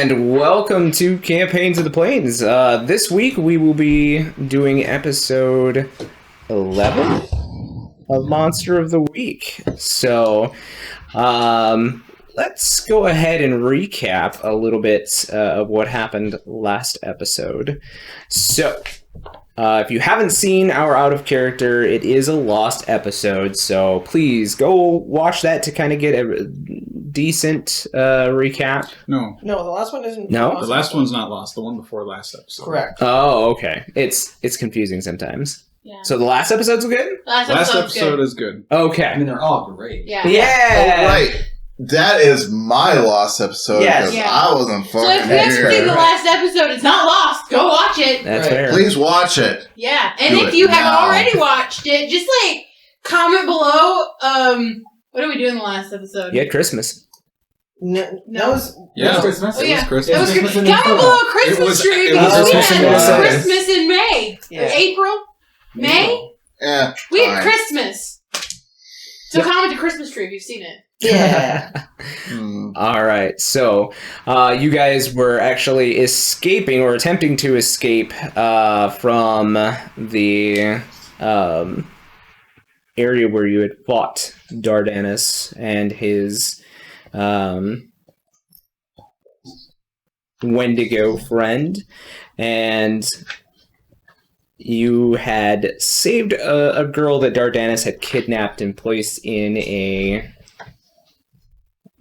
And welcome to Campaigns of the Plains. This week we will be doing episode 11 of Monster of the Week. So, let's go ahead and recap a little bit of what happened last episode. So, if you haven't seen our Out of Character, it is a lost episode, so please go watch that to kind of get a decent recap. No, the last one isn't. No? the last one's not lost. The one before last episode. Correct. Oh, okay. It's confusing sometimes. Yeah. So the last episode's good? Last episode is good. Okay. I mean, they're all great. Yeah. Yeah. Oh, right. That is my lost episode because Yes. I wasn't So fucking if you haven't seen here. the last episode, it's not lost. Go watch it. That's Right. fair. Please watch it. Yeah. And Do if it you haven't now. already watched it, just comment below. What did we do in the last episode? You had Christmas. No. Yeah, It's Christmas. It Yeah. was Christmas. It was Christmas in comment Minnesota. below a Christmas It was- tree it was because we Christmas in had Minnesota. Christmas in May. Yeah. April? May? Yeah. We had fine. Christmas. So Yep. comment to Christmas tree if you've seen it. Yeah. All right. So you guys were actually escaping or attempting to escape from the area where you had fought Dardanus and his Wendigo friend. And you had saved a girl that Dardanus had kidnapped and placed in a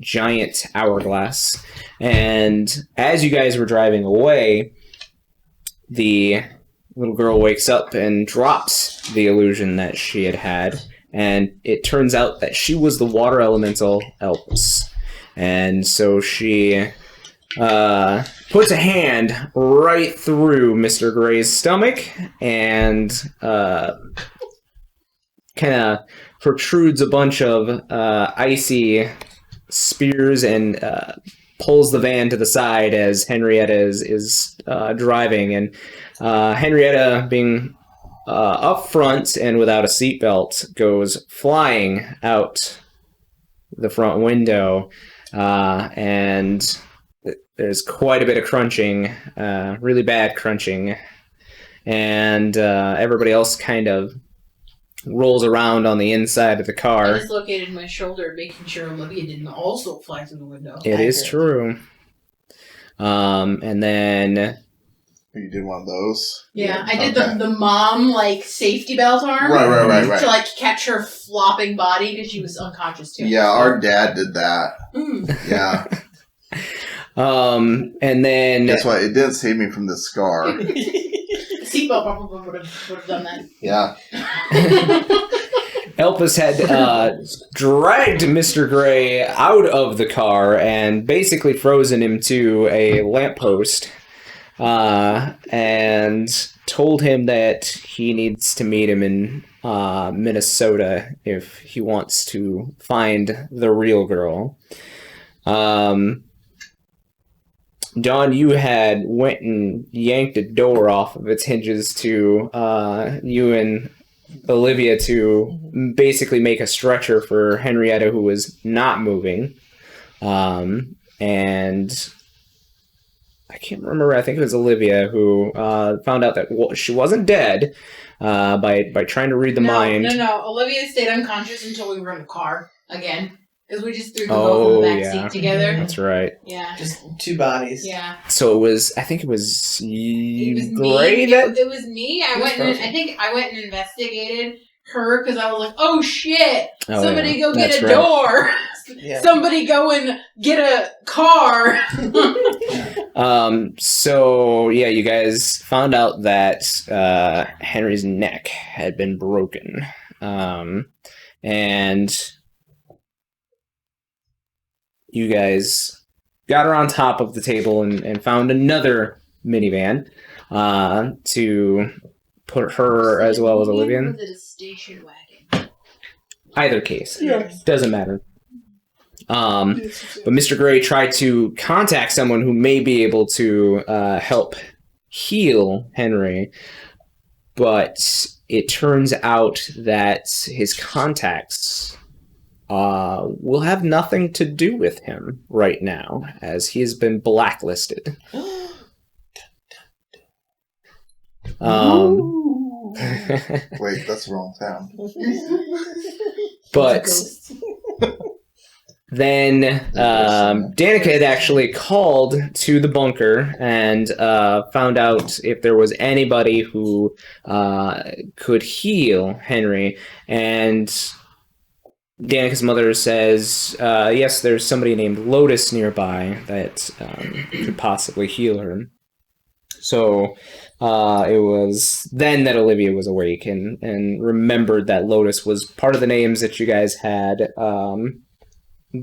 giant hourglass. And as you guys were driving away, the little girl wakes up and drops the illusion that she had. And it turns out that she was the water elemental Elpis. And so she puts a hand right through Mr. Gray's stomach and kind of protrudes a bunch of icy spears and pulls the van to the side as Henrietta is driving. And Henrietta, being up front and without a seatbelt, goes flying out the front window, and there's quite a bit of crunching, really bad crunching, and everybody else kind of rolls around on the inside of the I car. dislocated my shoulder, making sure Olivia didn't also fly through the window. It is true. And then You did one of those? Yeah, I did Okay. the mom safety belt arm Right. to catch her flopping body because she was unconscious too. Yeah, our dad did that. Mm. Yeah. and then Guess what? It didn't save me from the scar. Seatbelt probably would have done that. Yeah. Elpis had dragged Mr. Gray out of the car and basically frozen him to a lamppost, and told him that he needs to meet him in Minnesota if he wants to find the real girl. Dawn, you had went and yanked a door off of its hinges to you and Olivia to basically make a stretcher for Henrietta, who was not moving. And I can't remember, I think it was Olivia who found out that she wasn't dead by trying to read the mind. No. Olivia stayed unconscious until we were in the car again. Because we just threw them both in the back seat together. That's right. Yeah. Just two bodies. Yeah. So I think it was It was Gray me. that... It was me. I went and investigated her because I was like, oh shit! Oh, Somebody yeah. go get That's a right. door. Yeah. Somebody go and get a car. So yeah, you guys found out that Henry's neck had been broken, and you guys got her on top of the table and found another minivan to put her as well as Olivia in. Was it a station wagon? Either case, Yes. doesn't matter. But Mr. Gray tried to contact someone who may be able to help heal Henry, but it turns out that his contacts will have nothing to do with him right now, as he has been blacklisted. Wait, that's the wrong town. But then Danica had actually called to the bunker and found out if there was anybody who could heal Henry. And Danica's mother says, yes, there's somebody named Lotus nearby that could possibly heal her. So it was then that Olivia was awake and remembered that Lotus was part of the names that you guys had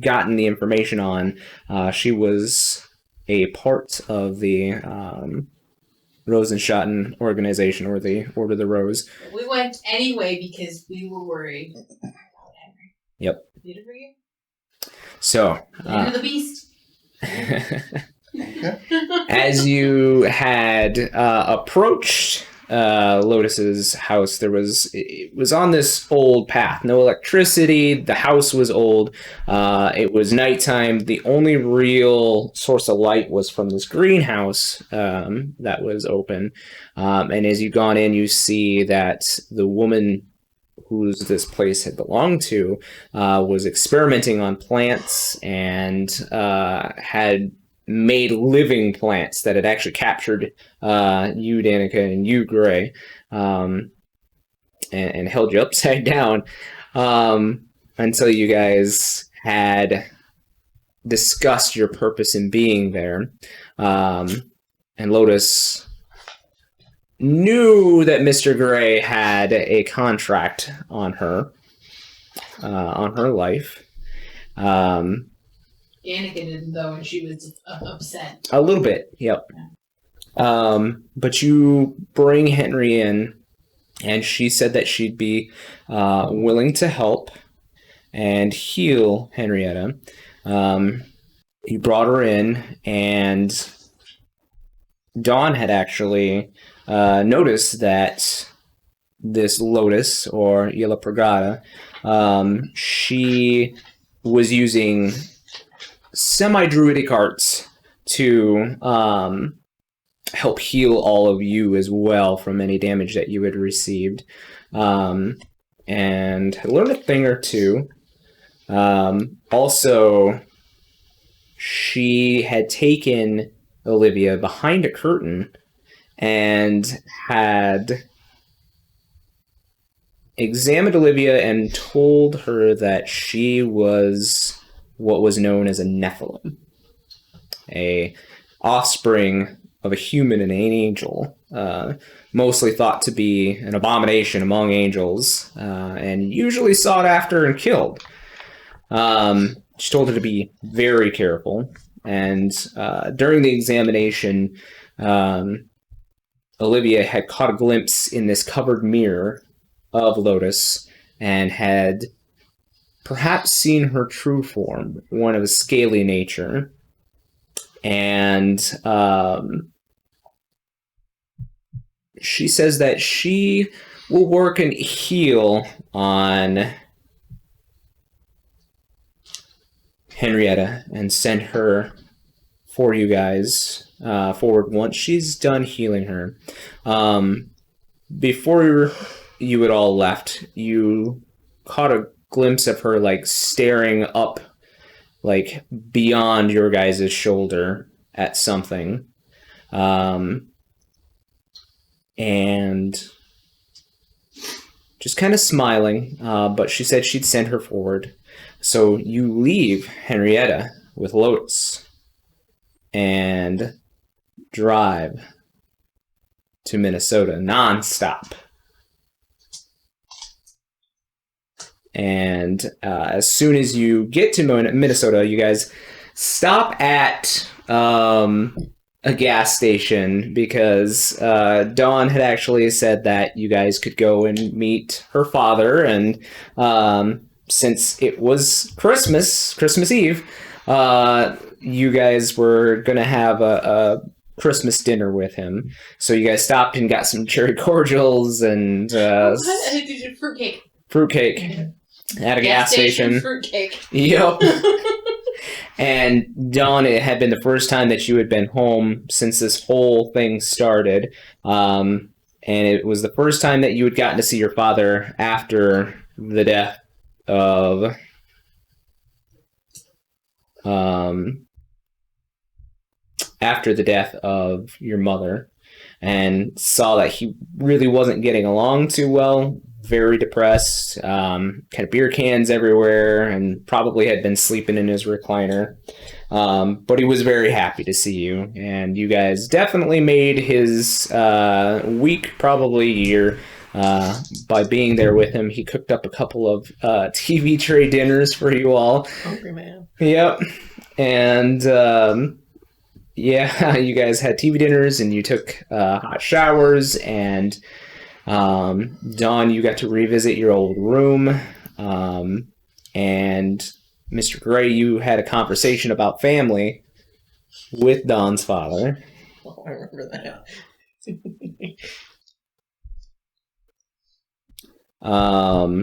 gotten the information on. She was a part of the Rosenschattan organization, or the Order of the Rose. We went anyway because we were worried about Henry. Yep. Did it for you? So, End of the beast. as you had approached Lotus's house, it was on this old path. No electricity. The house was old. It was nighttime. The only real source of light was from this greenhouse that was open. And as you've gone in, you see that the woman whose this place had belonged to was experimenting on plants and had made living plants that had actually captured you, Danica, and you, Gray, and held you upside down until you guys had discussed your purpose in being there. And Lotus knew that Mr. Gray had a contract on her life. Danica didn't, though, and she was upset. A little bit, yep. But you bring Henry in, and she said that she'd be willing to help and heal Henrietta. You brought her in, and Dawn had actually noticed that this Lotus, or Yella Pragata, she was using semi-druidic arts to help heal all of you as well from any damage that you had received, and had learned a thing or two. Also, she had taken Olivia behind a curtain and had examined Olivia and told her that she was what was known as a Nephilim, a offspring of a human and an angel, mostly thought to be an abomination among angels, and usually sought after and killed. She told her to be very careful, and during the examination, Olivia had caught a glimpse in this covered mirror of Lotus and had perhaps seen her true form, one of a scaly nature. And she says that she will work and heal on Henrietta and send her for you guys forward once she's done healing her. Before you had all left, you caught a glimpse of her, like, staring up, like, beyond your guys' shoulder at something. And just kind of smiling, but she said she'd send her forward. So you leave Henrietta with Lotus and drive to Minnesota non-stop. And as soon as you get to Minnesota, you guys stop at a gas station because Dawn had actually said that you guys could go and meet her father. And since it was Christmas Eve, you guys were going to have a Christmas dinner with him. So you guys stopped and got some cherry cordials and Fruitcake. Fruitcake. at a gas station. Fruitcake. Yep. And Dawn, it had been the first time that you had been home since this whole thing started. And it was the first time that you had gotten to see your father after the death of... after the death of your mother, and saw that he really wasn't getting along too well, very depressed, kind of beer cans everywhere, and probably had been sleeping in his recliner. But he was very happy to see you, and you guys definitely made his week, probably year, by being there with him. He cooked up a couple of TV tray dinners for you all. Hungry man. Yep. And yeah, you guys had TV dinners and you took hot showers, and Dawn, you got to revisit your old room, and Mr. Gray, you had a conversation about family with Dawn's father. Oh, I remember that.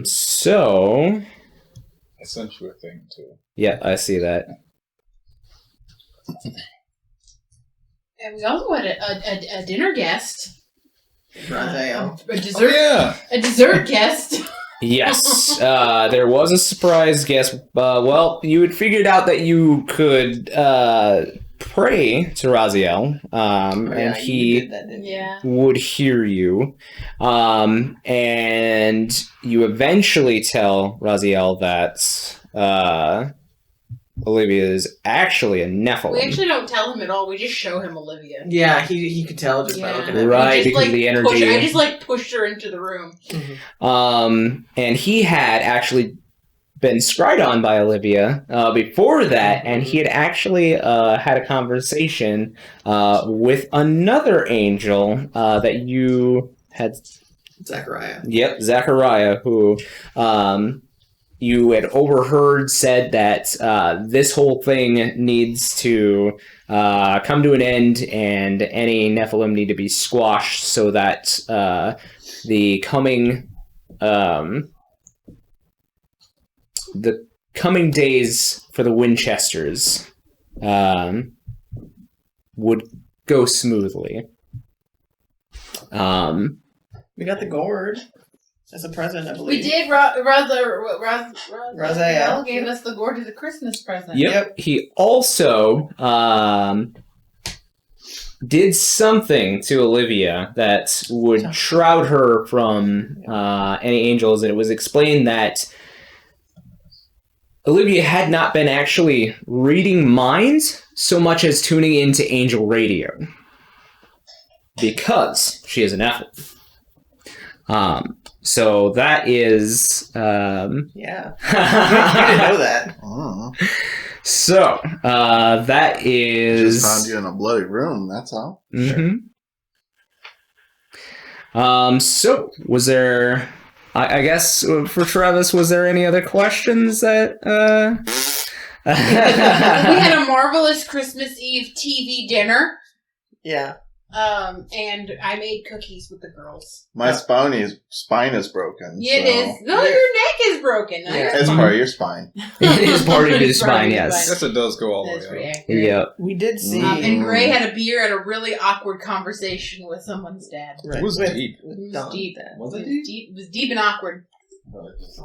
So... I sent you a thing, too. Yeah, I see that. And we also had a dinner guest. Raphael. A dessert. Oh, yeah. A dessert guest. Yes, there was a surprise guest. Well, you had figured out that you could pray to Raziel, and he did that, didn't you? Yeah. would hear you. And you eventually tell Raziel that Olivia is actually a Nephilim. We actually don't tell him at all. We just show him Olivia. Yeah, he could tell just by looking at me. Right, Just, because of the energy. I just pushed her into the room. And he had actually been scryed on by Olivia before that, and he had actually had a conversation with another angel that you had... Zachariah. Yep, Zachariah, who you had overheard said that this whole thing needs to come to an end, and any Nephilim need to be squashed so that the coming days for the Winchesters would go smoothly. We got the gourd as a present, I We believe. did. Raziel gave us the gourd as a Christmas present. Yep. He also did something to Olivia that would shroud her from any angels, and it was explained that Olivia had not been actually reading minds so much as tuning into angel radio, because she is an Nephilim. So that is... Yeah. I didn't know that. So, that is... Just found you in a bloody room, that's all. Mm-hmm. So, was there... I guess, for Travis, was there any other questions that... We had a marvelous Christmas Eve TV dinner. Yeah. And I made cookies with the girls. My spine is broken. Yeah, it so. is. No, your neck is broken. No, Yeah. It's part of your spine. It is part of his It's part of spine, his yes. I guess it does go all That's the pretty way up. accurate. Yep. We did see... And Gray had a beer and a really awkward conversation with someone's dad. Right. It was With- deep. with It was Don's deep. dad. Was It was deep and awkward. It's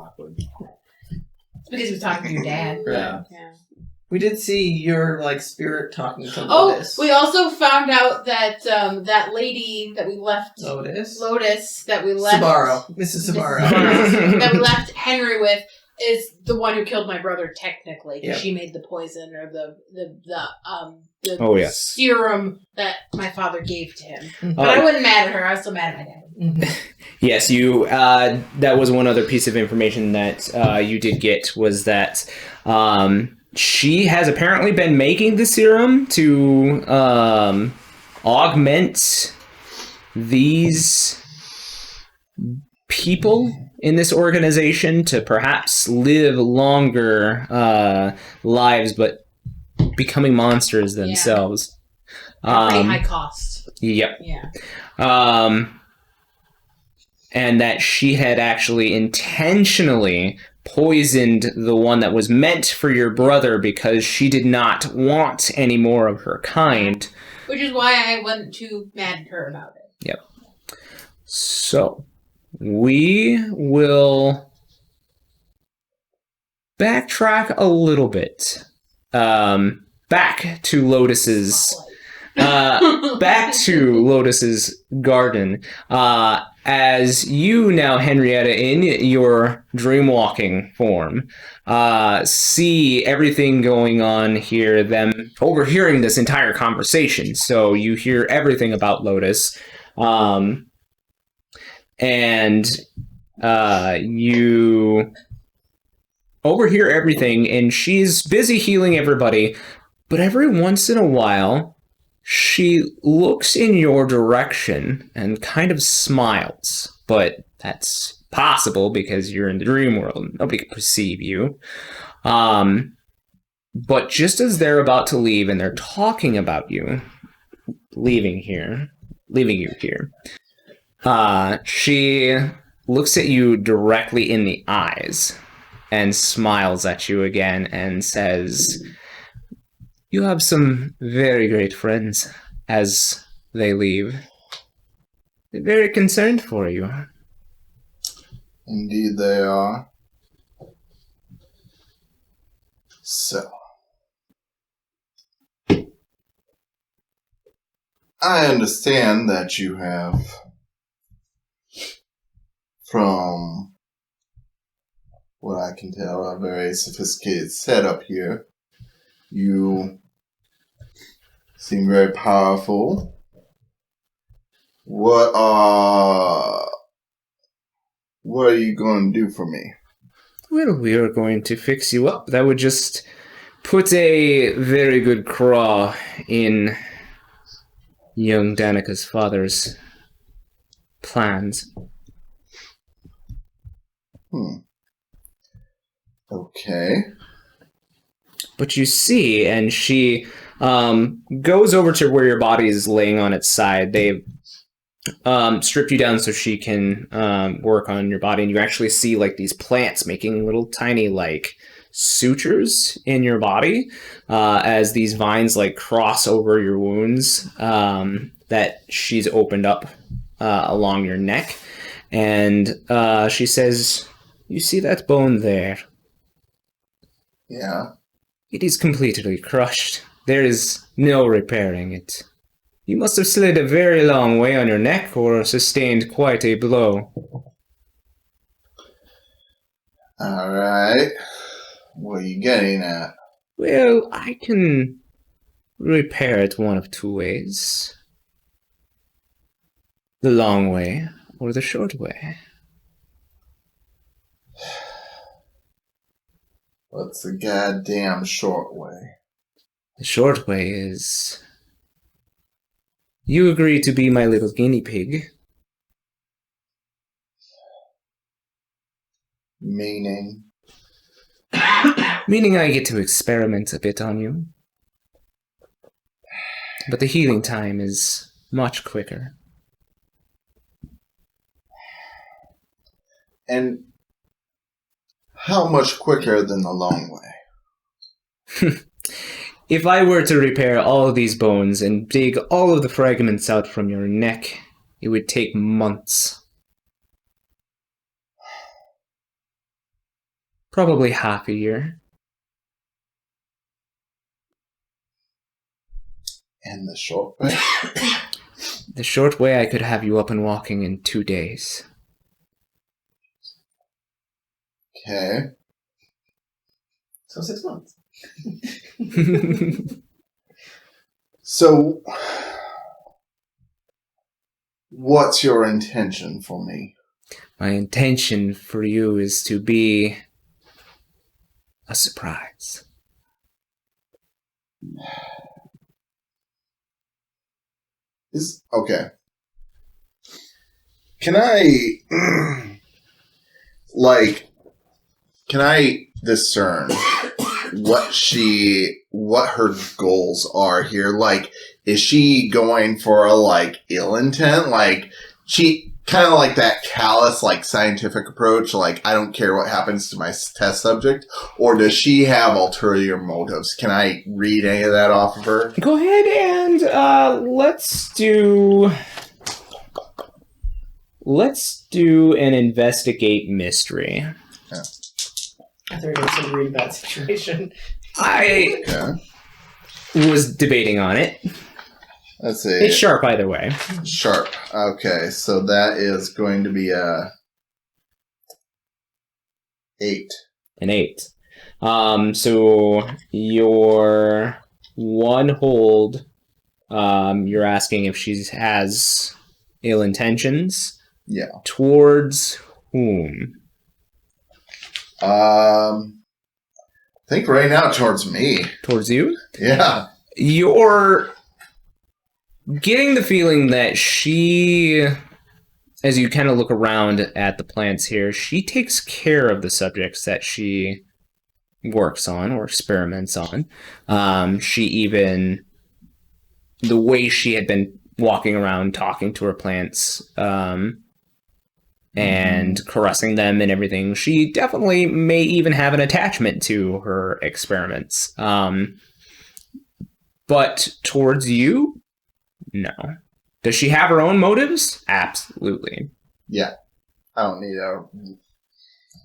because he was talking to your dad. Yeah. Yeah. We did see your, spirit talking to Oh, Lotus. we also found out that that lady that we left... Lotus? that we left... Sabaro. Mrs. Sabaro. that we left Henry with is the one who killed my brother technically, because Yep. she made the poison or the Oh, yes. serum that my father gave to him. Mhm. But I wasn't mad at her. I was still mad at my dad. Mhm. Yes, you. That was one other piece of information that you did get, was that she has apparently been making the serum to augment these people in this organization to perhaps live longer lives, but becoming monsters themselves. Pretty high cost. Yep. Yeah. And that she had actually intentionally poisoned the one that was meant for your brother because she did not want any more of her kind. Which is why I wasn't too mad at her about it. Yep. So, we will backtrack a little bit. Back to Lotus's garden. As you now, Henrietta, in your dreamwalking form, see everything going on here, them overhearing this entire conversation. So you hear everything about Lotus. And you overhear everything, and she's busy healing everybody, but every once in a while, she looks in your direction and kind of smiles, but that's possible because you're in the dream world. Nobody can perceive you. But just as they're about to leave and they're talking about you, leaving you here, she looks at you directly in the eyes and smiles at you again and says, "You have some very great friends," as they leave. They're very concerned for you. Indeed they are. So, I understand that you have, from what I can tell, a very sophisticated setup here. You seem very powerful. What are you going to do for me? Well, we are going to fix you up. That would just put a very good craw in young Danica's father's plans. Okay. But you see, and she goes over to where your body is laying on its side. They've stripped you down so she can work on your body, and you actually see like these plants making little tiny like sutures in your body as these vines like cross over your wounds that she's opened up along your neck. And she says, "You see that bone there? Yeah. It is completely crushed. There is no repairing it. You must have slid a very long way on your neck or sustained quite a blow." Alright. What are you getting at? Well, I can repair it one of two ways. The long way or the short way. What's the goddamn short way? The short way is you agree to be my little guinea pig. Meaning? Meaning I get to experiment a bit on you. But the healing time is much quicker. And how much quicker than the long way? If I were to repair all of these bones and dig all of the fragments out from your neck, it would take months. Probably half a year. And the short way? The short way, I could have you up and walking in 2 days. Okay. So 6 months. So, what's your intention for me? My intention for you is to be a surprise. Okay. Can I discern what her goals are here? Like, is she going for a ill intent? Like, kind of like that callous, like scientific approach, like I don't care what happens to my test subject, or does she have ulterior motives? Can I read any of that off of her? Go ahead and let's do an investigate mystery. Yeah. I thought you were going to say read that situation. I was debating on it. Let's see. It's sharp either way. Sharp. Okay, so that is going to be a 8. An 8. So your one hold, you're asking if she has ill intentions. Yeah. Towards whom? I think right now towards me. Towards you? Yeah. You're getting the feeling that she, as you kind of look around at the plants here, she takes care of the subjects that she works on or experiments on. She even, the way she had been walking around talking to her plants and caressing them and everything, she definitely may even have an attachment to her experiments. But towards you, no. Does she have her own motives? Absolutely. Yeah. I don't need a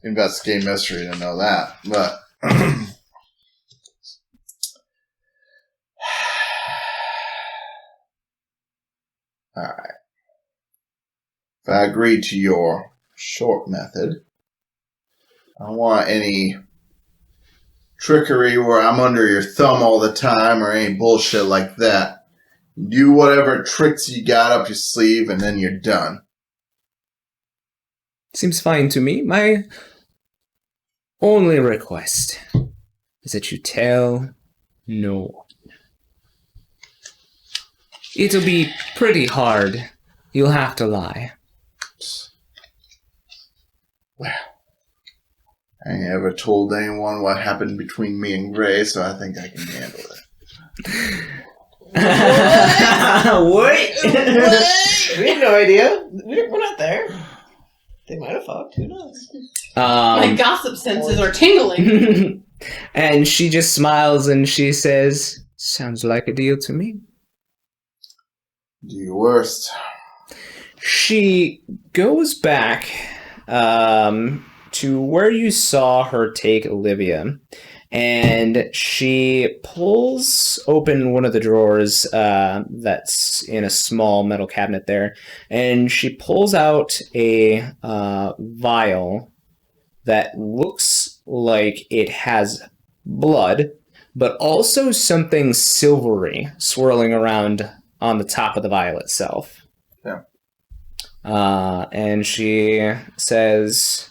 investigate mystery to know that, but alright. If I agree to your short method, I don't want any trickery where I'm under your thumb all the time or any bullshit like that. Do whatever tricks you got up your sleeve and then you're done. Seems fine to me. My only request is that you tell no one. It'll be pretty hard. You'll have to lie. Well, I ain't ever told anyone what happened between me and Gray, so I think I can handle it. What? We had no idea. We're not there. They might have fucked. Who knows? My gossip senses are tingling. And she just smiles and she says, "Sounds like a deal to me." Do your worst. She goes back to where you saw her take Olivia, and she pulls open one of the drawers that's in a small metal cabinet there, and she pulls out a vial that looks like it has blood, but also something silvery swirling around on the top of the vial itself. Yeah. And she says,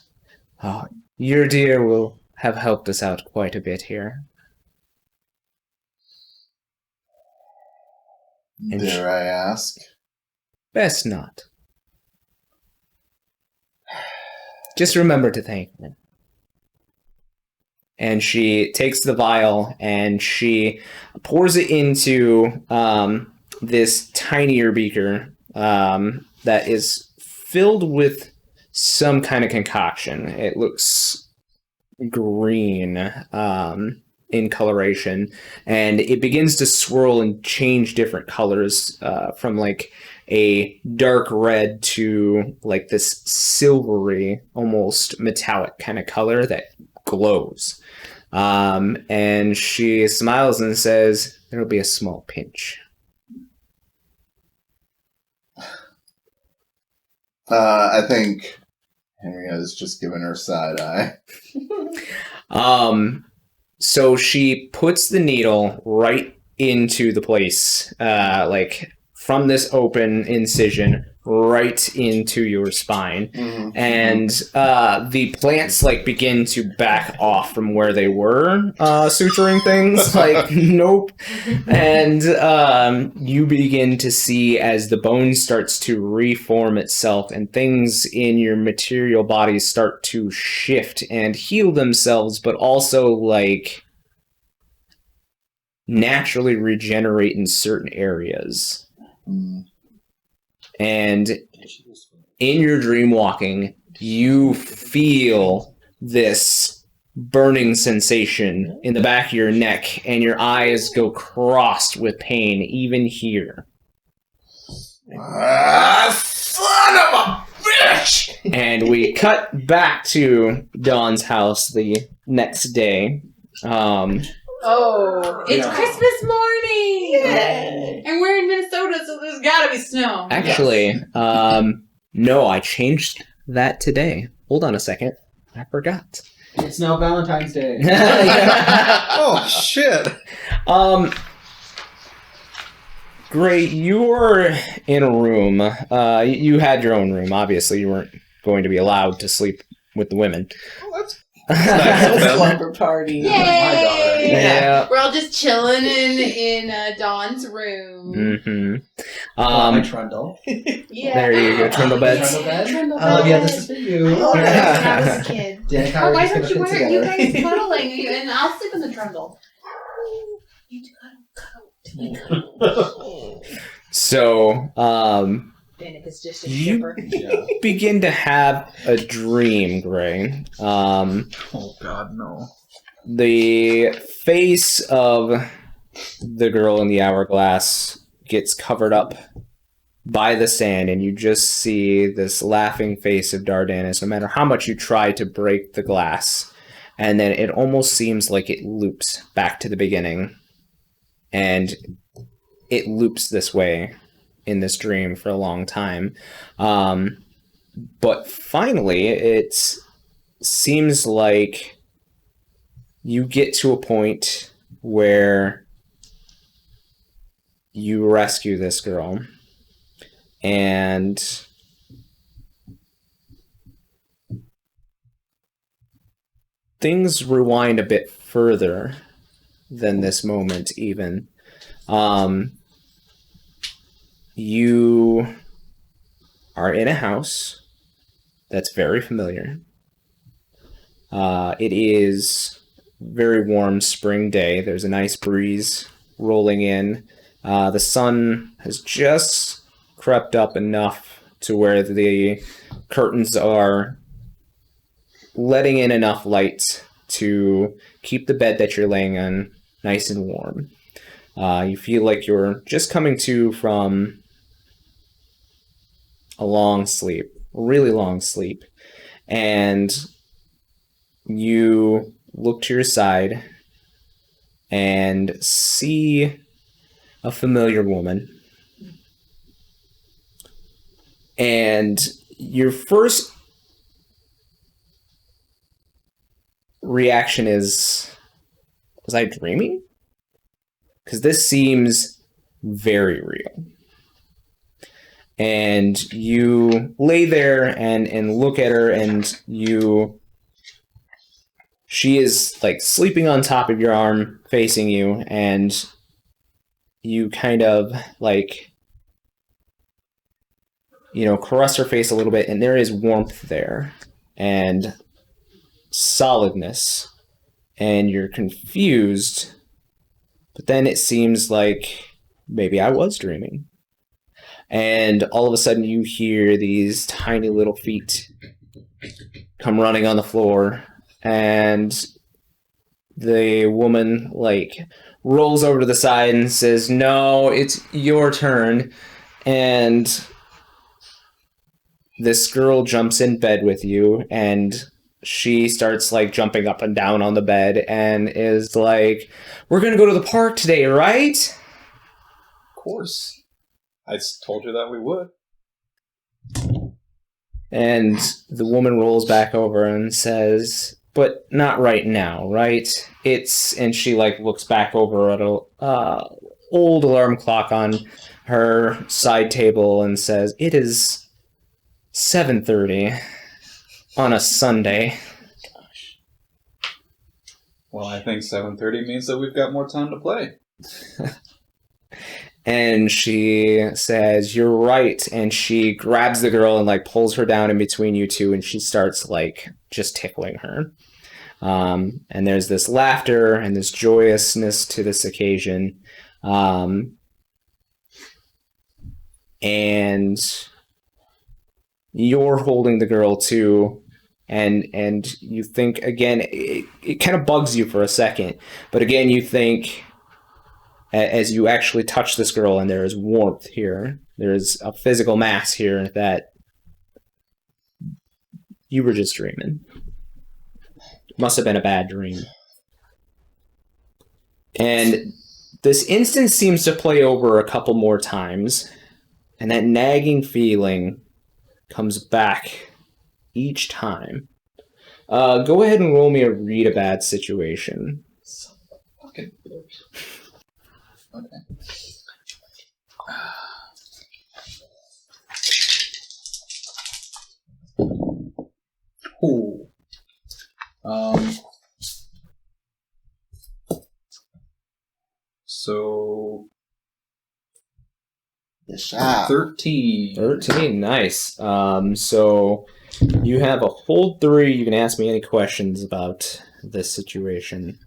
"Oh, your dear will have helped us out quite a bit here." And Dare I ask? Best not. Just remember to thank me. And she takes the vial and she pours it into this tinier beaker that is filled with some kind of concoction. It looks green in coloration, and it begins to swirl and change different colors from like a dark red to like this silvery, almost metallic kind of color that glows. And she smiles and says, "There'll be a small pinch." I think Henrietta's just giving her side eye. So she puts the needle right into the place, like from this open incision right into your spine. Mm-hmm. And the plants like begin to back off from where they were suturing things. Like, nope. And you begin to see as the bone starts to reform itself and things in your material body start to shift and heal themselves, but also like naturally regenerate in certain areas. Mm. And in your dream walking, you feel this burning sensation in the back of your neck, and your eyes go crossed with pain, even here. Son of a bitch! And we cut back to Dawn's house the next day. It's Christmas morning! Yay. And we're in Minnesota, so there's gotta be snow. Actually, no, I changed that today. Hold on a second. I forgot. It's now Valentine's Day. Oh shit! Great, you're in a room. You had your own room. Obviously, you weren't going to be allowed to sleep with the women. Well, that's A slumber party. Yay! Yeah. We're all just chilling in Dawn's room. Mm-hmm. My trundle. Yeah. There you go, trundle beds. Trundle bed. Trundle Olivia, bed. this is for you. Oh, when I was a kid. Danica, Oh, why we're don't just you gonna wear fit you together. guys cuddling and I'll sleep in the trundle. You two cuddle. So, Danica's just a You- shipper. Yeah. begin to have a dream, Gray. Oh god, no. The face of the girl in the hourglass gets covered up by the sand, and you just see this laughing face of Dardanus, no matter how much you try to break the glass. And then it almost seems like it loops back to the beginning. And it loops this way in this dream for a long time. But finally, it seems like you get to a point where you rescue this girl, and things rewind a bit further than this moment even. You are in a house that's very familiar. It is very warm spring day. There's a nice breeze rolling in. The sun has just crept up enough to where the curtains are letting in enough light to keep the bed that you're laying on nice and warm. You feel like you're just coming to from a long sleep, a really long sleep, and you look to your side and see a familiar woman. And your first reaction is, was I dreaming? Because this seems very real. And you lay there and look at her, and she is like sleeping on top of your arm facing you, and you kind of like, caress her face a little bit, and there is warmth there and solidness, and you're confused, but then it seems like maybe I was dreaming. And all of a sudden you hear these tiny little feet come running on the floor, and the woman rolls over to the side and says, "No, it's your turn." And this girl jumps in bed with you, and she starts jumping up and down on the bed and is like, "We're gonna go to the park today, right?" Of course. I told you that we would. And the woman rolls back over and says, "But not right now, right? And she looks back over at a old alarm clock on her side table and says, "It is 7:30 on a Sunday." Well, I think 7:30 means that we've got more time to play. And she says, "You're right." And she grabs the girl and pulls her down in between you two, and she starts just tickling her. And there's this laughter and this joyousness to this occasion. And you're holding the girl too, and you think again, it kind of bugs you for a second, but again you think as you actually touch this girl, and there is warmth here, there is a physical mass here, that you were just dreaming. Must have been a bad dream. And this instance seems to play over a couple more times, and that nagging feeling comes back each time. Go ahead and roll me a read a bad situation. Fucking Okay. Ooh. So Yes, sir. 13. 13, nice. So you have a hold 3. You can ask me any questions about this situation.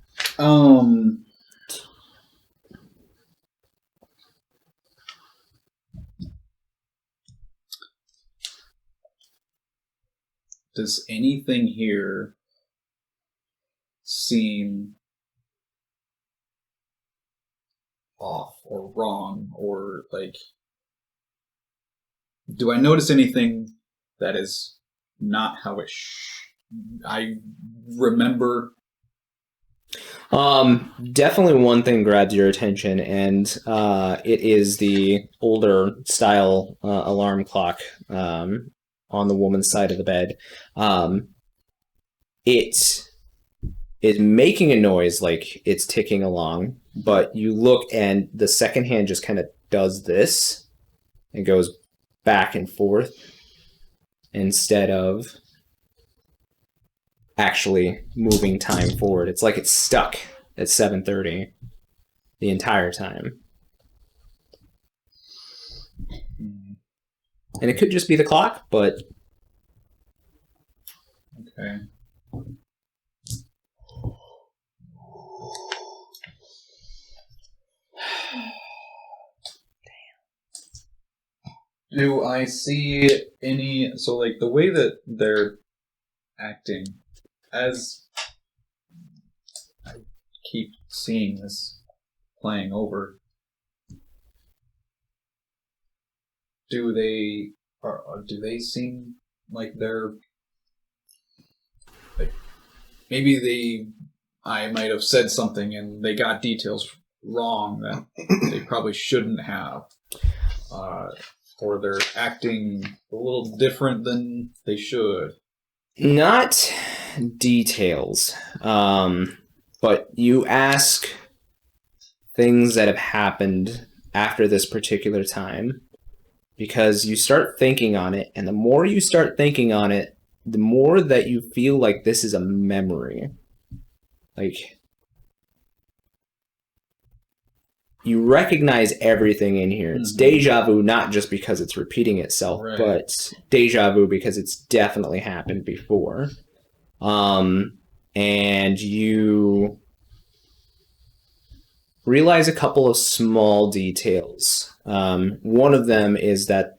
Does anything here seem off or wrong, or like, do I notice anything that is not how I remember? Definitely one thing grabs your attention, and it is the older style alarm clock on the woman's side of the bed. It is making a noise like it's ticking along, but you look and the second hand just kind of does this and goes back and forth instead of actually moving time forward. It's like it's stuck at 7:30 the entire time. And it could just be the clock, but Okay. Do I see any, so like the way that they're acting, as I keep seeing this playing over, do they seem like they're like, maybe I might have said something and they got details wrong that they probably shouldn't have, or they're acting a little different than they should. not details. But you ask things that have happened after this particular time, because you start thinking on it, and the more you start thinking on it, the more that you feel like this is a memory. Like, you recognize everything in here. It's deja vu, not just because it's repeating itself, Right. but deja vu because it's definitely happened before. And you realize a couple of small details. One of them is that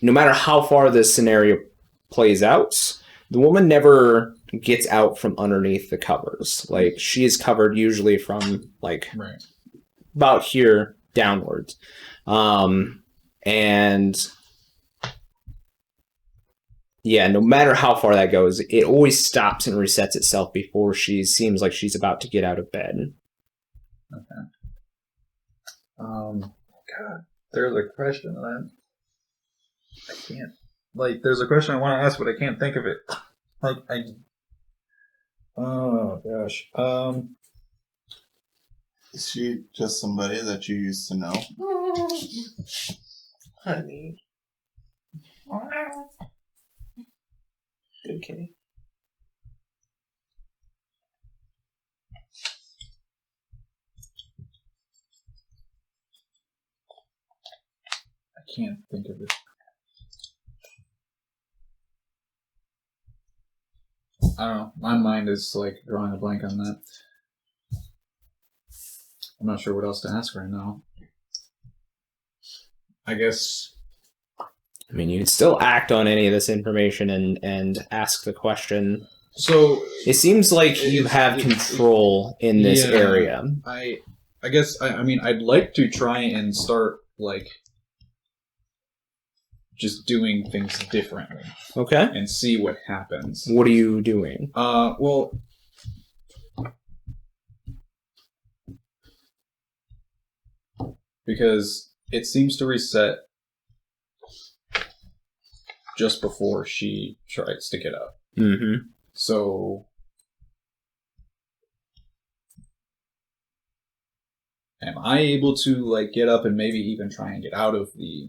no matter how far this scenario plays out, the woman never gets out from underneath the covers. Like, she is covered usually from, like, Right. about here downwards. And yeah, no matter how far that goes, it always stops and resets itself before she seems like she's about to get out of bed. Okay. God, there's a question that I can't. Like, there's a question I want to ask, but I can't think of it. Like, oh gosh. Is she just somebody that you used to know? Honey. Good kitty. I can't think of it. I don't know. My mind is like drawing a blank on that. I'm not sure what else to ask right now. I guess I mean, you can still act on any of this information and ask the question. So It seems like you have control in this yeah, area. I guess I mean I'd like to try and start like just doing things differently Okay. and see what happens. What are you doing? Well, because it seems to reset just before she tries to get up. Mm-hmm. So, am I able to like get up and maybe even try and get out of the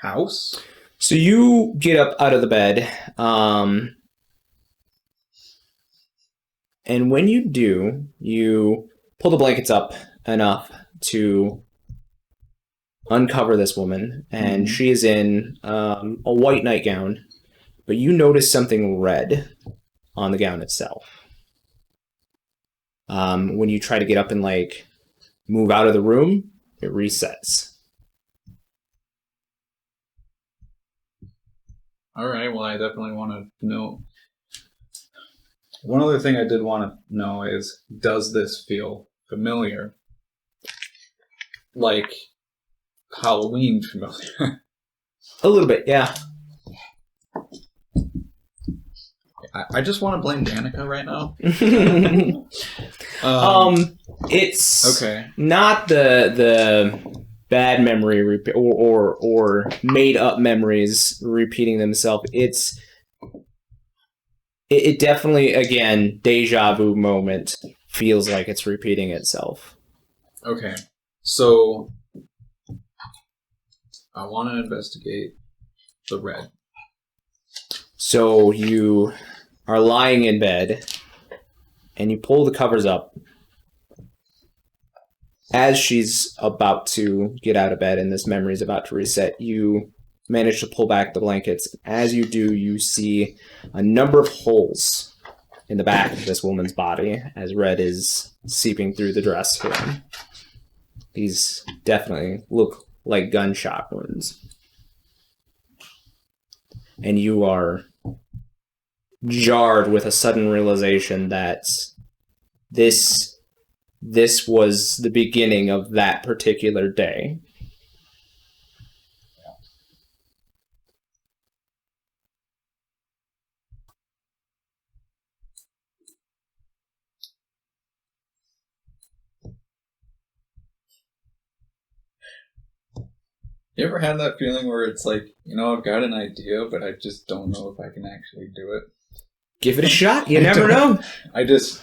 house? So you get up out of the bed, and when you do, you pull the blankets up enough to uncover this woman, and she is in a white nightgown, but you notice something red on the gown itself. When you try to get up and like move out of the room, it resets. All right. Well, I definitely want to know. One other thing I did want to know is, does this feel familiar? Like Halloween familiar? A little bit, yeah. I just want to blame Danica right now. It's Okay. not the bad memory or made up memories repeating themselves. It definitely, again, deja vu moment, feels like it's repeating itself. Okay. So I want to investigate the red. So you are lying in bed and you pull the covers up as she's about to get out of bed and this memory is about to reset. You manage to pull back the blankets. As you do, you see a number of holes in the back of this woman's body as red is seeping through the dress for him. These definitely look like gunshot wounds. And you are jarred with a sudden realization that this was the beginning of that particular day. You ever had that feeling where it's like, you know, I've got an idea, but I just don't know if I can actually do it? Give it a shot. You never know.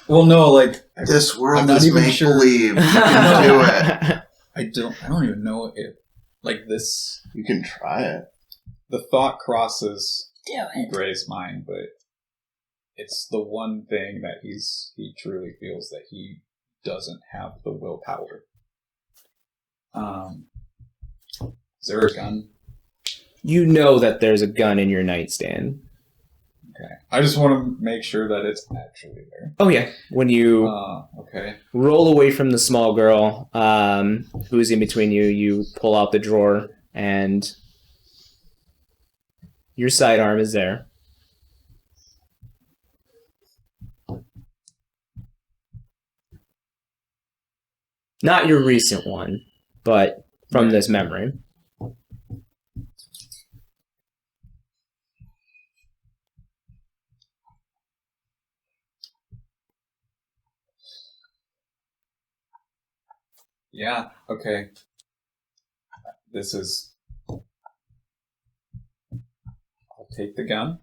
Well, no, like, This I'm world not is even make sure. believe. You can do it. I don't even know if, like, this, You can try it. the thought crosses Do it. Gray's mind, but it's the one thing that he truly feels that he doesn't have the willpower. Is there a gun? You know that there's a gun in your nightstand. Okay. I just want to make sure that it's actually there. Oh yeah. When you Okay. roll away from the small girl who's in between you, you pull out the drawer and your sidearm is there. Not your recent one, but from this memory. Yeah, okay. I'll take the gun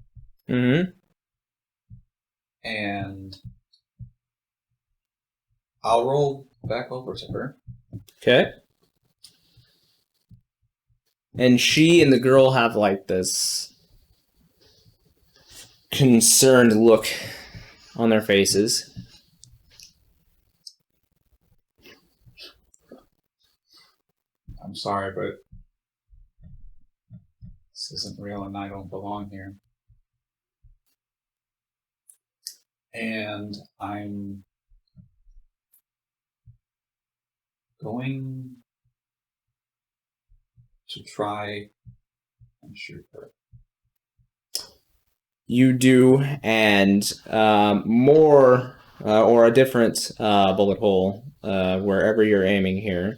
Mm-hmm. and I'll roll back over to her. Okay. And she and the girl have like this concerned look on their faces. I'm sorry, but this isn't real and I don't belong here. And I'm going to try Sure. You do, and more or a different bullet hole wherever you're aiming here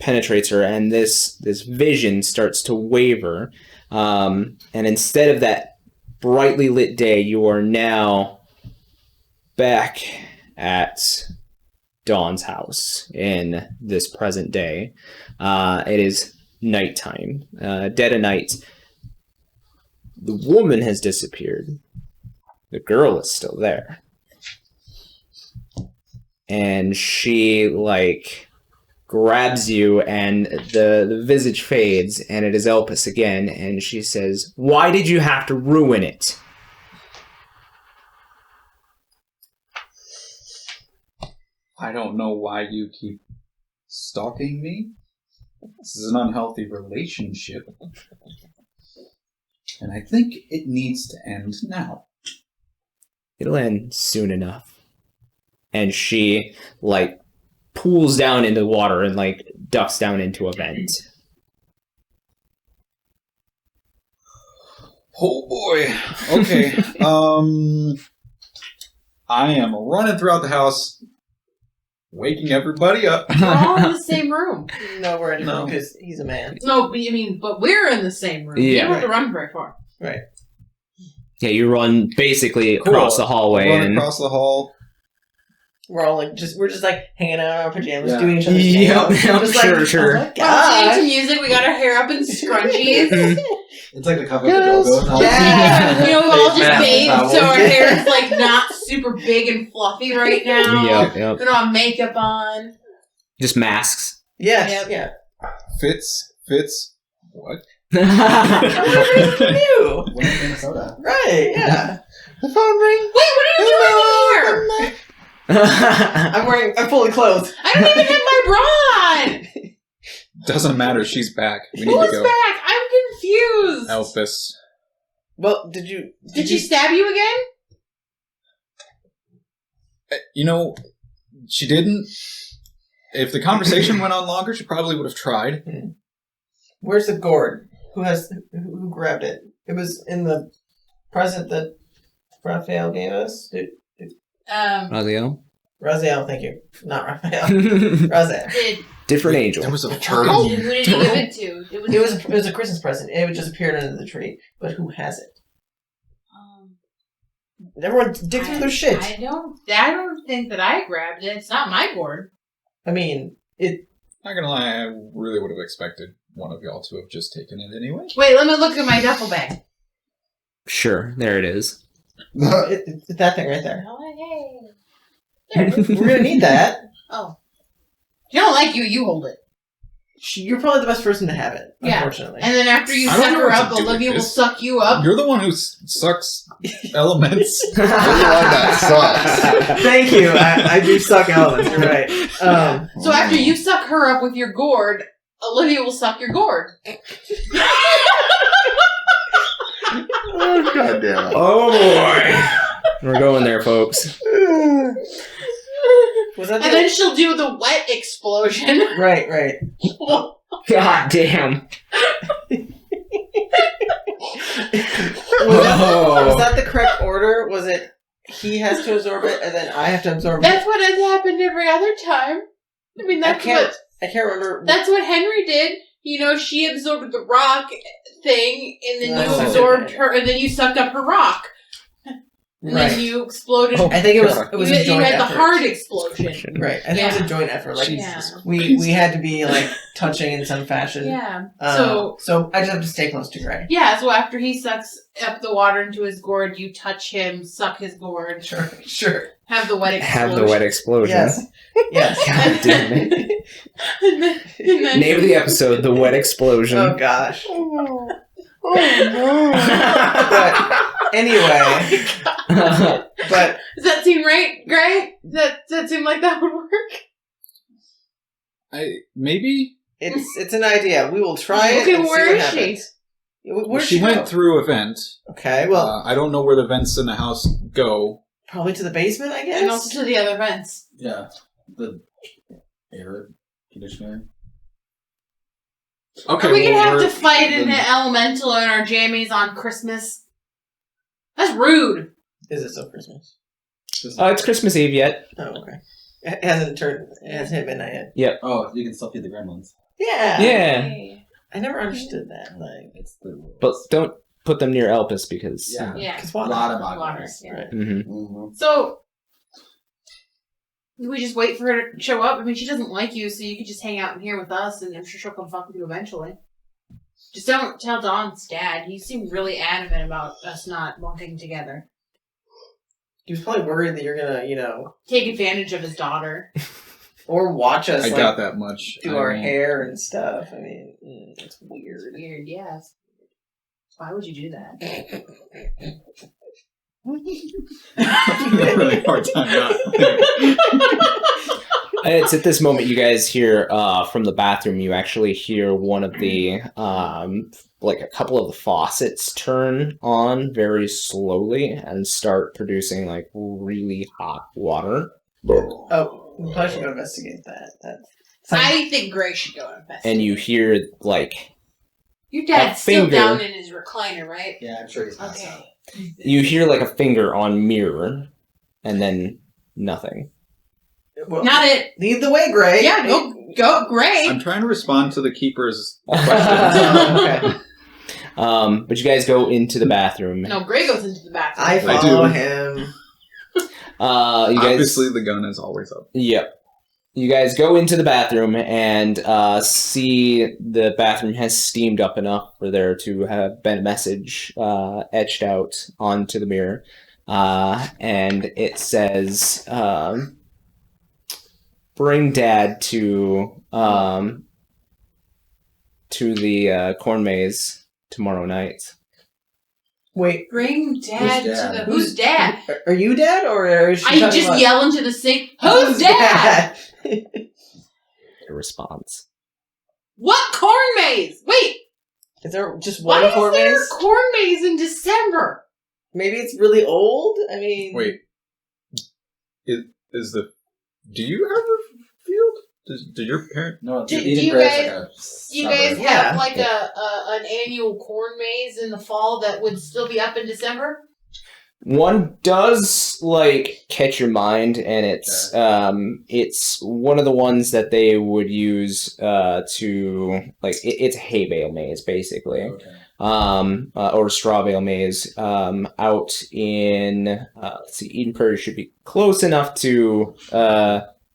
penetrates her, and this vision starts to waver. And instead of that brightly lit day, you are now back at Dawn's house in this present day. It is nighttime, dead of night. The woman has disappeared. The girl is still there. And she, grabs you, and the visage fades, and it is Elpis again, and she says, "Why did you have to ruin it?" I don't know why you keep stalking me. This is an unhealthy relationship. And I think it needs to end now. It'll end soon enough. And she, pools down into the water and, ducks down into a vent. Oh boy. Okay. I am running throughout the house, waking everybody up. We're all in the same room. No, we're in No. because he's a man. No, but we're in the same room. You Yeah. don't have to run very far. Right. Yeah, you run basically Cool. across the hallway. Run And across the hall. We're all we're just hanging out in our pajamas, Yeah. doing each other's Yep, nails. yep, Just sure. Oh my Listening to gosh. music, we got our hair up in scrunchies. It's like the cover of the Go-Go. Yeah. You know, we all just Massive bathed, towels. so our hair is not super big and fluffy right now. Yep. We don't have makeup on. Just masks. Yes, Yep. yeah. Fits. What? What are you? We're in Minnesota. Right, yeah. The phone ring. Wait, what are you doing here? I'm fully clothed. I don't even have my bra on. Doesn't matter. She's back. We need Who's to go. back? I'm confused. Elpis. Well, Did she stab you again? She didn't. If the conversation went on longer, she probably would have tried. Where's the gourd? Who grabbed it? It was in the present that Raphael gave us. Raziel? Raziel, thank you. Not Raphael. Raziel. Different angel. There was a Who did he give it to? It was a Christmas present. It just appeared under the tree. But who has it? Everyone dig through their shit. I don't think that I grabbed it. It's not my gourd. I mean, Not gonna lie, I really would have expected one of y'all to have just taken it anyway. Wait, let me look at my duffel bag. Sure, there it is. it's that thing right there. Oh, hey. We're gonna need that. Oh. If you don't like you hold it. You're probably the best person to have it, Yeah. unfortunately. And then after you I don't suck know her what to up, do with Olivia will this. suck you up. You're the one who sucks elements. You're the one that sucks. Thank you. I do suck elements. You're right. So after you suck her up with your gourd, Olivia will suck your gourd. Oh, God damn it. Oh boy. We're going there, folks. Was that And then she'll do the wet explosion. right. God damn. Was that the correct order? Was it he has to absorb it and then I have to absorb That's it? what has happened every other time. I mean, I can't remember. that's what Henry did. She absorbed the rock thing, and then That's you so absorbed different. her, and then you sucked up her rock. And Right. then you exploded. I think it was you a joint had effort. the hard explosion. Right. I think it was a joint effort. Like Yeah. we had to be touching in some fashion. Yeah. So I just have to stay close to Gray. Yeah, so after he sucks up the water into his gourd, you touch him, suck his gourd, Sure. have the wet explosion. Have the wet explosion. Yes. God damn it. and then Name of the episode, The Wet Explosion. Oh gosh. But anyway, but does that seem right, Gray? Does that seem like that would work? Maybe. it's an idea. We will try it. Okay, and see where what is she? happens. Where'd She go? went through a vent. Okay, well, I don't know where the vents in the house go. probably to the basement, I guess. And also to the other vents. Yeah. The air conditioner. Okay. Are we gonna well, have to we're- fight in then- the elemental in our jammies on Christmas? That's rude. Is it still Christmas? It's Christmas Eve yet. Oh, okay. It hasn't hit midnight yet. Oh, you can still feed the gremlins. Yeah. Yeah. I never understood that. Like, It's the rules. But don't put them near Elpis because... Yeah. Yeah. because A water. lot of Water. ogres. Yeah. Right. Mhm. So, do we just wait for her to show up? I mean, she doesn't like you, so you could just hang out in here with us, and I'm sure she'll come fuck with you eventually. Just don't tell Don's dad. He seemed really adamant about us not working together. He was probably worried that you're gonna, Take advantage of his daughter. or watch us I like, doubt that much. do our hair and stuff. I mean, it's weird. Weird, yes. Why would you do that? Really hard time not. It's at this moment you guys hear from the bathroom. You actually hear one of the like a couple of the faucets turn on very slowly and start producing like really hot water. Oh, we probably should go investigate that. That's I think Gray should go invest. And you hear like Your dad's still finger. down in his recliner, right? Yeah, I'm sure he's not. Okay. you hear like a finger on mirror, and then nothing. well, Not it. lead the way, Gray. Yeah, go, Gray. I'm trying to respond to the keeper's questions. Oh, okay. But you guys go into the bathroom. No, Gray goes into the bathroom. I I follow do. him. You guys. Obviously, the gun is always up. Yep. You guys go into the bathroom and see the bathroom has steamed up enough for there to have been a message etched out onto the mirror. And it says, bring Dad to the corn maze tomorrow night. Wait, Bring Dad Who's to Dad? the... Who's Dad? are you Dad or is she I talking just about- yell into the sink, Who's Dad? A response. What corn maze? Wait, Is there just why one is corn there maze? a corn maze in December? Maybe it's really old. I mean, Wait, is the? Do you have a field? Do your parent? No, Do- the do Eden you Grace guys- like a You guys suburb. have Yeah. like an annual corn maze in the fall that would still be up in December? One does like catch your mind, and it's one of the ones that they would use to like it's a hay bale maze basically, Okay. or a straw bale maze out in let's see, Eden Prairie should be close enough to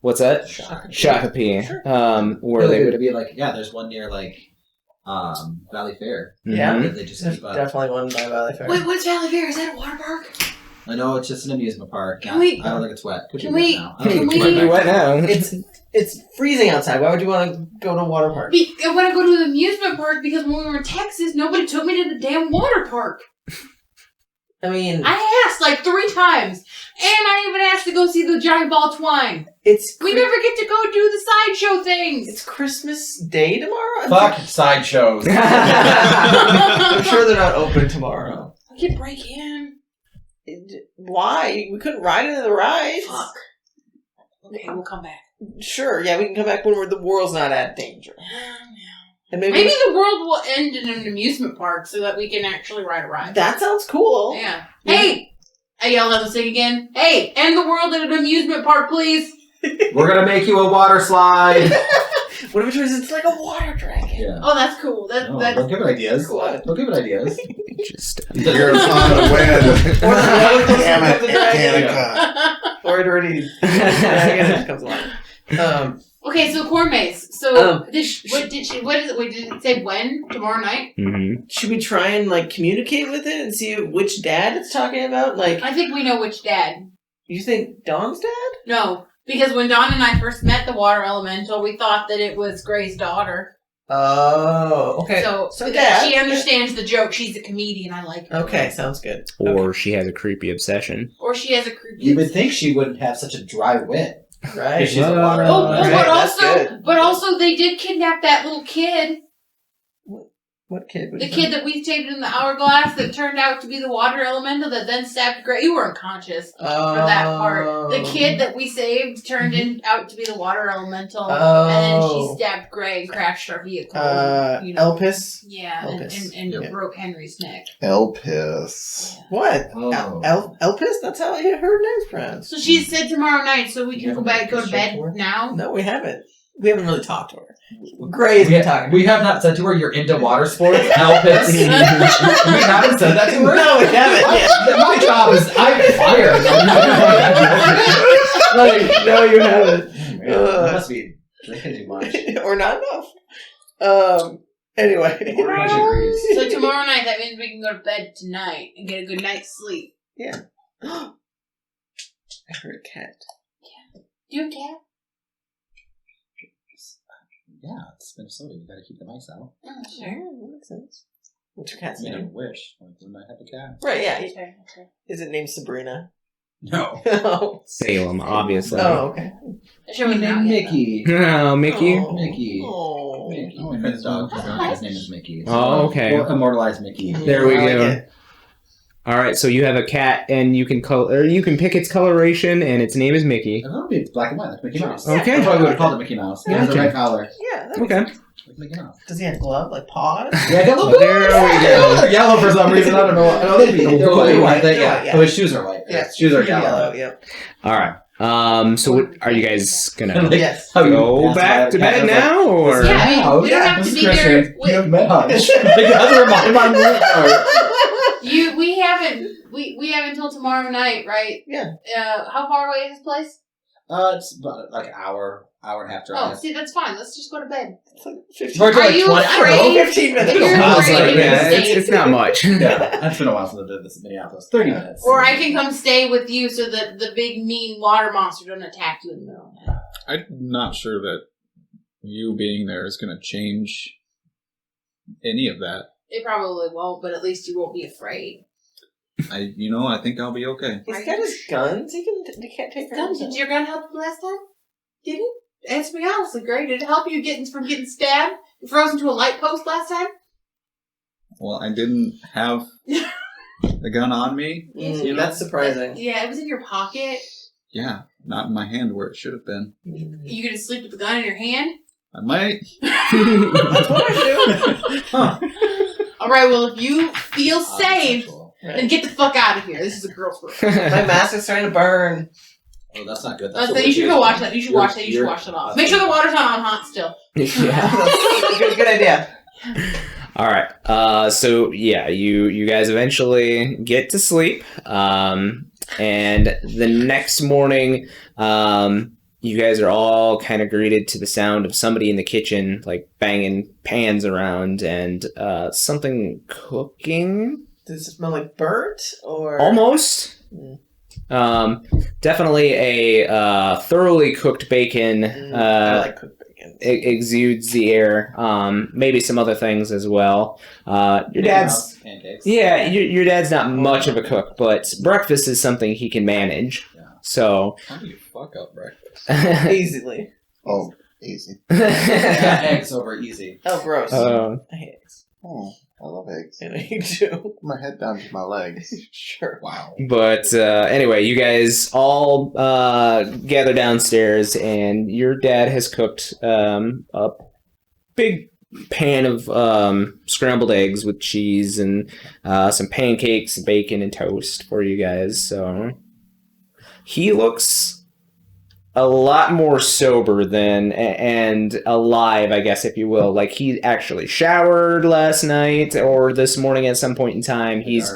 what's that? Shakopee, where they would be like, yeah, there's one near like Valley Fair. Yeah. Mhm. That they just there's keep up. definitely one by Valley Fair. Wait, what's Valley Fair? Is that a water park? I know it's just an amusement park. Can we- I don't think it's wet. Could can be we- wet now. I don't can think we- it's wet What now. now? It's freezing outside. Why would you want to go to a water park? I want to go to the amusement park because when we were in Texas, nobody took me to the damn water park. I mean, I asked like 3 times, and I even asked to go see the giant ball twine. it's We never get to go do the sideshow things. It's Christmas Day tomorrow. Fuck sideshows. I'm sure they're not open tomorrow. I can break in. Why? We couldn't ride into the rides. Fuck. Okay, we'll come back. Sure, yeah, we can come back when the world's not at danger. And Maybe the world will end in an amusement park so that we can actually ride a ride. that sounds cool. Yeah. Hey! I yelled at the thing again. Hey, end the world at an amusement park, please. We're gonna make you a water slide. What if it turns into like a water dragon? Yeah. Oh, that's cool. That's Don't give it ideas. Cool. Don't give it ideas. Just You're gonna find a way Or the Damn it, the dragon. Danica. Or it already dragon that comes along. Okay, so corn maze. So Um, what is it? Wait, did it say when? Tomorrow night? Mhm. Should we try and like communicate with it and see which dad it's talking about? Like, I think we know which dad. you think Don's dad? No, because when Dawn and I first met the water elemental, we thought that it was Gray's daughter. Oh, okay. So dad. she understands the joke. She's a comedian. I like her. Okay, sounds good. Or she has a creepy obsession. Or she has a creepy. You would think she wouldn't have such a dry wit. Right. She's a water. Oh, Okay, that's good. but also they did kidnap that little kid. What kid? The kid that we saved in the hourglass that turned out to be the water elemental that then stabbed Gray. You were unconscious for that part. The kid that we saved turned out to be the water elemental, and then she stabbed Gray and crashed our vehicle. Elpis? Yeah, Elpis. and broke Henry's neck. Elpis. What? Oh. Elpis? That's how her name's pronounced. So she said tomorrow night, so we You can go haven't to bed to her? now. No, we haven't. We haven't really talked to her. Gray's been talking. We have not said to her you're into water sports, Elpis. We haven't said that to her? No, we haven't. My job is I'm fired. No, you haven't. That must be too much. Or not enough. Anyway. Much agrees. So tomorrow night, that means we can go to bed tonight and get a good night's sleep. Yeah. I heard a cat. Do you have a cat? Yeah, it's Minnesota. You gotta keep the mice out. Oh, Sure, that makes sense. What's your cat's I mean, I name? wish. Like, we might have a cat. Right, yeah. Okay. Is it named Sabrina? No. Oh. Salem, obviously. Oh, okay. Should we now? Mickey. Oh, Mickey. Oh. Mickey. Oh. Mickey. My friend's dog. His name is Mickey. Oh, okay. Immortalized Mickey. There we I like go. it. All right, so you have a cat, and you can pick its coloration, and its name is Mickey. I thought it's black and white, like Mickey Mouse. Okay. That's why we would have called it Mickey Mouse. It has a Gotcha. red collar. Yeah. That Okay. makes sense. Like Mickey Mouse. Does he have glove, like paws? Yeah, got little There we go. They're yellow for some reason. I don't know. I know they'd be They're white. white. They, They're white, yeah. Oh, his shoes are white. Yeah. His shoes are yellow. Yep. All right. So what, are you guys gonna Like, Yes. how you go asked back about to a cat, bed I was like, now, or? Yeah, I mean, Oh, we don't have this to is be there. Christian. You have met Hunch. That's a reminder. We have until tomorrow night, right? Yeah. How far away is this place? It's about like an hour and a half Oh, drive. see, that's fine. Let's just go to bed. It's like 15, We're Are you 20, I don't know, afraid? 15 minutes. You're I was afraid like, to yeah, stay. it's not much. Yeah, it's been a while since I did this in Minneapolis. 30 minutes. Or I can come stay with you so that the big mean water monster doesn't attack you in the middle of the night. I'm not sure that you being there is going to change any of that. It probably won't, but at least you won't be afraid. I think I'll be okay. He's got his guns. He can't take her. Did your gun help you last time? Did it? Answer me honestly, Gray. Did it help you from getting stabbed? You froze into a light post last time? Well, I didn't have the gun on me. That's surprising. Yeah, it was in your pocket. Yeah, not in my hand where it should have been. You gonna sleep with the gun in your hand? I might. That's what I do. Huh. Alright, well, if you feel safe, Sexual. then get the fuck out of here. This is a girl's room. My mask is starting to burn. Oh, that's not good. So you should go watch that. You should watch that. You should watch that off. Make sure the water's not on hot still. Yeah. Good idea. All right. So yeah, you guys eventually get to sleep. And the next morning, you guys are all kind of greeted to the sound of somebody in the kitchen, like banging pans around and something cooking. Does it smell like burnt or Almost. Definitely a thoroughly cooked bacon. I like cooked bacon. Exudes the air. Maybe some other things as well. Your dad's pancakes. your dad's not much of a cook, but breakfast is something he can manage. Yeah. So How do you fuck up breakfast? Easily. Oh, easy. Yeah, eggs over easy. Oh, gross. Uh, I hate eggs. Oh, I love eggs. And I do. Put my head down to my legs. Sure. Wow. but anyway, you guys all gather downstairs, and your dad has cooked a big pan of scrambled eggs with cheese and some pancakes, bacon, and toast for you guys. So he looks a lot more sober than and alive, I guess, if you will. Like, he actually showered last night or this morning at some point in time. He's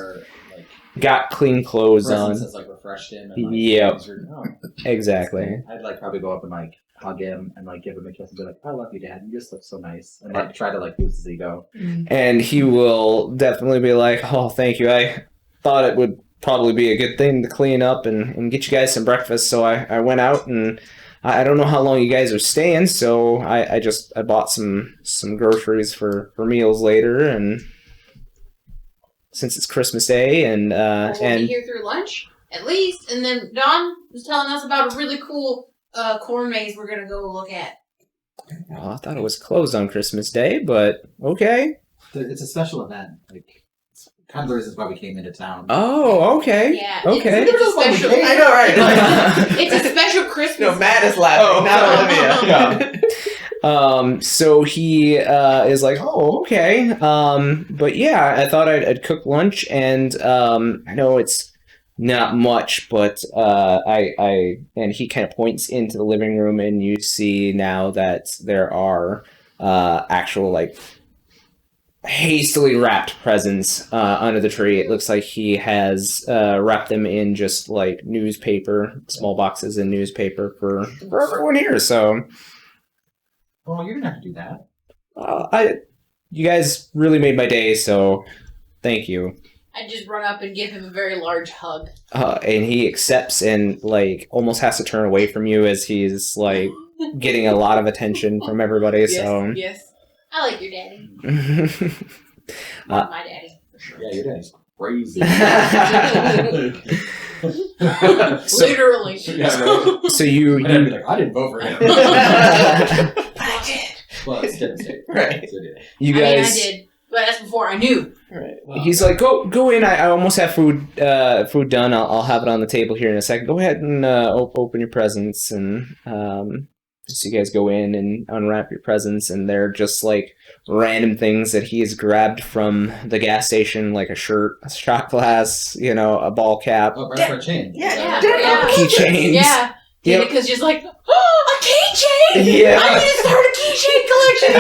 got clean clothes on. Has like refreshed him. And, Yep. oh. Exactly. I'd like probably go up and like hug him and like give him a kiss and be like, "I love you, Dad. You just look so nice." And like try to like lose his ego. And he will definitely be like, "Oh, thank you. I thought it would probably be a good thing to clean up and get you guys some breakfast. So I went out, and I don't know how long you guys are staying, so I bought some groceries for meals later, and since it's Christmas Day, and We'll and be here through lunch, at least. And then Don was telling us about a really cool corn maze we're gonna go look at. well, I thought it was closed on Christmas Day, but okay. It's a special event. Like, kind of the reasons why we came into town. Oh, okay. Yeah. Okay. It's a special, I know, right? it's a special Christmas. No, Matt is laughing, not Olivia. So he is like, oh, okay. But yeah, I thought I'd cook lunch, and I know it's not much, but and he kind of points into the living room, and you see now that there are actual like hastily wrapped presents under the tree. It looks like he has wrapped them in just like newspaper, small boxes in newspaper for everyone here. So. Well, you're gonna have to do that. You guys really made my day, so thank you. I just run up and give him a very large hug. And he accepts and like almost has to turn away from you as he's like getting a lot of attention from everybody. Yes, So yes. I like your daddy. Not my daddy. For sure. Yeah, your daddy's crazy. Literally. Yeah, right. So you My dad would be like, I didn't vote for him. I did. Well, it's devastating. Right. you I guys. did, but that's before I knew. Right. Well, He's like, go in. I almost have food done. I'll have it on the table here in a second. Go ahead and open your presents, and so you guys go in and unwrap your presents, and they're just like random things that he has grabbed from the gas station, like a shirt, a shot glass, a ball cap, Oh, right for a change. Yeah. keychains. Yeah. Yep. Danica's just like, oh, a keychain! Yeah. I need to start a keychain collection!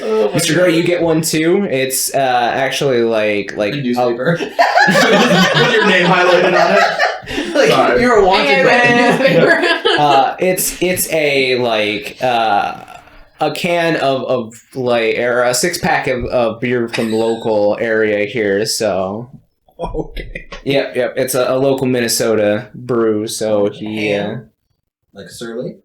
Oh, Mr. Gray, you get one too. It's actually like A newspaper. With your name highlighted on it. like, Sorry. you're a wanted man. it's a like a can of like or a 6-pack of beer from the local area here. So Okay. yep. It's a local Minnesota brew. So he. Like Surly?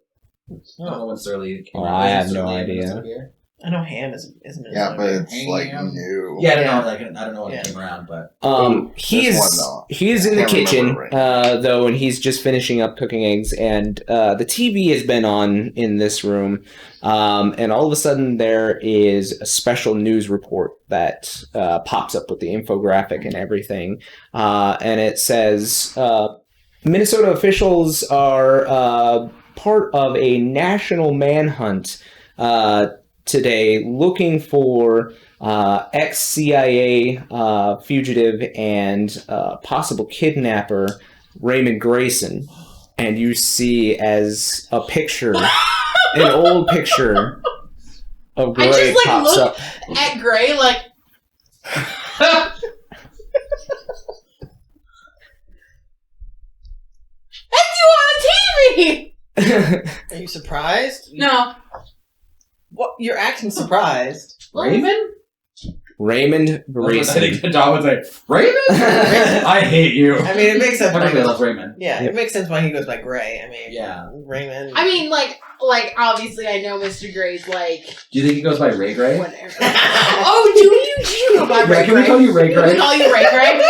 I don't know when Surly came Oh, out. I have Surly no in idea. Minnesota beer? I know ham is Yeah, but it's like Ham. new. Yeah, I don't Yeah. know. Like, I don't know when Yeah. it came around, but He's one, though. he's in the Can't remember kitchen right. though, and he's just finishing up cooking eggs, and the TV has been on in this room, and all of a sudden there is a special news report that pops up with the infographic and everything, and it says Minnesota officials are part of a national manhunt today looking for ex-CIA fugitive and possible kidnapper Raymond Grayson. And you see as a picture, an old picture of Gray I just like pops look up. at Gray like, that's you on the TV! Are you surprised? No. What? You're acting surprised. Raymond? Raymond I Grayson. think Don would say, Raymond? I hate you. I mean, it makes sense. Everybody loves Raymond. Yeah, it makes sense why he goes by Gray. I mean, Yeah. Raymond. I mean, like obviously I know Mr. Gray's like, Do you think he goes by Ray Gray? whatever. Oh, do you? Do you go by Ray, Ray can we Gray? call you Ray Can we Gray? call you Ray Gray?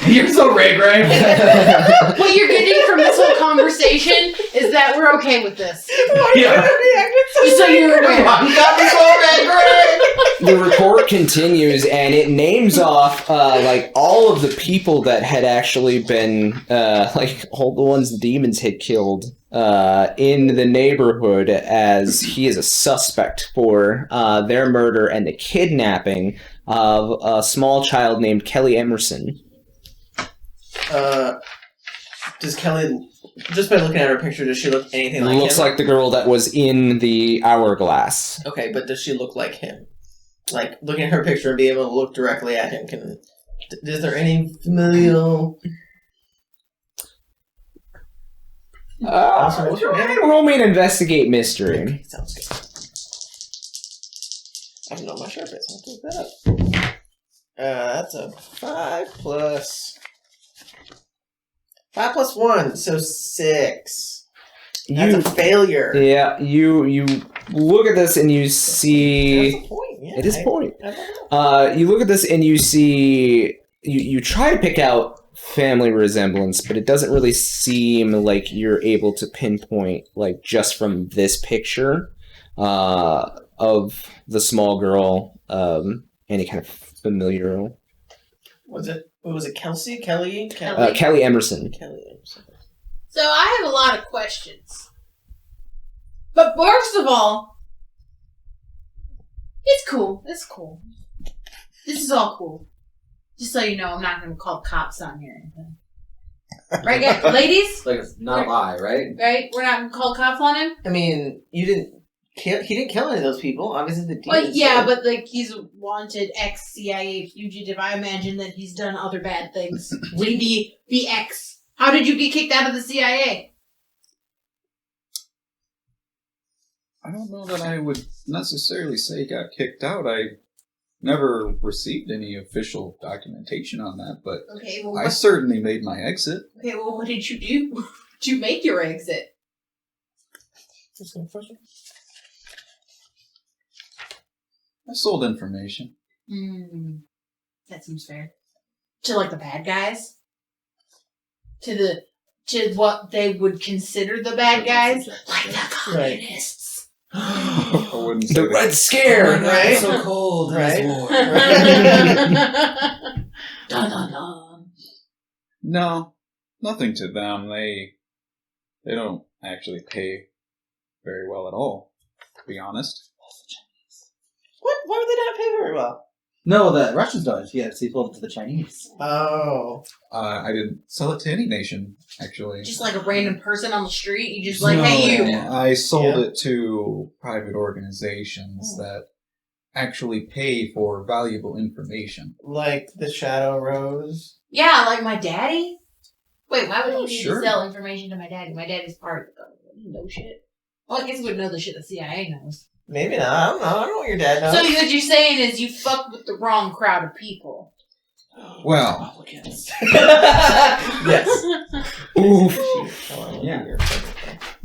You're so Ray Gray. What you're getting from this whole conversation is that we're okay with this. Yeah. Just so you're aware. You got me so Ray Gray. The report continues, and it names off like all of the people that had actually been like all the ones the demons had killed in the neighborhood, as he is a suspect for their murder and the kidnapping of a small child named Kelly Emerson. Does Kelly, just by looking at her picture, does she look anything like Looks him? like the girl that was in the hourglass. Okay, but does she look like him? Like, looking at her picture and being able to look directly at him, is there any familial... What's your name? Roll me an investigate mystery. Okay, sounds good. I don't know my sharp is. I'll take that up. That's a 5 plus... 5 plus 1, so 6. That's a failure. Yeah, you look at this and you see... That's a point, yeah. It is a point. I don't know. You look at this and you see... You try to pick out family resemblance, but it doesn't really seem like you're able to pinpoint, like, just from this picture. of the small girl, any kind of familiar. Was it Kelsey? Kelly? Kelly Emerson. Kelly Emerson. So I have a lot of questions. But first of all, it's cool. It's cool. This is all cool. Just so you know, I'm not going to call cops on here or anything. Right, guys? Ladies? Like, it's not a lie, right? Right? We're not going to call cops on him? I mean, he didn't kill any of those people. Obviously, the Well, demons yeah, did. but like he's a wanted ex-CIA fugitive. I imagine that he's done other bad things. Wendy, the ex. How did you get kicked out of the CIA? I don't know that I would necessarily say he got kicked out. I never received any official documentation on that, but Okay, well, I certainly made my exit. okay, well, what did you do to make your exit? I sold information. That seems fair. To like the bad guys? To what they would consider the bad guys? Like the communists. I wouldn't say The that. Red Scare, right? So cold. Right? Dun, dun, dun. No, nothing to them. They don't actually pay very well at all, to be honest. What? Why would they not pay very well? No, the Russians don't. Yeah, so you sold it to the Chinese. Oh. I didn't sell it to any nation, actually. Just like a random person on the street, you just like, hey, you. I sold it to private organizations that actually pay for valuable information. Like the Shadow Rose? Yeah, like my daddy. Wait, why would he need Sure. to sell information to my daddy? My daddy's part of the government. He knows shit. Well, I guess he would know the shit the CIA knows. Maybe not. I don't know. I don't know what your dad knows. So what you're saying is you fucked with the wrong crowd of people. Well, Republicans. Yes. Oof. Yeah.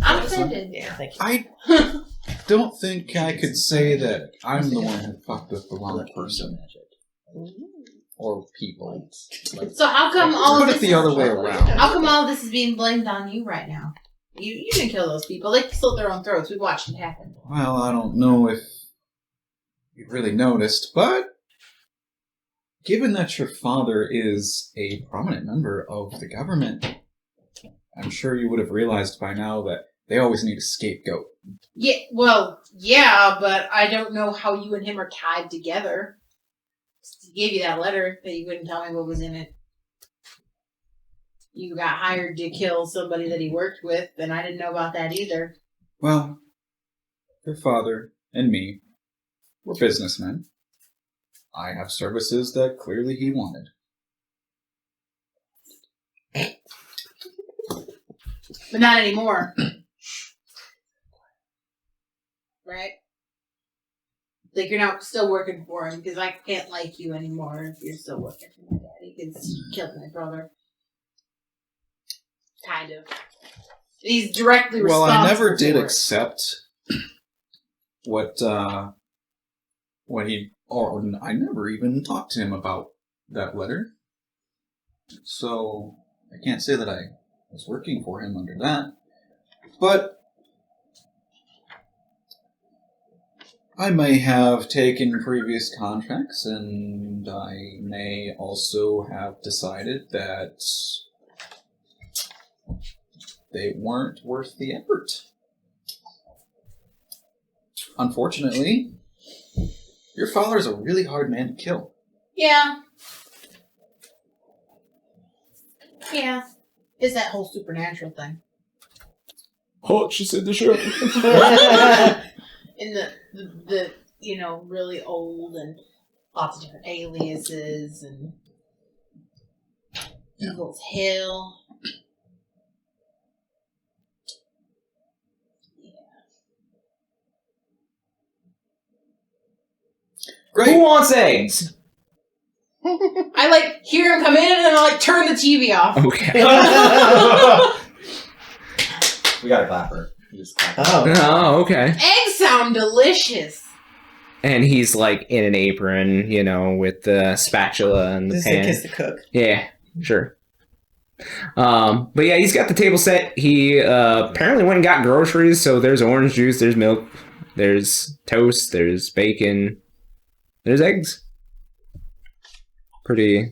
I'm offended. Yeah, thank you. I don't think I could say that I'm the one who fucked with the wrong person or people. So how come all Put of it this? the other way around. How come all of this is being blamed on you right now? You didn't kill those people. They slit their own throats. We watched it happen. Well, I don't know if you really noticed, but given that your father is a prominent member of the government, I'm sure you would have realized by now that they always need a scapegoat. Yeah, well, yeah, but I don't know how you and him are tied together. He gave you that letter, but you wouldn't tell me what was in it. You got hired to kill somebody that he worked with, and I didn't know about that either. Well, your father and me were businessmen. I have services that clearly he wanted. But not anymore. Right? Like, you're not still working for him, because I can't like you anymore if you're still working for my daddy, because he killed my brother. Kind of. He's directly Well, responsible I never did for it. accept what he, or I never even talked to him about that letter. So I can't say that I was working for him under that. But I may have taken previous contracts, and I may also have decided that they weren't worth the effort. Unfortunately, your father's a really hard man to kill. Yeah. Yeah. It's that whole supernatural thing. Oh, she said the show. In the really old and lots of different aliases and Eagles Hill. Great. Who wants eggs? I hear him come in and then I turn the TV off. Okay. We got a clapper. You just clap. Oh, okay. Eggs sound delicious. And he's in an apron, with the spatula and the This is a pan. kiss the cook. Yeah, sure. But yeah, he's got the table set. He apparently went and got groceries, so there's orange juice, there's milk, There's toast, there's bacon, there's eggs. Pretty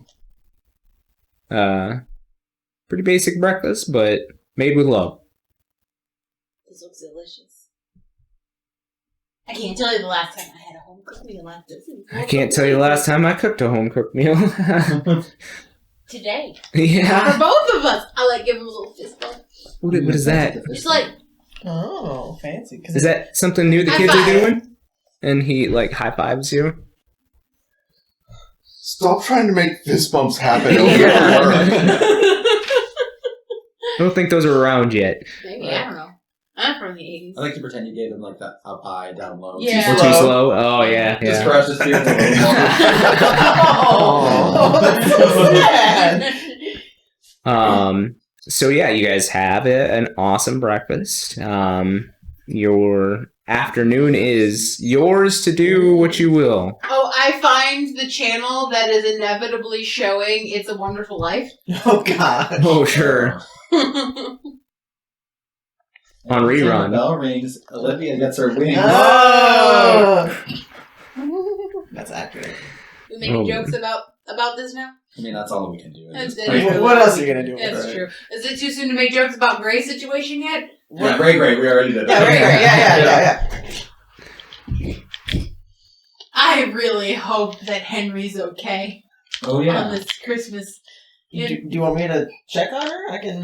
basic breakfast, but made with love. This looks delicious. I can't tell you the last time I had a home cooked meal like this. I can't tell you the last time I cooked a home cooked meal. Today. Yeah. For both of us. I like give him a little fist bump. What is that? Just like, Oh, fancy. Is that something new the High kids five. are doing? And he like high fives you. Stop trying to make fist bumps happen over Yeah. work. I don't think those are around yet. maybe, I don't know. I'm from the 80s. I like to pretend you gave him like that up high, down low. Yeah. Or too slow. Oh yeah, Just yeah. crush his feelings a little more. Oh, that's so sad. So yeah, you guys have an awesome breakfast. Your afternoon is yours to do what you will. Oh, I find the channel that is inevitably showing It's a Wonderful Life. Oh, God. Oh sure. On The rerun. bell rings. Olivia gets her wings. Oh. That's accurate. We making Oh. jokes about this now? I mean, that's all we can do. That's It's it. pretty- What else are you going to do? That's with it? true. Is it too soon to make jokes about Gray's situation yet? Yeah, great. We already did Yeah, that. right. Yeah. I really hope that Henry's okay Oh on yeah. this Christmas. Do you want me to check on her? I can,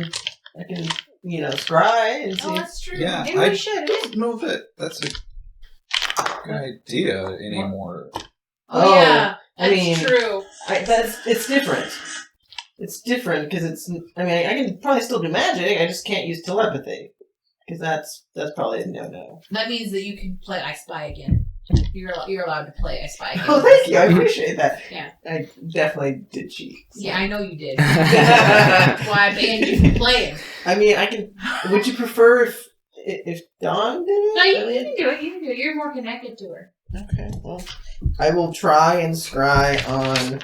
scry and see. Oh, that's true. Yeah, Maybe I we should. don't know that that's a good idea anymore. Oh, yeah. I That's mean- true. It's different. It's different because I can probably still do magic. I just can't use telepathy because that's probably a no. That means that you can play I Spy again. You're allowed to play I Spy again. Oh, thank you. I appreciate that. Yeah. I definitely did cheat. So. Yeah, I know you did. That's why I banned you from playing. I mean, I can. Would you prefer if Dawn did it? No, you I mean- can do it. You can do it. You're more connected to her. Okay, well, I will try and scry on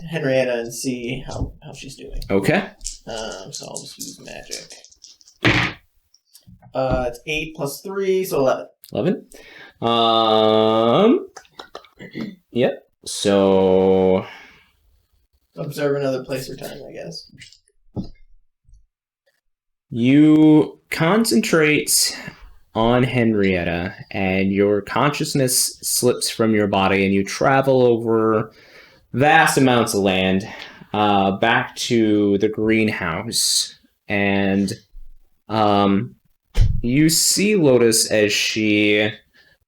Henrietta and see how she's doing. Okay. So I'll just use magic. It's 8 plus 3, so 11. 11. Yep. So Observe another place or time, I guess. you concentrate on Henrietta, and your consciousness slips from your body, and you travel over vast amounts of land back to the greenhouse. And you see Lotus as she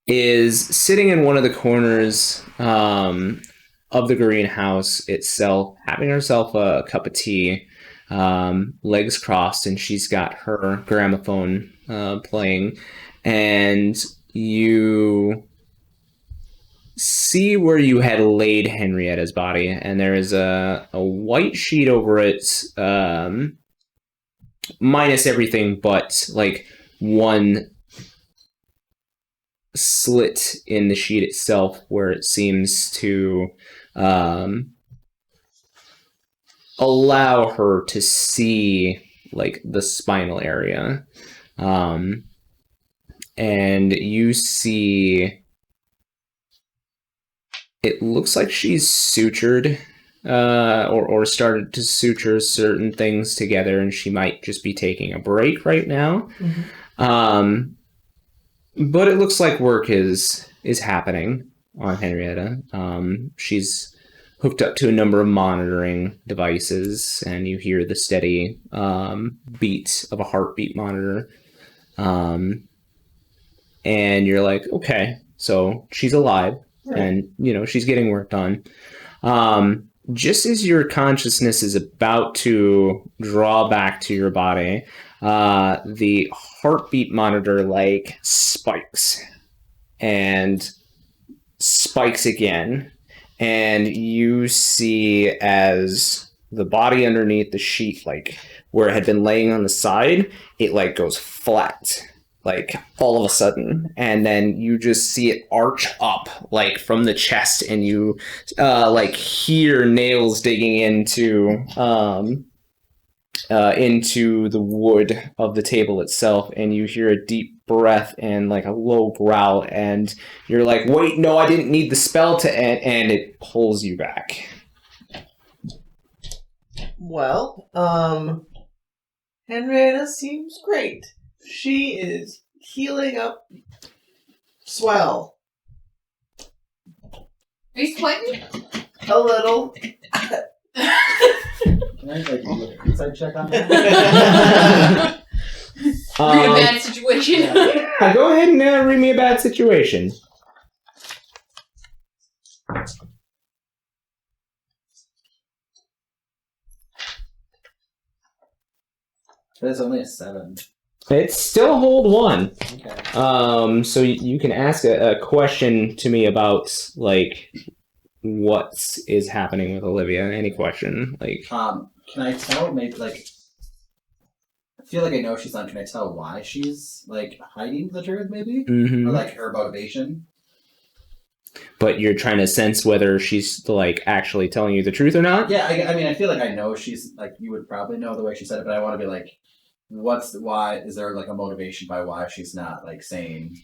is sitting in one of the corners of the greenhouse itself, having herself a cup of tea, legs crossed, and she's got her gramophone playing, and you see where you had laid Henrietta's body, and there is a white sheet over it, minus everything but like one slit in the sheet itself where it seems to allow her to see like the spinal area. And you see it looks like she's sutured or started to suture certain things together, and she might just be taking a break right now. Mm-hmm. But it looks like work is happening on Henrietta. She's hooked up to a number of monitoring devices, and you hear the steady beat of a heartbeat monitor. And you're like, okay, so she's alive, Right. and she's getting work done. Just as your consciousness is about to draw back to your body, the heartbeat monitor like spikes and spikes again, and you see as the body underneath the sheet, like where it had been laying on the side, it like goes flat, like all of a sudden, and then you just see it arch up like from the chest, and you like hear nails digging into the wood of the table itself, and you hear a deep breath and like a low growl, and you're like, wait, no, I didn't need the spell to end, and it pulls you back. Well, Henrietta seems great. She is healing up swell. Are you sweating? A little. Can I like do an inside check on that? We're in a bad situation. Yeah. Go ahead and read me a bad situation. That's only a 7. It's still a hold 1. Okay. So you can ask a question to me about like what is happening with Olivia. Any question? Like, Can I tell? Maybe like. I feel like I know she's not. Can I tell why she's like hiding the truth? Maybe, or like her motivation. But you're trying to sense whether she's like actually telling you the truth or not. Yeah, I mean, I feel like I know she's like. You would probably know the way she said it, but I want to be like, why? Is there like a motivation by why she's not like saying?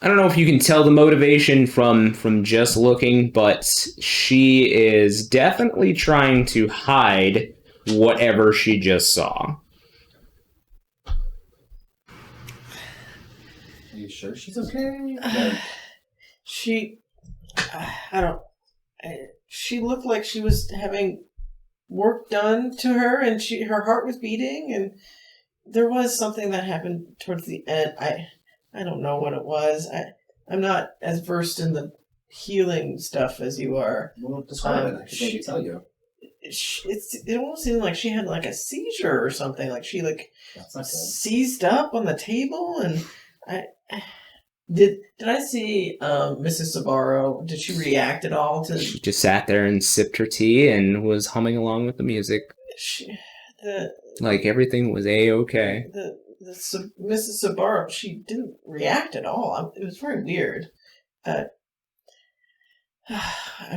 I don't know if you can tell the motivation from just looking, but she is definitely trying to hide whatever she just saw. Are you sure she's okay? Like, She looked like she was having work done to her, and her heart was beating, and there was something that happened towards the end. I don't know what it was. I'm not as versed in the healing stuff as you are. well, describe it. I could maybe tell you. It almost seemed like she had like a seizure or something. Like she like That's not good. seized up on the table, and did I see Mrs. Sabaro? Did she react at all to? She just sat there and sipped her tea and was humming along with the music. Like everything was A-okay. Mrs. Sabaro, she didn't react at all. It was very weird. I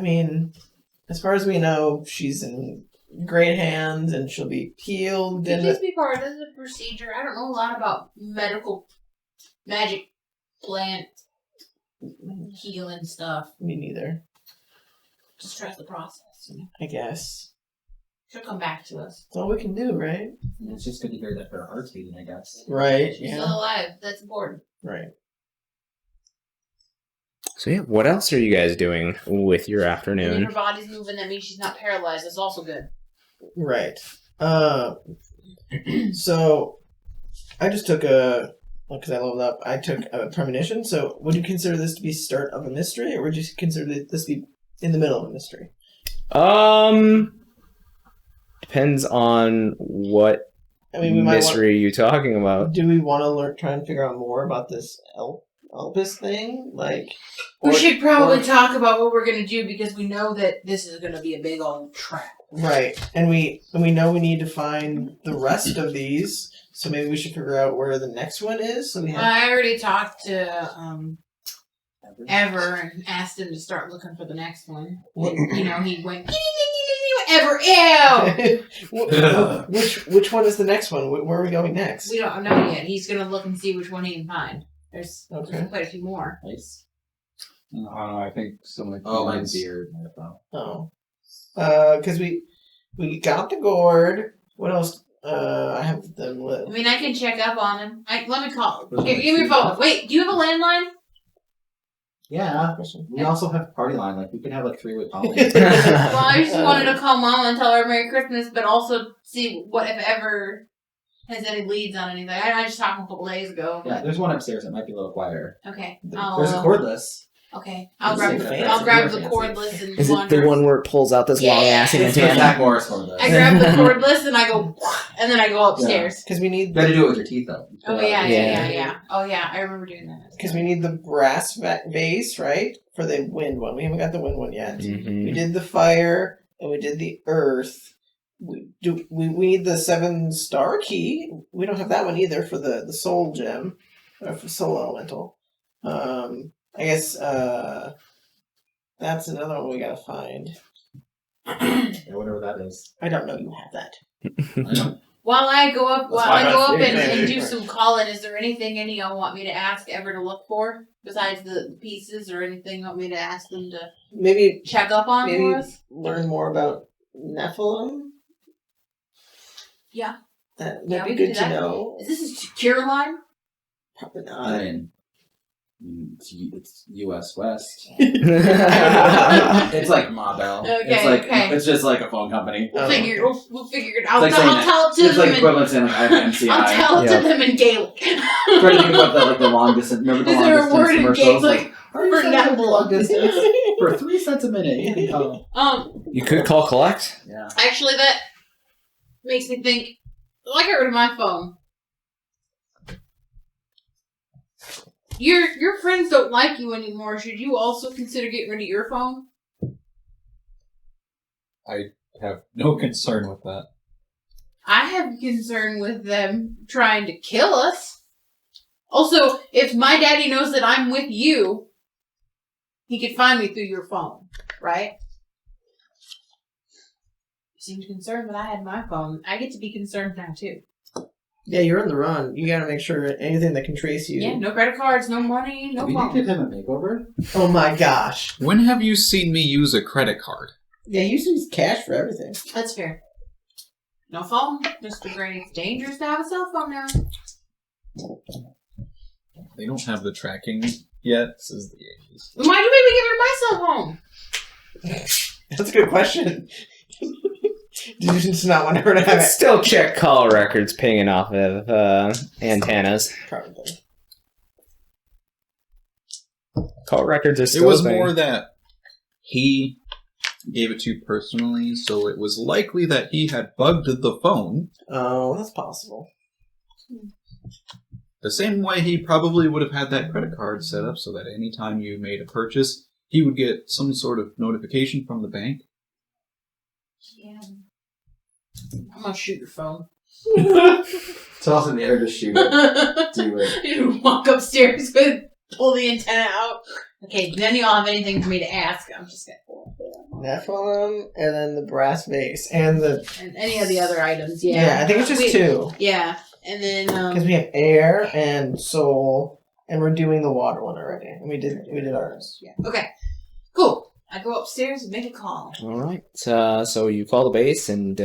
mean, as far as we know, she's in great hands and she'll be healed. Could this be part of the procedure? I don't know a lot about medical magic plant healing stuff. Me neither, Just trust the process. I guess. She'll come back to us. That's all we can do, right? It's just good to hear that her heart's beating, I guess. Right, She's still alive. That's important. Right. So yeah, what else are you guys doing with your And if afternoon? her body's moving, that means she's not paralyzed. That's also good. Right. So, I just took because I leveled up, I took a premonition. So, would you consider this to be start of a mystery, or would you consider this to be in the middle of a mystery? Depends on what We might mystery you're talking about. do we want to try and figure out more about this Elpis thing? Like, We should probably talk about what we're going to do because we know that this is going to be a big old trap. right, and we know we need to find the rest of these. So maybe we should figure out where the next one is. So we have. I already talked to Ever and asked him to start looking for the next one. And, he went Ever, ew. Which one is the next one? Where are we going next? We don't know yet. He's going to look and see which one he can find. There's Okay. quite a few more. Nice. I think some of Oh, the mine's beard. I thought. Oh, because we got the gourd. What else? I have them I lit. mean, I can check up on him. Let me call. Give me your phone. Wait, do you have a landline? Yeah. We also have party line. Like we can have like 3-way calling. Well, I just wanted to call Mom and tell her Merry Christmas, but also see what if Ever has any leads on anything. I just talked to him a couple days ago. Yeah, there's one upstairs that might be a little quieter. Okay. There's a cordless. Okay. I'll Is grab it the fancy? cordless and Is it the one where it pulls out this Yeah. long ass It's the antenna? Zach Morris cordless. I grab the cordless and I go, and then I go upstairs. Because we need You gotta do it with your teeth though. Oh yeah. Oh yeah, I remember doing that. because we need the brass base, right, for the wind one. We haven't got the wind one yet. Mhm. We did the fire and we did the earth. We need the 7-star key. We don't have that one either for the soul gem, or for soul elemental. I guess that's another one we gotta find. Yeah, whatever that is. I don't know. You have that. I know. While I go up, Yeah, and do sure. some calling, is there anything any of y'all want me to ask ever to look for besides the pieces, or anything you want me to ask them to Maybe check up on for us? learn more about Nephilim. Yeah. That'd Yeah, be we can good do to that. know. Is this a secure line? Probably I not. mean, it's U.S. West. Yeah. It's like Ma Bell. Okay, It's like okay. it's just like a phone company. Oh. We'll figure it out. It's like I'll tell it to It's them. like equivalent to saying like I have MCI. I'll tell it Yeah. to them in Gaelic. Try to think about that, like the long distance. Remember the Is long there a distance word in commercials? Gaelic Are you for sending over long Nephilim? distance for 3 cents a minute? You can call. You could call collect. Yeah. Actually, that makes me think. I got rid of my phone. Your friends don't like you anymore. Should you also consider getting rid of your phone? I have no concern with that. I have concern with them trying to kill us. Also, if my daddy knows that I'm with you, he could find me through your phone, right? You seemed concerned when I had my phone. I get to be concerned now, too. Yeah, you're on the run. You gotta make sure anything that can trace you. Yeah, no credit cards, no money, no We phone. did give him a makeover. Oh my gosh. When have you seen me use a credit card? Yeah, you use cash for everything. That's fair. No phone, Mr. Gray. It's dangerous to have a cell phone now. They don't have the tracking yet. This is the 80s. Why do we give rid of my cell phone? That's a good question. Did you just not want her to have it? Still check call records pinging off of antennas. Probably. Call records are It still was a thing. more that he gave it to you personally, so it was likely that he had bugged the phone Oh, that's possible. the same way he probably would have had that credit card set up so that anytime you made a purchase, he would get some sort of notification from the bank. Yeah. I'm gonna shoot your phone. Toss in the air to shoot it. Do it. You walk upstairs with pull the antenna out. Okay, then you all have anything for me to ask. I'm just gonna pull it. Nephilim, and then the brass vase, and the... And any of the other items, yeah. Yeah, I think it's just two. Yeah, and then Because we have air and soul, and we're doing the water one already. And we did ours. yeah. Okay, cool. I go upstairs and make a call. All right. So you call the base, and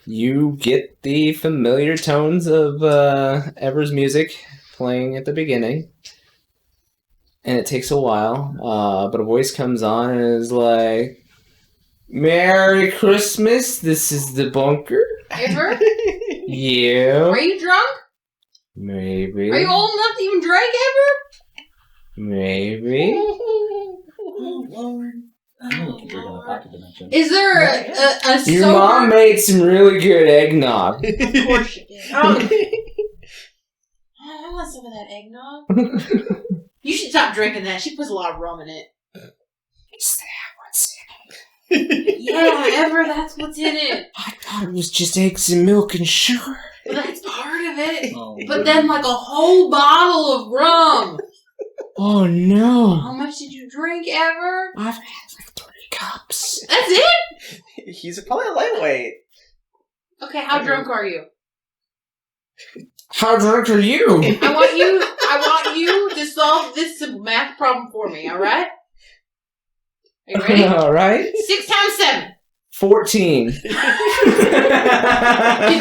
you get the familiar tones of Ever's music playing at the beginning. And it takes a while, but a voice comes on and is like, "Merry Christmas, this is the bunker." Ever? Yeah. Are you drunk? Maybe. Are you old enough to even drink ever? Maybe. Oh, Lord. I don't know if you're in the pocket dimension. Is there a Your sober... mom made some really good eggnog. Of course she did. I want some of that eggnog. You should stop drinking that. She puts a lot of rum in it. Is that what's in it? Yeah, Ever, that's what's in it. I thought it was just eggs and milk and sugar. Well, that's part of it. Oh, But then, like, a whole bottle of rum. Oh no. How much did you drink, Ever? I've had like 3 cups. That's it? He's probably a lightweight. Okay, how drunk are you? How drunk are you? I want you to solve this simple math problem for me, alright? Are you ready? Alright. 6 times 7. 14. Could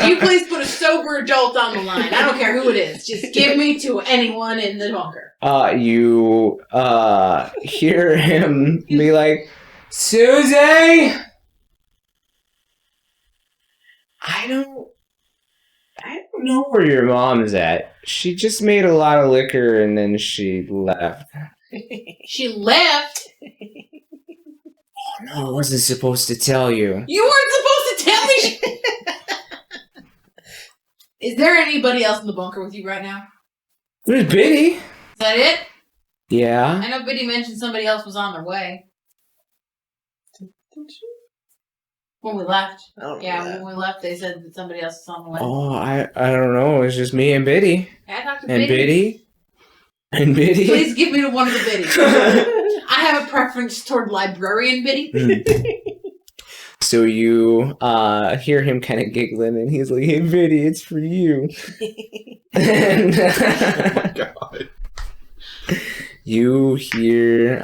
you please put a sober adult on the line? I don't care who it is. Just give me to anyone in the bunker. You hear him be like, "Susie! I don't know where your mom's at. She just made a lot of liquor and then she left." She left? "Oh no, I wasn't supposed to tell you." You weren't supposed to tell me! Is there anybody else in the bunker with you right now? There's Biddy. Is that it? Yeah. I know Biddy mentioned somebody else was on their way. When we left. I don't know Yeah, that. when we left, they said that somebody else was on the way. Oh, I don't know. It's just me and Biddy. I talked to And Biddy. Biddy. And Biddy. Please give me to one of the Biddies. I have a preference toward librarian Biddy. So you hear him kind of giggling, and he's like, "Hey, Biddy, it's for you." And Oh my god. you hear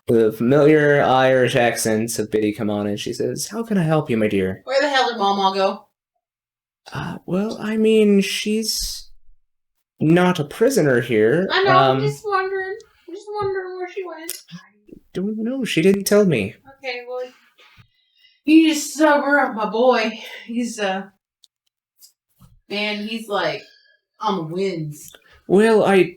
the familiar Irish accents of Biddy come on, and she says, "How can I help you, my dear?" Where the hell did Mama go? Well, I mean, she's not a prisoner here. I know, I'm just wondering. I'm just wondering where she went. Don't know. She didn't tell me. Okay, well, you just sober up, my boy. He's, man, he's like on the winds. Well, I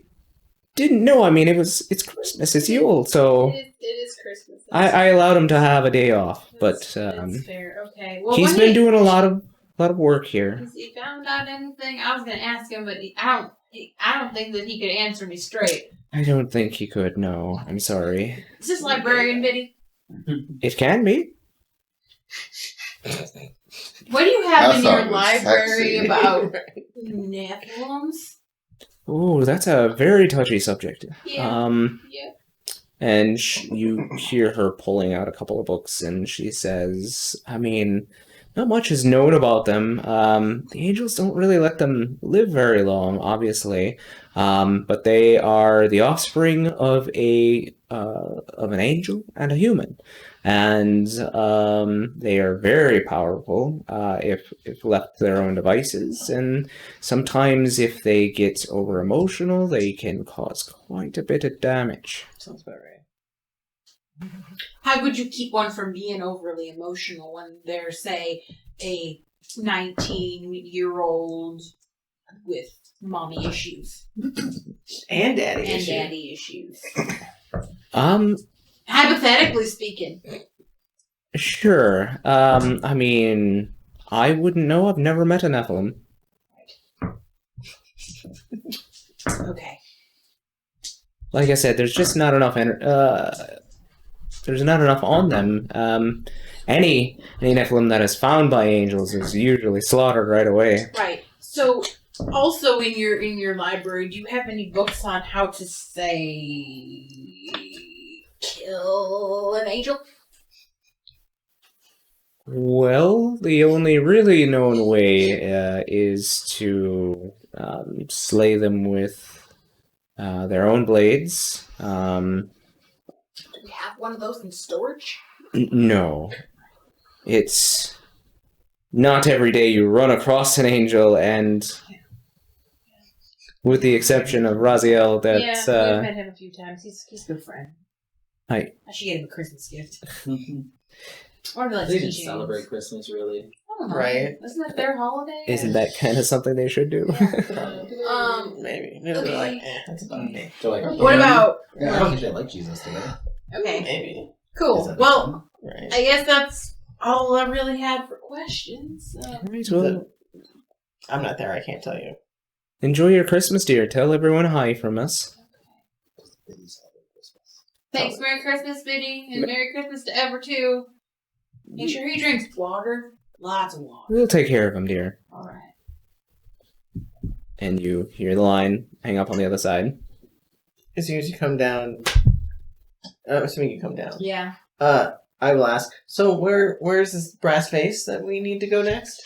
didn't know. I mean, it's Christmas. It's Yule, so It is Christmas. I allowed him to have a day off. But That's fair. Okay. Well, he's when been doing a lot of work here. Has he found out anything? I was gonna ask him, but I don't think that he could answer me straight. I don't think he could. No, I'm sorry. Is this librarian Biddy? It can be. What do you have That in your sounds library sexy. about Nephilims? Oh, that's a very touchy subject. Yeah. Yeah. And you hear her pulling out a couple of books, and she says, I mean, not much is known about them. The angels don't really let them live very long, obviously. But they are the offspring of an angel and a human. And they are very powerful if left to their own devices. And sometimes if they get over emotional, they can cause quite a bit of damage. Sounds about right. How would you keep one from being overly emotional when they're, say, a 19-year-old with mommy issues And daddy and issue. daddy issues? Hypothetically speaking. Sure. I mean, I wouldn't know. I've never met a Nephilim. Okay. Like I said, there's just not enough. There's not enough on them. Any Nephilim that is found by angels is usually slaughtered right away. Right. So, also in your library, do you have any books on how to say kill an angel? Well, the only really known way is to slay them with their own blades. Do we have one of those in storage? No. It's not every day you run across an angel, and with the exception of Raziel, that I've met him a few times. He's a good friend. I should get him a Christmas gift. Or like They didn't keychains. celebrate Christmas, really. I don't know. Right. Isn't that their holiday? isn't that kind of something they should do? Maybe. They'll be okay. like, that's about me. So, like, What about... I don't think they like Jesus today. Okay, Maybe. Is cool. that Well, Right. I guess that's all I really had for questions. Right, well, I'm not there. I can't tell you. enjoy your Christmas, dear. Tell everyone hi from us. Thanks, Merry Christmas, Biddy, and Merry Christmas to Ever, too. Make sure he drinks water. Lots of water. We'll take care of him, dear. Alright. And you hear the line hang up on the other side. As soon as you come down, I'm assuming you come down. Yeah. I will ask. So where's this brass face that we need to go next?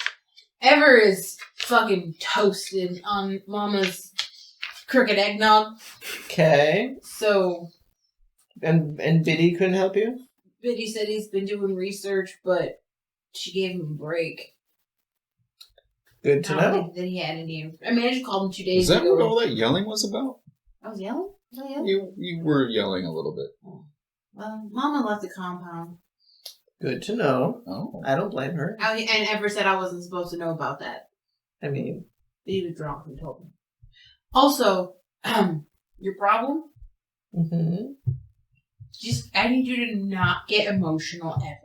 Ever is fucking toasted on Mama's crooked eggnog. Okay. So, And Biddy couldn't help you? Biddy said he's been doing research, but she gave him a break. Good to I don't know. think that he had any. I mean, I just called him 2 days Is that ago. what all that yelling was about? I was yelling? Was I yelling? You were yelling a little bit. Well, Mama left the compound. Good to know. Oh. I don't blame her. And Ever said I wasn't supposed to know about that. I mean, He was drunk and told me. Also, your problem? I need you to not get emotional ever.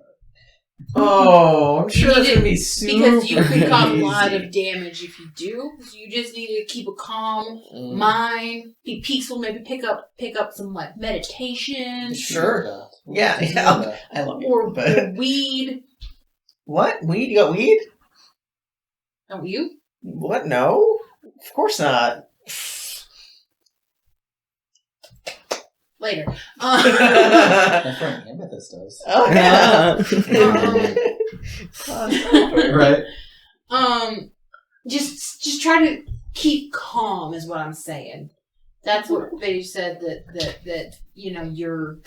oh, I'm sure You that's need gonna be to- super Because you could cause a easy. lot of damage if you do. So you just need to keep a calm mind, be peaceful, maybe pick up some like meditation. Sure. Yeah. I love you. Or But weed. what? Weed? You got weed? Don't you? What? No. Of course not. later. My friend Amethyst does. Oh, yeah. Right. Just try to keep calm is what I'm saying. That's what they said that you're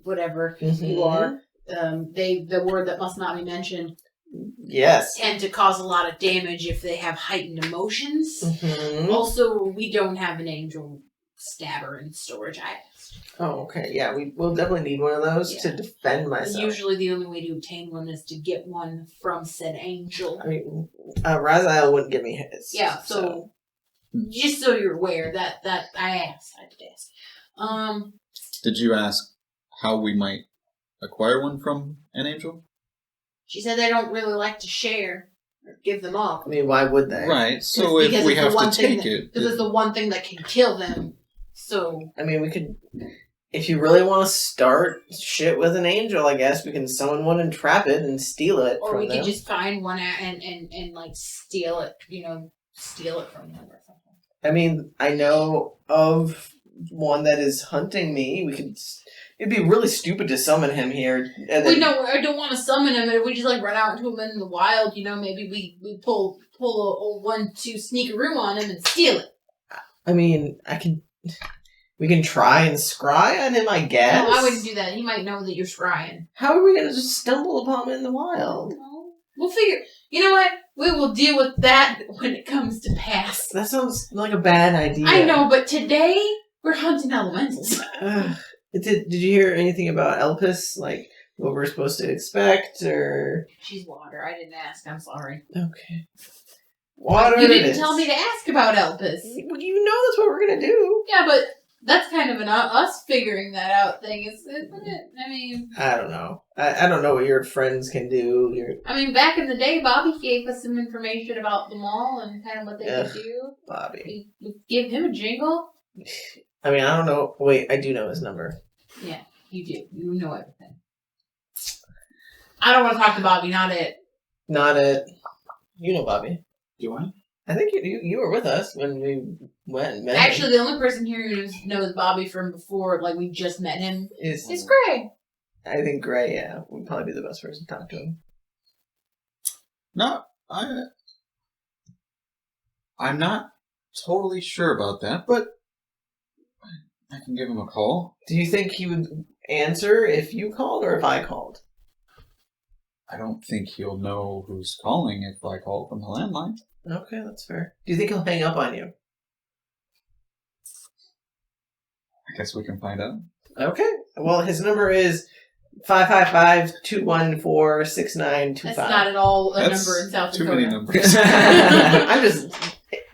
whatever you are. The word that must not be mentioned. Yes. Tend to cause a lot of damage if they have heightened emotions. Mm-hmm. Also, we don't have an angel stabber in storage. Oh, okay. Yeah, we'll definitely need one of those to defend myself. Usually the only way to obtain one is to get one from said angel. I mean, Raziel wouldn't give me his. Yeah, so just so you're aware that I did ask. Did you ask how we might acquire one from an angel? She said they don't really like to share or give them up. I mean, why would they? Right, so if we have to take it... Because it's the one thing that can kill them, so... I mean, we could... If you really want to start shit with an angel, I guess we can summon one and trap it and steal it or from we them. could just find one and like steal it, steal it from them or something. I mean, I know of one that is hunting me. We could... It'd be really stupid to summon him here. And then, I don't want to summon him, and if we just like run out into him in the wild, maybe we pull a 1-2 sneakaroo on him and steal it. I mean, we can try and scry on him, I guess. No, I wouldn't do that. He might know that you're scrying. How are we going to just stumble upon him in the wild? We'll figure... You know what? We will deal with that when it comes to pass. That sounds like a bad idea. I know, but today, we're hunting elementals. Did you hear anything about Elpis? Like, what we're supposed to expect, or... She's water. I didn't ask. I'm sorry. Okay. Water You didn't tell me to ask about Elpis. Well, you know that's what we're going to do. Yeah, but that's kind of an us figuring that out thing, isn't it? I mean... I don't know. I don't know what your friends can do. Back in the day, Bobby gave us some information about them all and kind of what they could do. Bobby. We give him a jingle. I mean, I don't know. Wait, I do know his number. Yeah, you do. You know everything. I don't want to talk to Bobby, not it. Not it. You know Bobby. Do I? I think you were with us when we went and met him. Actually, the only person here who knows Bobby from before, like we just met him, is Gray. I think Gray, yeah, would probably be the best person to talk to him. No, I'm not totally sure about that, but I can give him a call. Do you think he would answer if you called or if I called? I don't think he'll know who's calling if I call from the landline. Okay, that's fair. Do you think he'll hang up on you? I guess we can find out. Okay. Well, his number is 555-214-6925. That's not at all a That's number in South too Dakota. many numbers. I'm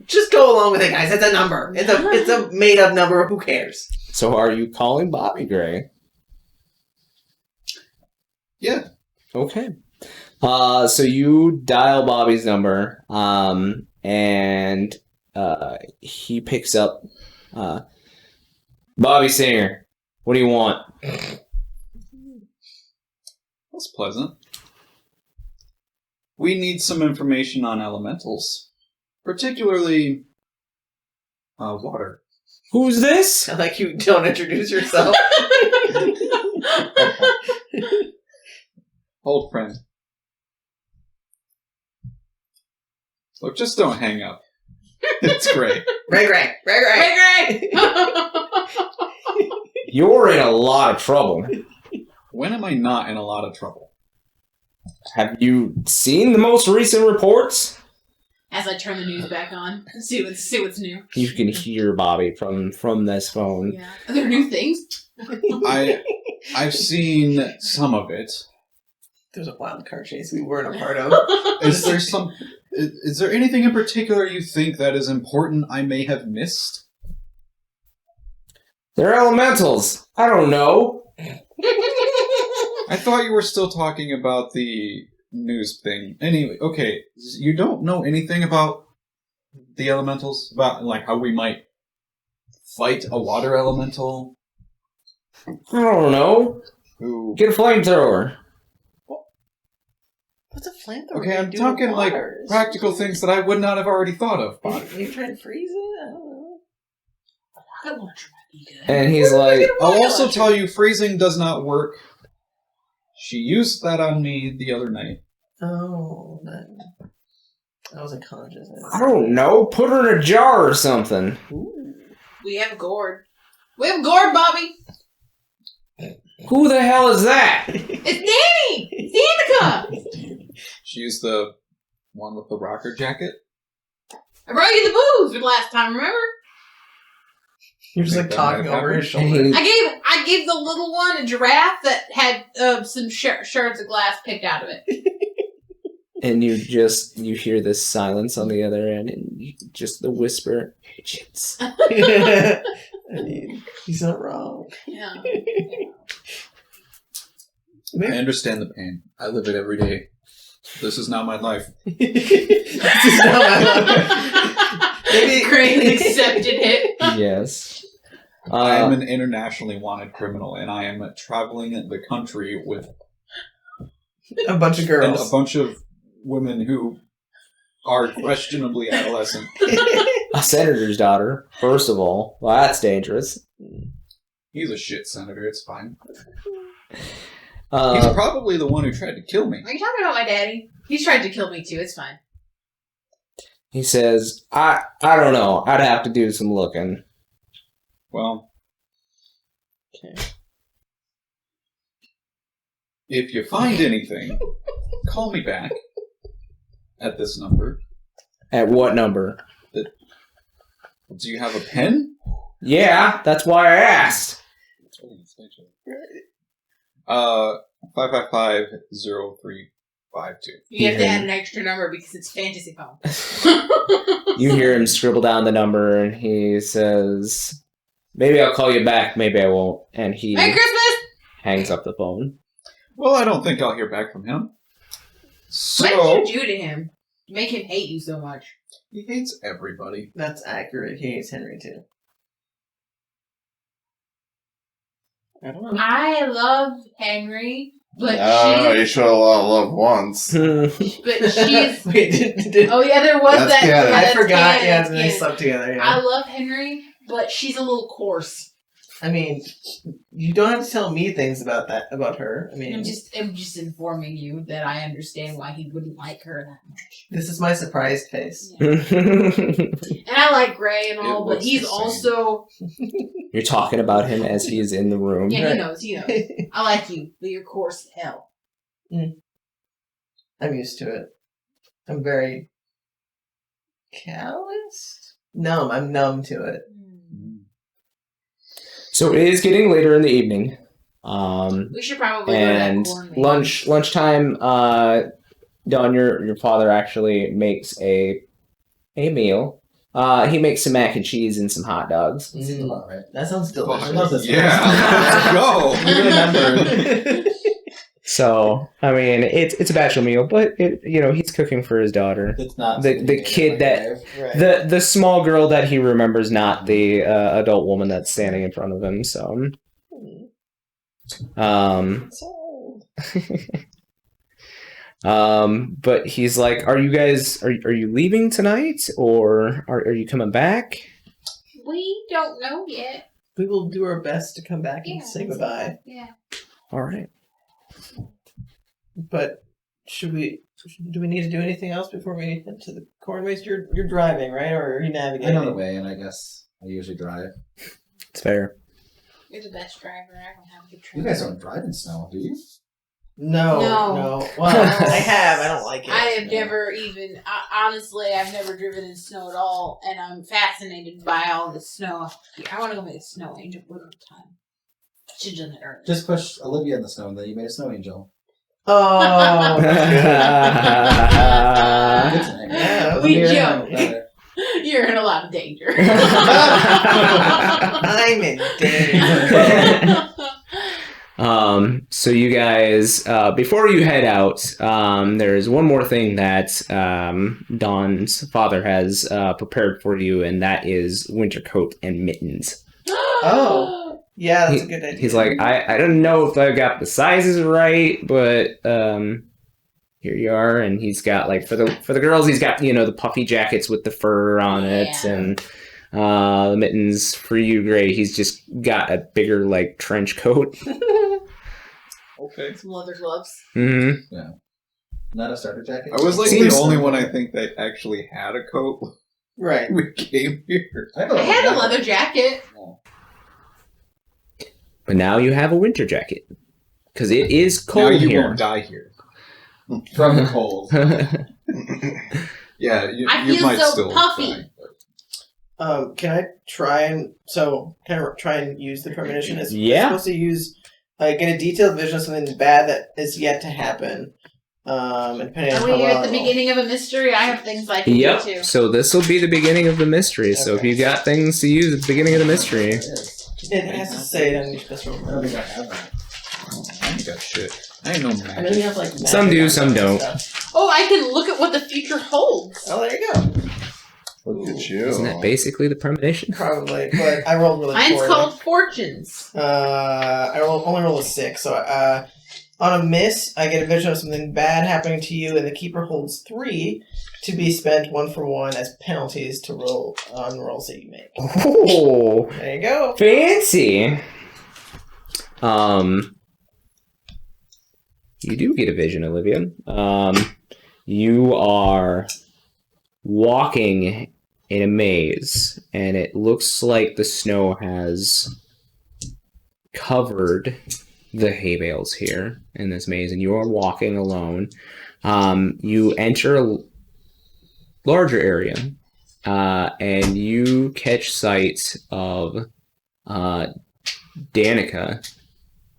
just go along with it, guys. It's a number. It's a made up number. Who cares? So are you calling Bobby Gray? Yeah. Okay. So you dial Bobby's number, and he picks up. Bobby Singer, what do you want? That's pleasant. We need some information on elementals, particularly water. Who's this? I like you don't introduce yourself. Old friend. Look, just don't hang up. It's great. Ray. You're in a lot of trouble. When am I not in a lot of trouble? Have you seen the most recent reports? As I turn the news back on, see what's new. You can hear Bobby from this phone. Yeah. Are there new things? I've seen some of it. There's a wild car chase we weren't a part of. Is there anything in particular you think that is important I may have missed? They're elementals. I don't know. I thought you were still talking about the news thing. Anyway, okay, you don't know anything about the elementals? About, like, how we might fight a water elemental? I don't know. Who? Get a flamethrower. What's a flamethrower? Okay, I'm talking, like, practical things that I would not have already thought of. Are you trying to freeze it? I don't know. rocket launcher might be good. And he's like, I'll also tell you, freezing does not work. She used that on me the other night. Oh, I wasn't conscious. I don't know, put her in a jar or something. Ooh. We have Gourd. We have Gourd, Bobby. Who the hell is that? It's Danny. It's Danica. She's the one with the rocker jacket. I brought you the booze last time. Remember? You're just like talking over his shoulder. I gave the little one a giraffe that had some shards of glass picked out of it. And you hear this silence on the other end, and just the whisper, "Agents." I mean, he's not wrong. Yeah. I understand the pain. I live it every day. This is not my life. This is not my life. Maybe Crane accepted it. Yes. I am an internationally wanted criminal, and I am traveling the country with a bunch of and girls. a bunch of women who are questionably adolescent. A senator's daughter, first of all. Well, that's dangerous. He's a shit senator. It's fine. He's Uh, probably the one who tried to kill me. Are you talking about my daddy? He's tried to kill me too. It's fine. he says, I don't know. I'd have to do some looking. Well, Okay. if you find anything, call me back at this number. At what number? Do you have a pen? Yeah, that's why I asked. 555-0352. You have to add an extra number because it's fantasy phone. You hear him scribble down the number, and he says, maybe I'll call you back, maybe I won't. And he Merry Christmas! hangs up the phone. Well, I don't think I'll hear back from him. So, What did you do to him? Make him hate you so much. he hates everybody. That's accurate. He hates Henry too. I don't know. I love Henry, but You she's... should have loved once. But she's... Wait, did Oh yeah, there was That's that. canon. Yeah, I that's forgot. canon, Yeah, that's they canon. slept together. Yeah. I love Henry, but she's a little coarse. I mean, you don't have to tell me things about her. I mean, I'm just informing you that I understand why he wouldn't like her that much. this is my surprised face. Yeah. And I like Gray and all, It but looks he's the same. also... You're talking about him as he is in the room. Yeah, Right. he knows. I like you, but you're coarse as hell. I'm used to it. I'm very calloused? Numb. I'm numb to it. So it is getting later in the evening. We should probably go to that And corn maze. lunchtime, Don, your father actually makes a meal. He makes some mac and cheese and some hot dogs. Seems about right. That sounds delicious. I love this. Yeah, let's go. You remembered. So I mean, it's a bachelor meal, but he's cooking for his daughter. It's not The kid that Right. the small girl that he remembers, not the adult woman that's standing in front of him. So, but he's like, "Are you guys are you leaving tonight, or are you coming back?" We don't know yet. We will do our best to come back and say goodbye. Yeah. All right. But do we need to do anything else before we head to the corn maze? You're driving, right? Or are you I navigating? know the way, and I guess I usually drive. It's fair. You're the best driver. I don't have a good You driver. guys don't drive in snow, do you? No. No. Well, I have. I don't like it. I have never even, honestly, I've never driven in snow at all, and I'm fascinated by all the snow. I want to go make a snow angel one more time. I should have done that earlier. Just push Olivia in the snow, and then you made a snow angel. Oh. Good Uh, tonight. Yeah, We Olivia, joke. better. You're in a lot of danger. I'm in danger. So you guys, before you head out, there's one more thing that Dawn's father has prepared for you, and that is winter coat and mittens. Oh. Yeah, that's a good idea. He's like, I don't know if I got the sizes right, but here you are. And he's got, like, for the girls, he's got, the puffy jackets with the fur on it, Yeah. and The mittens for you, Gray. He's just got a bigger, like, trench coat. Okay. Some leather gloves. Mm-hmm. Not a starter jacket. I was like Seems- the only one I think that actually had a coat Right. when we came here. I had a leather jacket. But now you have a winter jacket. Because it is Now cold you here. won't die here. From the cold. Yeah, you I you feel might so still puffy. die, but- Can I try and try and use the premonition? It's Yeah. supposed to use get a detailed vision of something bad that is yet to happen. And depending on And how when you're well at the I roll. beginning of a mystery, I have things I can do Yep. too. So this will be the beginning of the mystery. So if Okay. you got things to use at the beginning of the mystery. It has to say it on your special. I don't think I have that. I ain't got shit. I ain't no I know you magic. have like Some magic do, on some and don't. stuff. Oh, I can look at what the future holds. Oh, there you go. Look at you. Isn't that basically the premonition? Probably, but I rolled really Mine's poorly. called Fortunes. I only rolled a 6, so on a miss, I get a vision of something bad happening to you, and the keeper holds 3 to be spent 1 for 1 as penalties to roll on rolls that you make. Oh, There you go. fancy. You do get a vision, Olivia. You are walking in a maze, and it looks like the snow has covered the hay bales here in this maze, and you are walking alone. You enter a larger area, and you catch sight of Danica,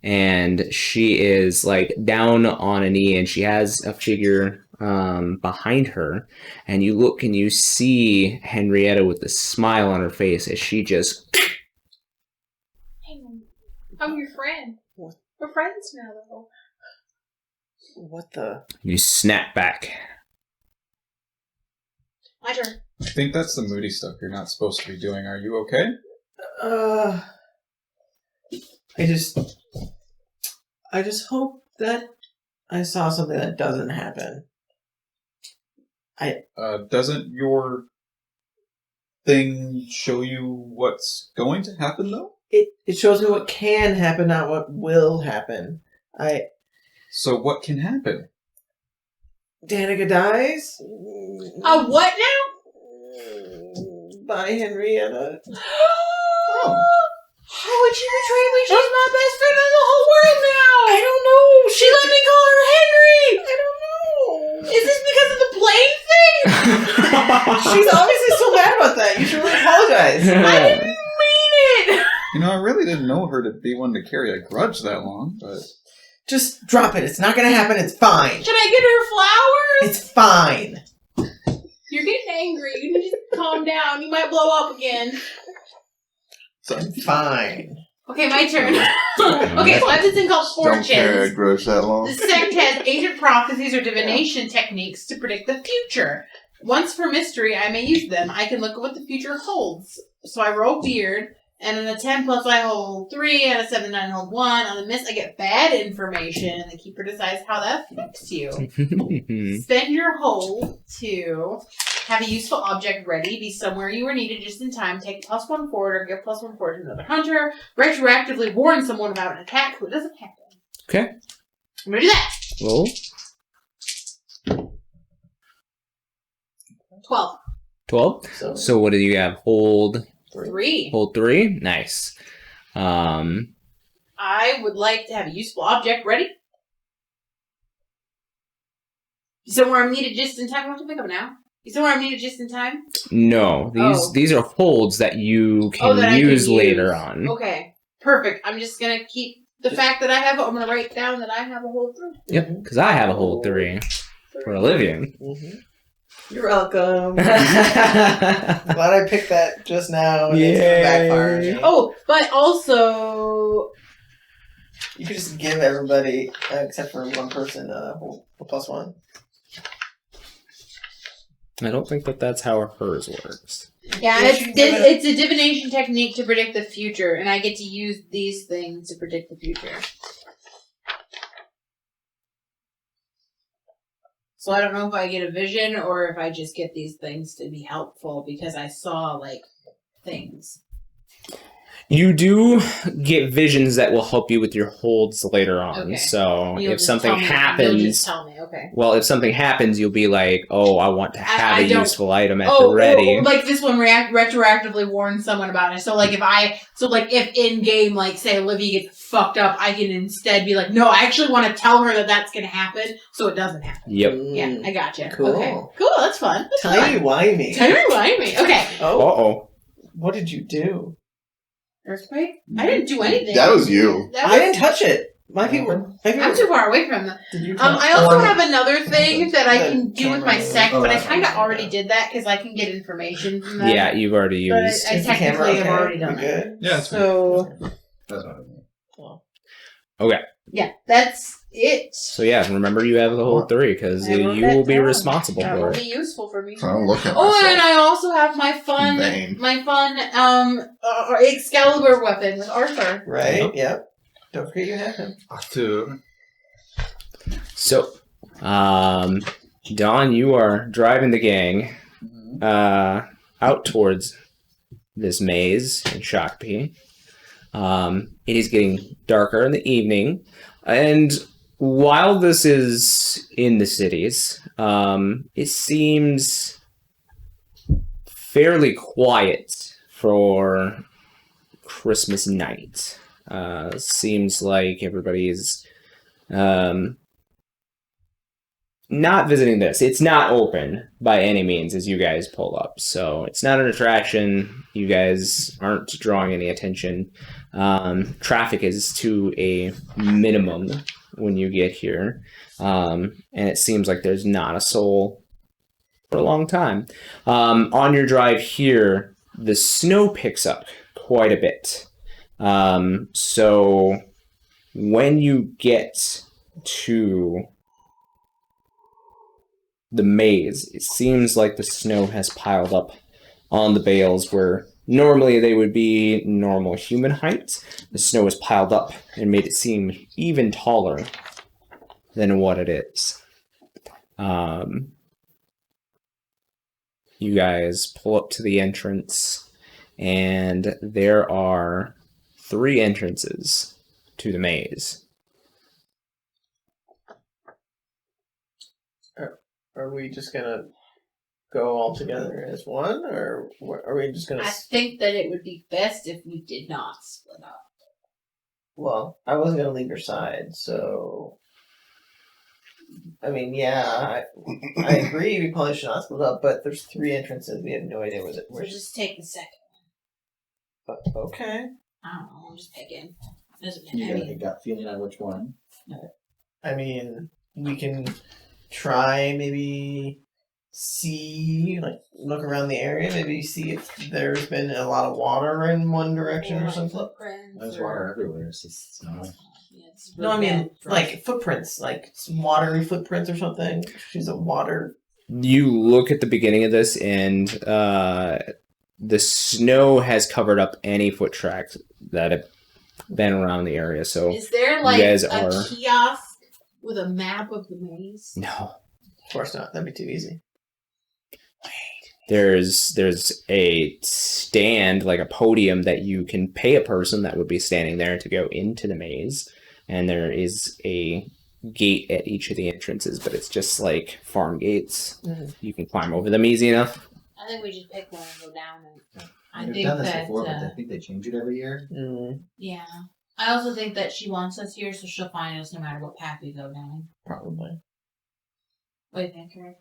and she is like down on a knee, and she has a figure behind her, and you look and you see Henrietta with a smile on her face as she just I'm your friend. We're friends now, though. What the? you snap back. My turn. I think that's the moody stuff you're not supposed to be doing. Are you okay? I just hope that I saw something that doesn't happen. Doesn't your thing show you what's going to happen, though? It shows me what can happen, not what will happen. So what can happen? Danica dies. What now? By Henrietta. How would she betray me? She's my best friend in the whole world now. I don't know. She let me call her Henry. I don't know. Is this because of the plane thing? She's obviously so mad about that. You should really apologize. I didn't mean it. You know, I really didn't know her to be one to carry a grudge that long, but... Just drop it. It's not going to happen. It's fine. Should I get her flowers? It's fine. You're getting angry. You need to just calm down. You might blow up again. It's fine. Okay, my turn. Okay, so I have this thing called Don't carry a Fortunes. grudge that long. The sect has ancient prophecies or divination techniques to predict the future. Once per mystery, I may use them. I can look at what the future holds. So I roll weird, and on a 10 plus I hold 3, and a 7 9 I hold 1. On the miss, I get bad information, and the keeper decides how that affects you. Spend your hold to have a useful object ready, be somewhere you are needed just in time, take +1 forward, or give +1 forward to another hunter, retroactively warn someone about an attack so it doesn't happen. Okay. I'm gonna do that. Roll. 12. 12. So what do you have? Hold 3. hold 3. Nice. I would like to have a useful object ready. Somewhere I'm needed just in time. I have to pick up now. Somewhere I'm needed just in time. No, these are holds that you can that I use can later use. on. Okay, perfect. I'm just gonna keep the fact that I have. I'm gonna write down that I have a whole 3. Yep, because I have a hold 3 for Olivia. Mm-hmm. You're welcome. Yeah. Glad I picked that just now. And it's gonna backfire on me. Oh, but also, You could just give everybody, except for one person, a +1. I don't think that's how hers works. yeah, Yeah, you can give it it's a divination technique to predict the future, and I get to use these things to predict the future. So I don't know if I get a vision or if I just get these things to be helpful because I saw things. You do get visions that will help you with your holds later on. Okay. So You'll if just something tell me- happens, you'll just tell me. Okay. well, if something happens, you'll be like, "Oh, I want to have I a don't- useful item at the ready." Like this one retroactively warns someone about it. So like if in game, like say Olivia gets fucked up, I can instead be like, no, I actually want to tell her that that's going to happen, so it doesn't happen. Yep. Yeah, I gotcha. Cool. Okay. Cool. That's fun. That's Timey-wimey. fun. Timey-wimey. Okay. Oh, Uh-oh. what did you do? Earthquake? I didn't do anything. That was you. That I was, didn't touch it. My people. I'm too far away from them. Did you I also Or- have another thing that I can The do with my camera. sect, Oh, but I that's kind of fine. already did that because I can get information from them. Yeah, you've already But used. I Is the camera technically have okay? already done We that. good? Yeah, it's So That's what I mean. Okay. yeah, that's it. So yeah, remember you have the whole 3 because I you wrote that will be down. responsible That for will it. be useful for me. So I'm looking at Oh, myself. and I also have my Vain. fun Excalibur weapon with Arthur. Right. Yep. Don't forget you have him. to So, Don, you are driving the gang out towards this maze in Shakopee. It is getting darker in the evening, and while this is in the cities, it seems fairly quiet for Christmas night. Seems like everybody's not visiting this. It's not open by any means as you guys pull up, so it's not an attraction. You guys aren't drawing any attention. Traffic is to a minimum when you get here, and it seems like there's not a soul for a long time. On your drive here, the snow picks up quite a bit. So when you get to the maze, it seems like the snow has piled up on the bales where normally they would be normal human height. The snow has piled up and made it seem even taller than what it is. You guys pull up to the entrance, and there are 3 entrances to the maze. Are we just gonna go all together as one, or are we just gonna? I think that it would be best if we did not split up. Well, I wasn't gonna leave your side, so. I mean, yeah, I agree. We probably should not split up, but there's 3 entrances. We have no idea where So just take the second. Okay. I don't know. I'm just picking. Doesn't You matter. got a gut feeling on which one? I mean, we can try maybe see, like, look around the area, maybe see if there's been a lot of water in one direction or something. Footprints There's or- water everywhere. It's just snow. Yeah, it's No, I really mean, bad for like, us. footprints, like some watery footprints or something. She's a water. You look at the beginning of this, and the snow has covered up any foot tracks that have been around the area. So Is there like guys a are- kiosk with a map of the maze? no, Of course not. That'd be too easy. there's a stand, like a podium that you can pay a person that would be standing there to go into the maze, and there is a gate at each of the entrances, but it's just like farm gates. Mhm. You can climb over them easy enough. I think we just pick one and go down. And I We've think done this that before, but I think they change it every year. yeah. I also think that she wants us here, so she'll find us no matter what path we go down. Probably. What do you think, Kurt?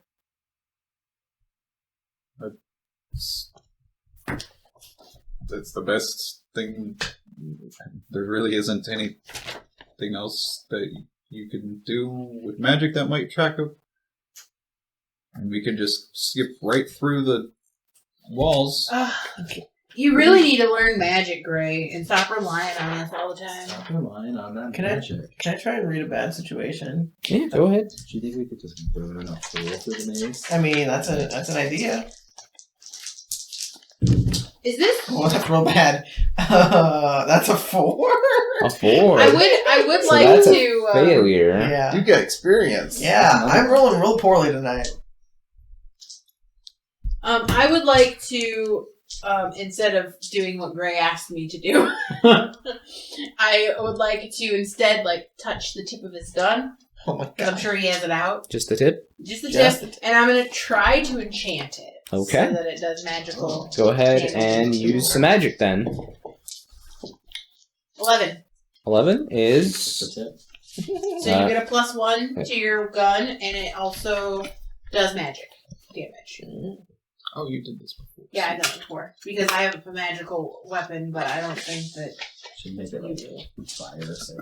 It's the best thing. There really isn't anything else that you can do with magic that might track up. And we can just skip right through the walls. You really need to learn magic, Gray, and stop relying on us all the time. Stop relying on that Can I- magic. Can I try and read a bad situation? Yeah, go ahead. Do you think we could just burn a hole through the maze? I mean, that's an idea. Is this? Well, that's real bad. That's a 4. A 4. I would So like that's a to. failure. Yeah. You get experience. Yeah, I'm rolling real poorly tonight. I would like to instead of doing what Gray asked me to do, I would like to instead touch the tip of his gun. Oh my Because I'm god. sure he has it out. Just the tip? Just the Just tip. the tip. And I'm going to try to enchant it. Okay. So that it does magical. Go ahead damage. and use some magic then. 11. 11 is... The tip. So you get a +1 to your gun, and it also does magic damage. Oh, you did this before. Yeah, I've done it before. Because I have a magical weapon, but I don't think that Should make it you like do. fire, so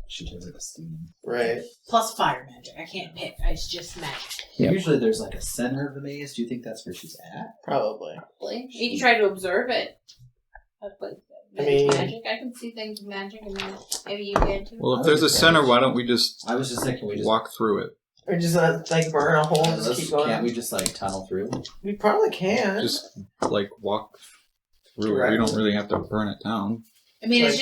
she turns like a steam. Right. Plus fire magic. I can't pick. It's just magic. Yep. Usually there's like a center of the maze. Do you think that's where she's at? Probably. Probably. You can try to observe it. But I mean- magic. I can see things with magic, and then maybe you can too. Well, if there's a center, why don't we just I was just thinking we just walk through it? Or just burn a hole and just keep going. Can't we just like tunnel through? We probably can. Just walk through it. We Directly. don't really have to burn it down. I mean, Like, it's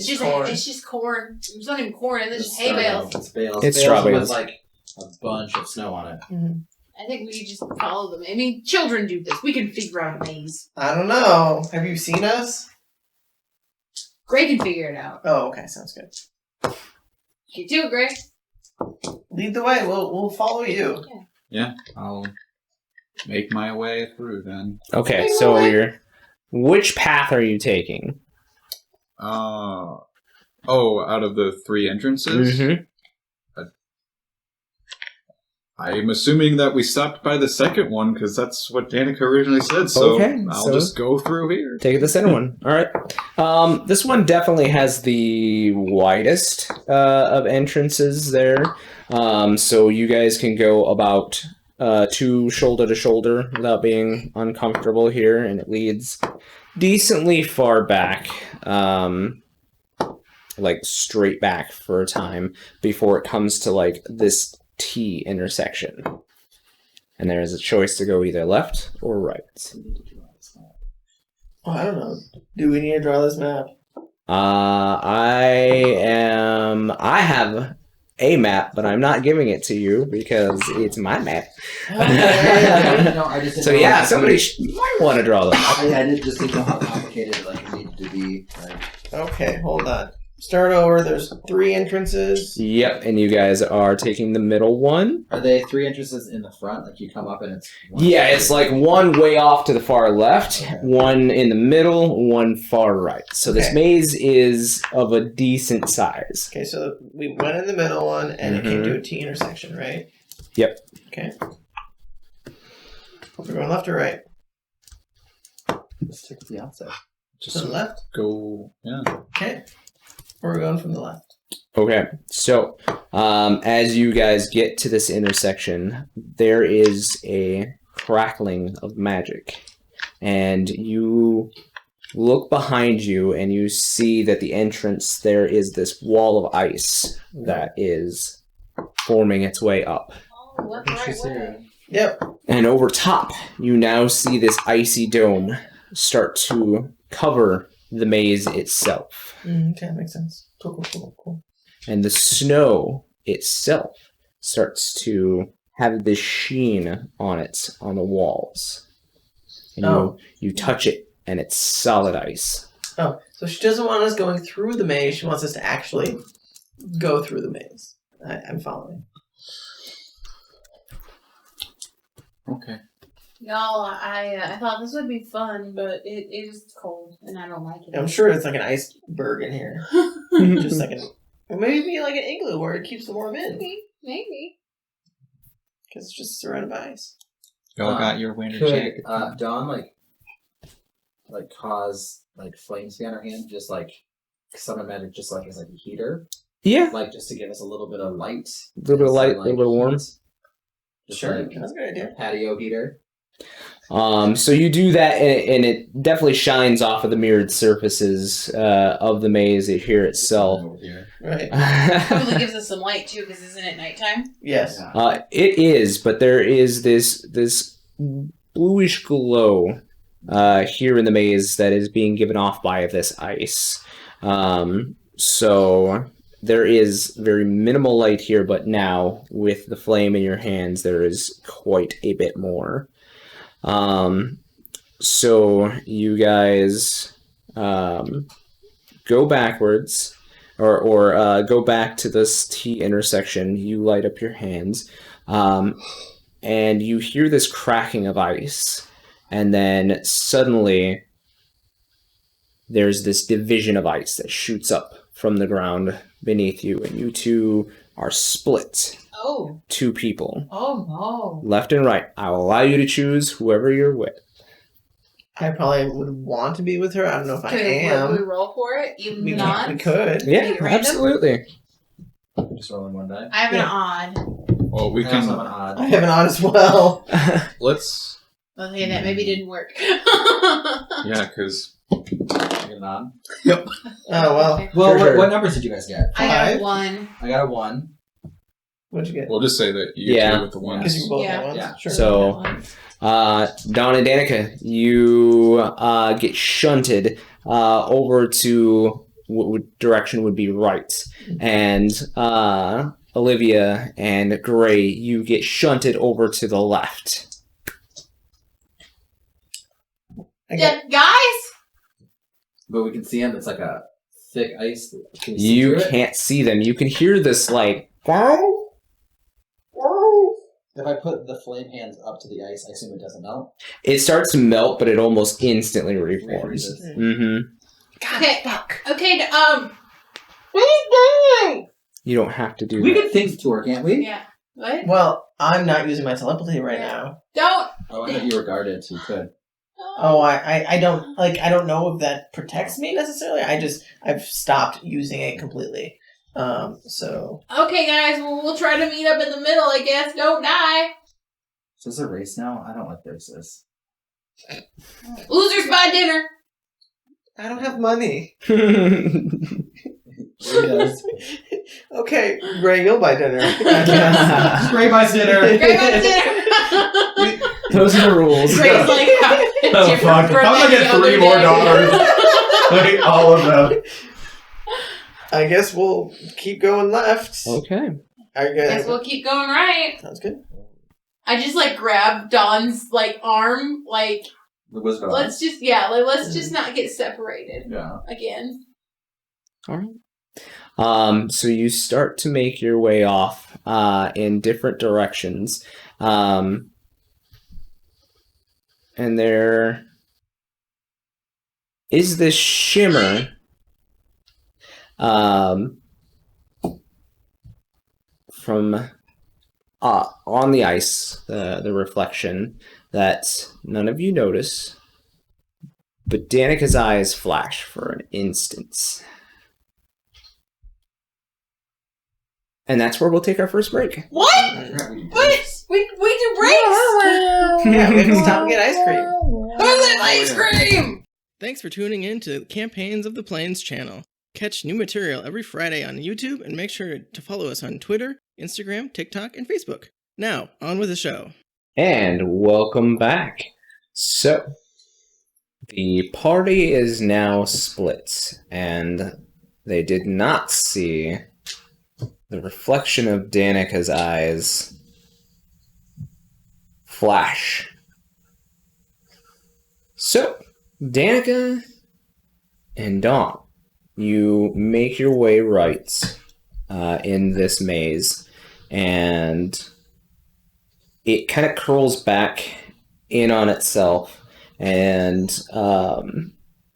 just corn. it's just corn. It's not even corn. It's just hay bales. It's bales. It's Bales straw with, bales. like a bunch of snow on it. Mhm. I think we just follow them. I mean, children do this. We can figure out a maze. I don't know. Have you seen us? Gray can figure it out. Oh, okay. Sounds good. You do it, Gray. Lead the way. We'll follow you. Yeah, I'll make my way through then. Okay, so which path are you taking? Out of the 3 entrances? Mm-hmm. I'm assuming that we stopped by the second one because that's what Danica originally said. So Okay, I'll so- just go through here. Take the center one. All right. This one definitely has the widest of entrances there. So you guys can go about 2 shoulder to shoulder without being uncomfortable here, and it leads decently far back, straight back for a time before it comes to this T intersection. And there is a choice to go either left or right. Oh, I don't know. Do we need to draw this map? I have a map, but I'm not giving it to you because it's my map. I just didn't So know yeah, how- somebody might want to draw them. I didn't just didn't know how complicated it needed to be. Okay, hold on. Start over. There's 3 entrances. Yep, and you guys are taking the middle one. Are they 3 entrances in the front? Like you come up and it's one Yeah, it's one way off to the far left, Okay. one in the middle, one far right. So this Okay. maze is of a decent size. Okay, so we went in the middle one, and it came to a T intersection, right? Yep. Okay. We're going left or right? Let's take the outside. To Just the left? go, yeah. Okay. We're going from the left. Okay, so as you guys get to this intersection, there is a crackling of magic. And you look behind you and you see that the entrance, there is this wall of ice that is forming its way up. Oh, what's the right way? Yep. And over top, you now see this icy dome start to cover the maze itself. Okay, makes sense. Cool. And the snow itself starts to have this sheen on it on the walls. And Oh. you touch it, and it's solid ice. Oh, so she doesn't want us going through the maze. She wants us to actually go through the maze. I'm following. Okay. Y'all, I thought this would be fun, but it is cold, and I don't like it. I'm sure it's like an iceberg in here. Just like or maybe like an igloo where it keeps the warm in. Maybe. Because it's just surrounded by ice. Y'all got your winter Could jacket. Dawn cause flames to be on her hand, just summon magic, just as a heater, Yeah, just to give us a little bit of light, a little bit of light, a little bit of warm. heat. Just Sure, like that's a good idea. a patio heater. So you do that, and it definitely shines off of the mirrored surfaces of the maze here itself. Over here. Right. Probably gives us some light too, because isn't it nighttime? Yes. Yeah. It is, but there is this bluish glow here in the maze that is being given off by this ice. So there is very minimal light here, but now with the flame in your hands, there is quite a bit more. So you guys go backwards, or go back to this T intersection. You light up your hands, and you hear this cracking of ice, and then suddenly there's this division of ice that shoots up from the ground beneath you, and you two are split. Oh. 2 people. Oh no. Left and right. I will allow you to choose whoever you're with. I probably would want to be with her. I don't know if I Can we am. roll for it? Even We not? could. Yeah, Make it random? absolutely. Just rolling one die. I have an odd. Well, we I also have can. an odd. I have an odd as well. Let's. Okay, that maybe didn't work. Yeah, because. I get an odd. Oh, well. Okay. Well, Sure. what numbers did you guys get? I got a Five? 1. I got a 1. What'd you get? We'll just say that you Yeah. two with the ones. Because you both Yeah. got ones? Yeah. Sure. So, Dawn and Danica, you get shunted over to what direction would be right. And Olivia and Gray, you get shunted over to the left. Yeah, guys? But we can see him. It's like a thick ice. Can we see You through it? can't see them. You can hear this, like, If I put the flame hands up to the ice, I assume it doesn't melt. it starts to melt, but it almost instantly reforms. Refreezes. Mm-hmm. Okay. Okay, what are you doing? You don't have to do We that. can think to her, can't we? Yeah. What? Well, I'm not using my telepathy right Yeah. now. Don't. Oh, I thought you were guarded, so you could. Oh, I don't know if that protects me necessarily. I've stopped using it completely. So Okay, guys, we'll try to meet up in the middle, I guess. Don't die. Is this a race now? I don't like races. Losers buy dinner. I don't have money. She does. Okay, Gray, you'll buy dinner. Gray buys dinner. Great buy dinner. Those are the rules. Gray's like, Oh, fuck. I'm gonna get 3 more daughters. Like, all of them. I guess we'll keep going left. Okay. I guess. Guess we'll keep going right. Sounds good. I just grab Dawn's arm, The Wizard of let's Oz. just let's just not get separated Yeah. again. All right. So you start to make your way off in different directions. And there is this shimmer from on the ice, the reflection that none of you notice, but Danica's eyes flash for an instant. And that's where we'll take our first break. What? What? We do breaks. Yeah, we have to stop and get ice cream. Ice cream. Thanks for tuning in to Campaigns of the Plains channel. Catch new material every Friday on YouTube and make sure to follow us on Twitter, Instagram, TikTok, and Facebook. Now, on with the show. And welcome back. So, the party is now split, and they did not see the reflection of Danica's eyes flash. So, Danica and Dawn, you make your way right in this maze, and it kind of curls back in on itself, and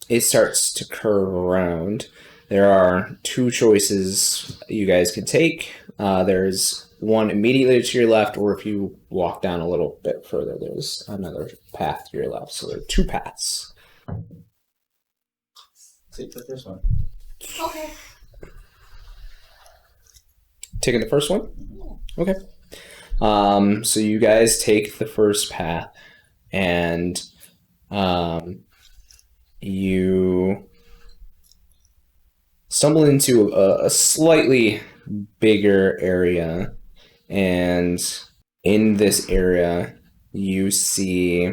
it starts to curve around. There are 2 choices you guys could take. There's one immediately to your left, or if you walk down a little bit further, there's another path to your left. So there are 2 paths. Take the first one. Okay. Taking the first one? Okay. So you guys take the first path, and you stumble into a slightly bigger area, and in this area you see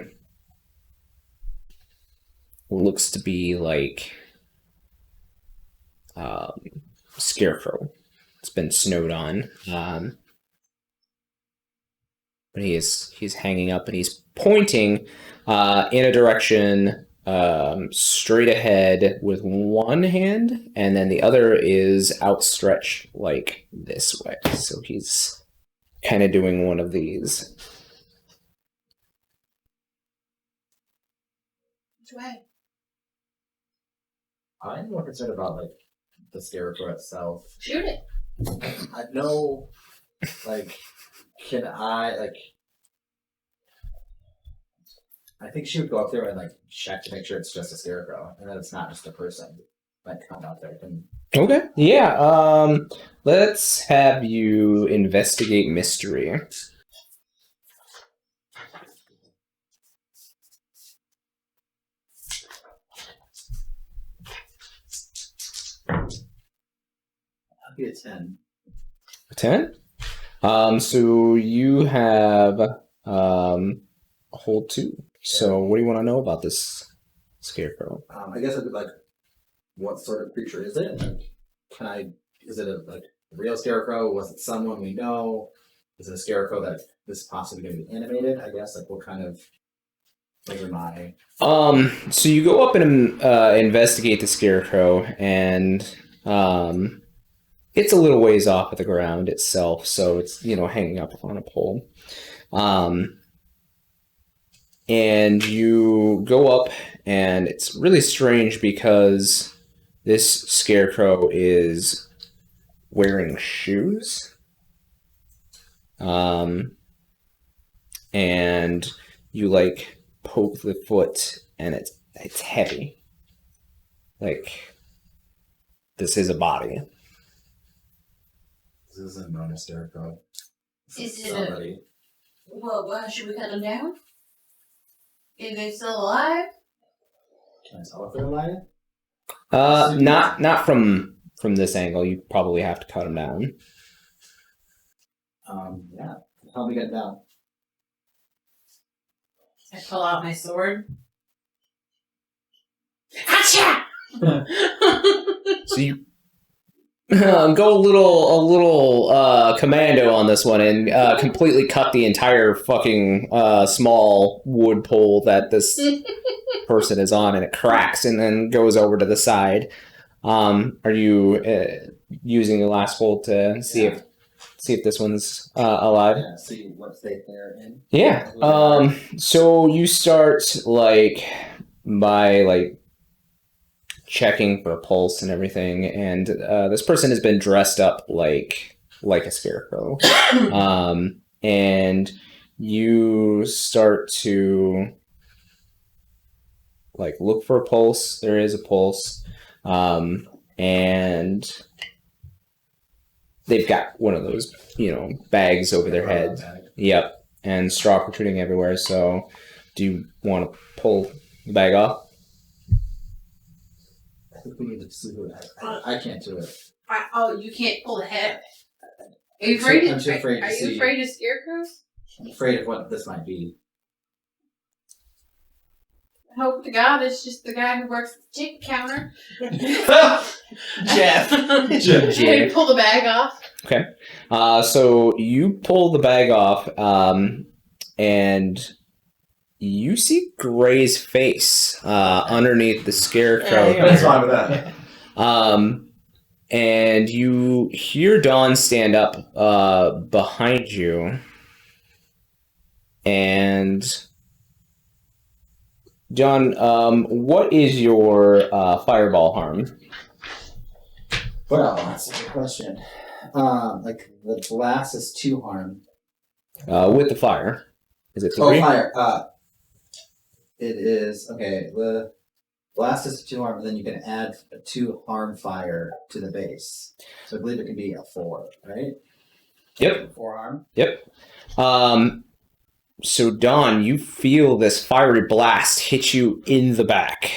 what looks to be like scarecrow. It's been snowed on. but he's hanging up and he's pointing in a direction straight ahead with one hand, and then the other is outstretched like this way. So he's kind of doing one of these. Which way? I'm more concerned about like the scarecrow itself. Shoot it. I know, like, can I like? I think she would go up there and like check to make sure it's just a scarecrow and that it's not just a person like come out there. Okay. Yeah. Let's have you investigate mystery. I'll be a 10. 10? So you have a hold 2. So what do you want to know about this scarecrow? I guess I'd be like, what sort of creature is it? Like, is it a like real scarecrow? Was it someone we know? Is it a scarecrow that is possibly going to be animated? I guess, like, what kind of thing am I? So you go up and investigate the scarecrow, and it's a little ways off of the ground itself, so it's, hanging up on a pole. And you go up, and it's really strange because this scarecrow is wearing shoes. And you like poke the foot, and it's heavy. Like, this is a body. This isn't known as scarecrow. Is it somebody? Well, should we cut them down? Is they still alive? Can I tell if they're alive? Not from this angle. You probably have to cut them down. Yeah. Help me get it down. I pull out my sword. Gotcha! So you go a little commando on this one and completely cut the entire fucking small wood pole that this person is on, and it cracks and then goes over to the side. Are you using the last hold to see if this one's alive? Yeah, see what state they're in. Yeah. So you start by checking for a pulse and everything, and this person has been dressed up like a scarecrow. And you start to look for a pulse. There is a pulse. And they've got one of those, bags over their head. Yep. And straw protruding everywhere. So do you want to pull the bag off? I think we need to see who it is. I can't do it. You can't pull the head. Are you afraid I'm too afraid to Are you see. afraid of scarecrows? I'm afraid of what this might be. I hope to God it's just the guy who works at the ticket counter. Jeff. Jeff. Pull the bag off. Okay. So you pull the bag off, and you see Gray's face underneath the scarecrow. What's wrong with that? And you hear Dawn stand up behind you, and John, what is your fireball harm? Well, that's a good question. The blast is 2 harm. With the fire, is it 3? Oh, fire. It is okay. The blast is 2 harm, and then you can add a 2 harm fire to the base. So I believe it can be a 4, right? Yep. 4 harm. Yep. So Dawn, you feel this fiery blast hit you in the back.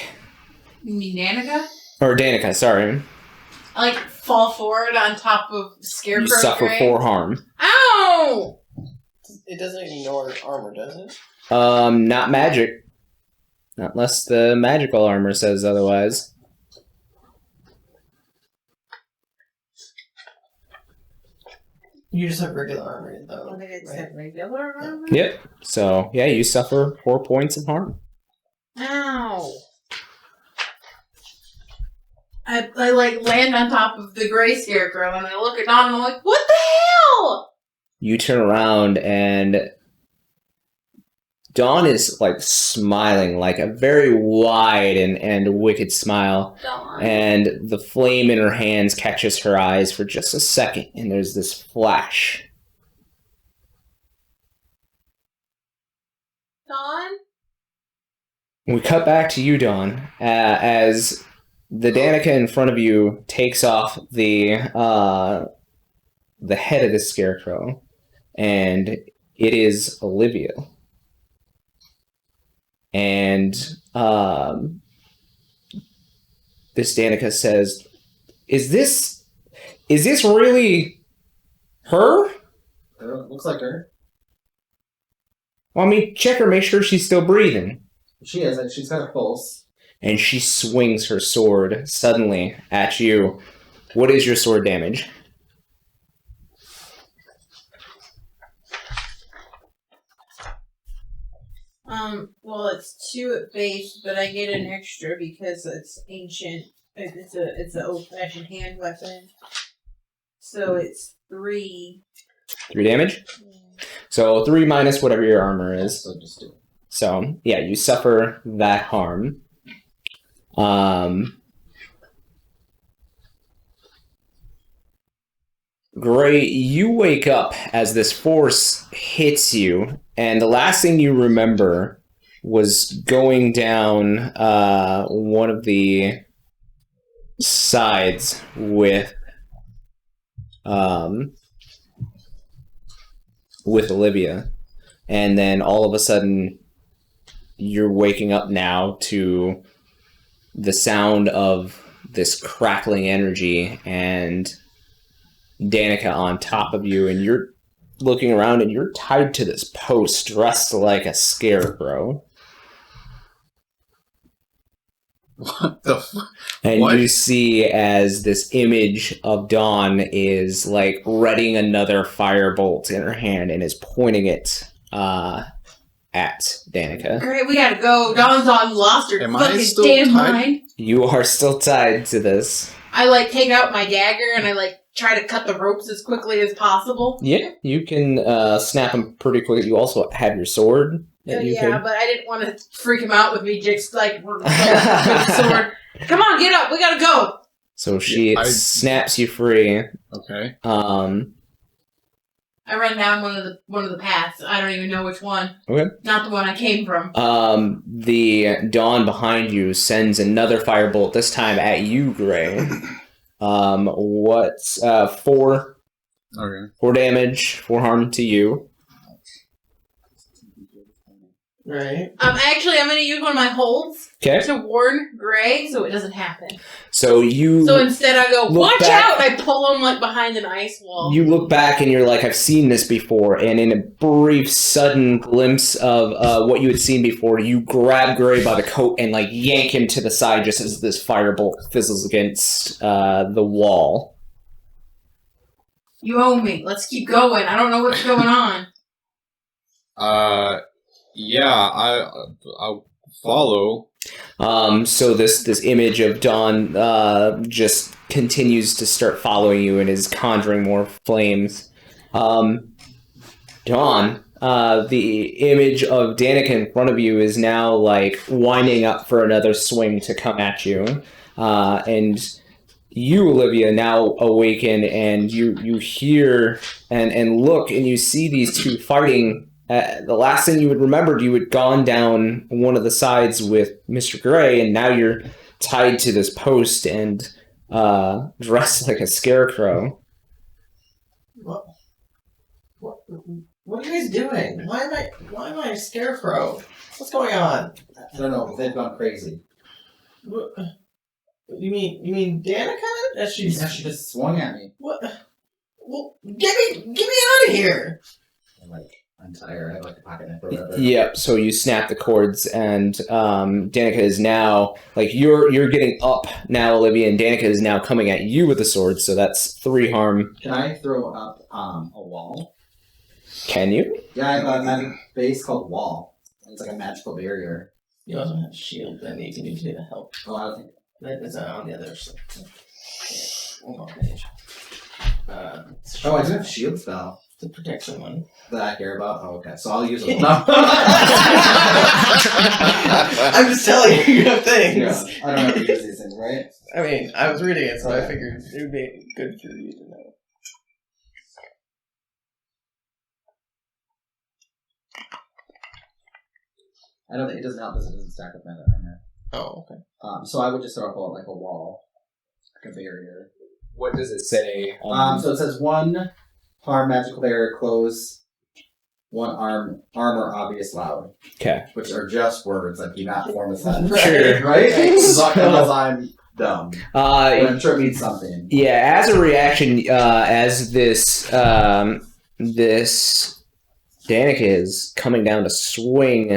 You mean Danica? Or Danica, sorry. I fall forward on top of Scarecrow. You suffer Gray. 4 harm. Ow! It doesn't ignore armor, does it? Not magic. Not unless the magical armor says otherwise. You just have regular armor, though. I think I just right? have regular armor. Yep. So yeah, you suffer 4 points of harm. Ow. I like land on top of the gray scarecrow and I look at Dawn and I'm like, what the hell? You turn around and Dawn is like smiling, like a very wide and wicked smile. Dawn. And the flame in her hands catches her eyes for just a second, and there's this flash. Dawn? We cut back to you, Dawn, as the Danica in front of you takes off the head of the scarecrow, and it is Olivia. And this Danica says, "Is this really her? Looks like her. Well, I mean, check her, make sure she's still breathing." She is, and she's got a pulse. And she swings her sword suddenly at you. What is your sword damage? Well, it's 2 at base, but I get an extra because it's ancient. It's an old-fashioned hand weapon. So it's 3. 3 damage? So 3 minus whatever your armor is. So just do it. So, yeah, you suffer that harm. Gray, you wake up as this force hits you, and the last thing you remember was going down one of the sides with Olivia, and then all of a sudden you're waking up now to the sound of this crackling energy and Danica on top of you, and you're looking around and you're tied to this post dressed like a scarecrow. What the fuck? And What? you see as this image of Dawn is like readying another firebolt in her hand and is pointing it at Danica. Great, we gotta go. Dawn's on lost her Am I fucking still damn tied? mind. You are still tied to this. I like take out my dagger and I like try to cut the ropes as quickly as possible. Yeah, you can snap them pretty quick. You also have your sword. That you Yeah, can... but I didn't want to freak him out with me just like with the sword. Come on, get up. We gotta go. So she Yeah, snaps you free. Okay. I run down one of the paths. I don't even know which one. Okay. Not the one I came from. The Dawn behind you sends another firebolt, this time at you, Gray. What's 4? Okay. 4 damage, 4 harm to you. Right. Actually, I'm gonna use one of my holds Okay. to warn Gray so it doesn't happen. So you So instead I go, look watch back- out! And I pull him like behind an ice wall. you look back and you're like, I've seen this before. And in a brief, sudden glimpse of what you had seen before, you grab Gray by the coat and like yank him to the side just as this firebolt fizzles against the wall. You owe me. Let's keep going. I don't know what's going on. Yeah, I'll follow. So this image of Dawn just continues to start following you and is conjuring more flames. Dawn, the image of Danica in front of you is now like winding up for another swing to come at you. And you, Olivia, now awaken and you hear and look and you see these two fighting. The last thing you would remember, you had gone down one of the sides with Mr. Gray, and now you're tied to this post and dressed like a scarecrow. What are you guys doing? Why am I a scarecrow? What's going on? I don't know. They've gone crazy. What, you mean Danica? That She just swung at me. What? Well, get me out of here! I'm like, untie like a pocket knife or whatever. Yep. So you snap the cords, and Danica is now like you're getting up now, Olivia, and Danica is now coming at you with the sword. So that's 3 harm. Can I throw up a wall? Can you? Yeah, I have a magic base called wall. It's like a magical barrier. You also have shield that you can use to help. Oh, I don't think. That is on the other side. One more page. Oh, I do have shield spell The protection one. that I care about. Oh, okay. So I'll use it. I'm just telling you, you have things. Yeah, I don't have to use these things, right? I mean, I was reading it, so I figured it would be good for you to know. I don't think it doesn't help because it doesn't stack with my armor. Oh, okay. So I would just throw up like a wall, like a barrier. What does it say? So it says 1 harm magical barrier close, 1 armor obvious loud, Okay. which are just words like do not form a sentence. Sure. Right? As long as I'm dumb. But I'm sure it means something. Yeah, as a reaction, as this this Danica is coming down to swing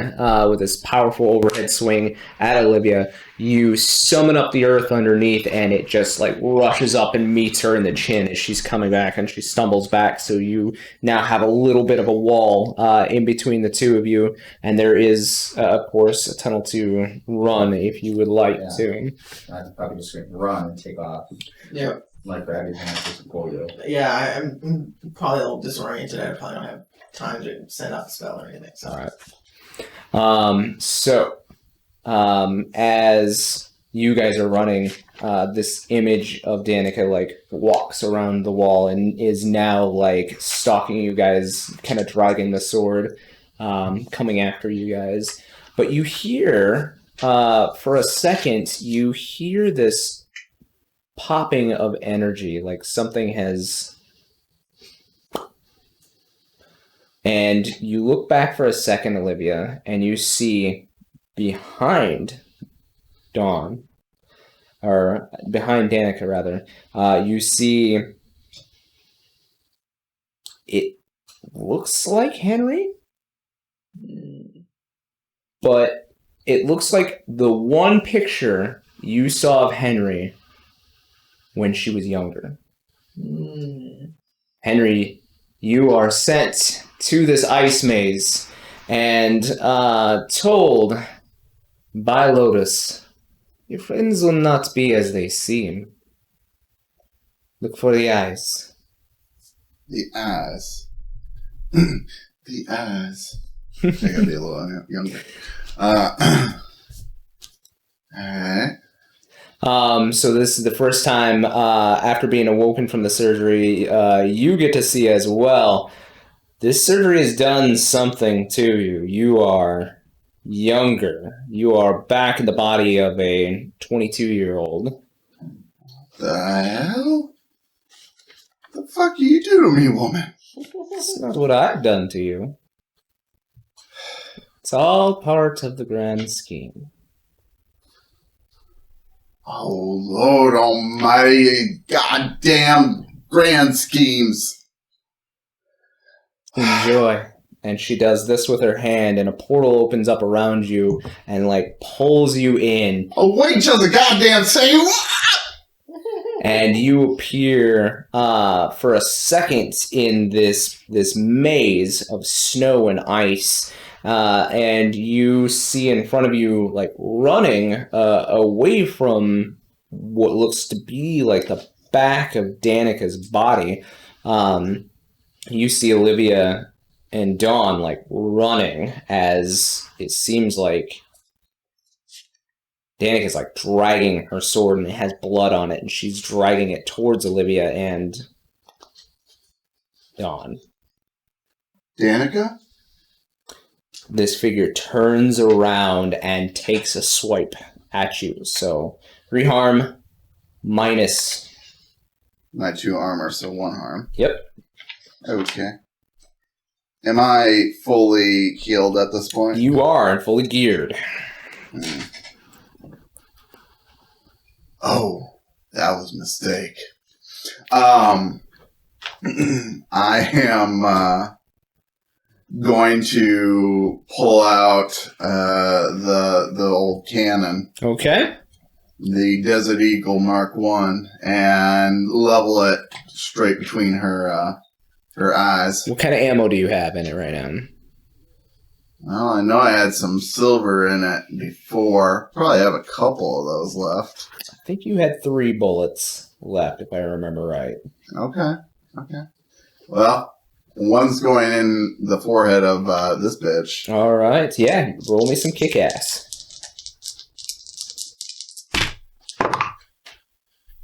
with this powerful overhead swing at Olivia, you summon up the earth underneath, and it just like rushes up and meets her in the chin as she's coming back, and she stumbles back. So you now have a little bit of a wall in between the two of you, and there is, of course, a tunnel to run if you would like to. I'd probably just run and take off. Yeah. Like grab your pants just to pull you. Yeah, I'm probably a little disoriented. I probably don't have time to send out the spell or anything. So. All right. As you guys are running, this image of Danica like walks around the wall and is now like stalking you guys, kind of dragging the sword, coming after you guys. But you hear, for a second, you hear this popping of energy, like something has. And you look back for a second, Olivia, and you see behind Dawn, or behind Danica, rather, you see it looks like Henry, but it looks like the one picture you saw of Henry when she was younger. Henry, you are sent to this ice maze and told by Lotus, your friends will not be as they seem. Look for the eyes. The eyes. The eyes. I gotta be a little younger. Alright. So this is the first time after being awoken from the surgery you get to see as well. This surgery has done something to you. You are younger. You are back in the body of a 22-year-old. The hell? The fuck you do to me, woman? That's not what I've done to you. It's all part of the grand scheme. Oh, Lord almighty, goddamn grand schemes. Enjoy. And she does this with her hand, and a portal opens up around you and, like, pulls you in. Oh, wait till the goddamn say what? And you appear for a second in this maze of snow and ice. And you see in front of you, like, running away from what looks to be like the back of Danica's body. You see Olivia and Dawn, like, running as it seems like Danica's, like, dragging her sword, and it has blood on it, and she's dragging it towards Olivia and Dawn. Danica? This figure turns around and takes a swipe at you. So, 3 harm minus. My 2 armor, so 1 harm. Yep. Okay. Am I fully healed at this point? You are and fully geared. Oh, that was a mistake. I am going to pull out the old cannon, Okay. the Desert Eagle Mark 1, and level it straight between her eyes. What kind of ammo do you have in it right now? Well, I know I had some silver in it before. Probably have a couple of those left. I think you had 3 bullets left, if I remember right. Okay. Well, one's going in the forehead of this bitch. All right. Yeah. Roll me some kick-ass.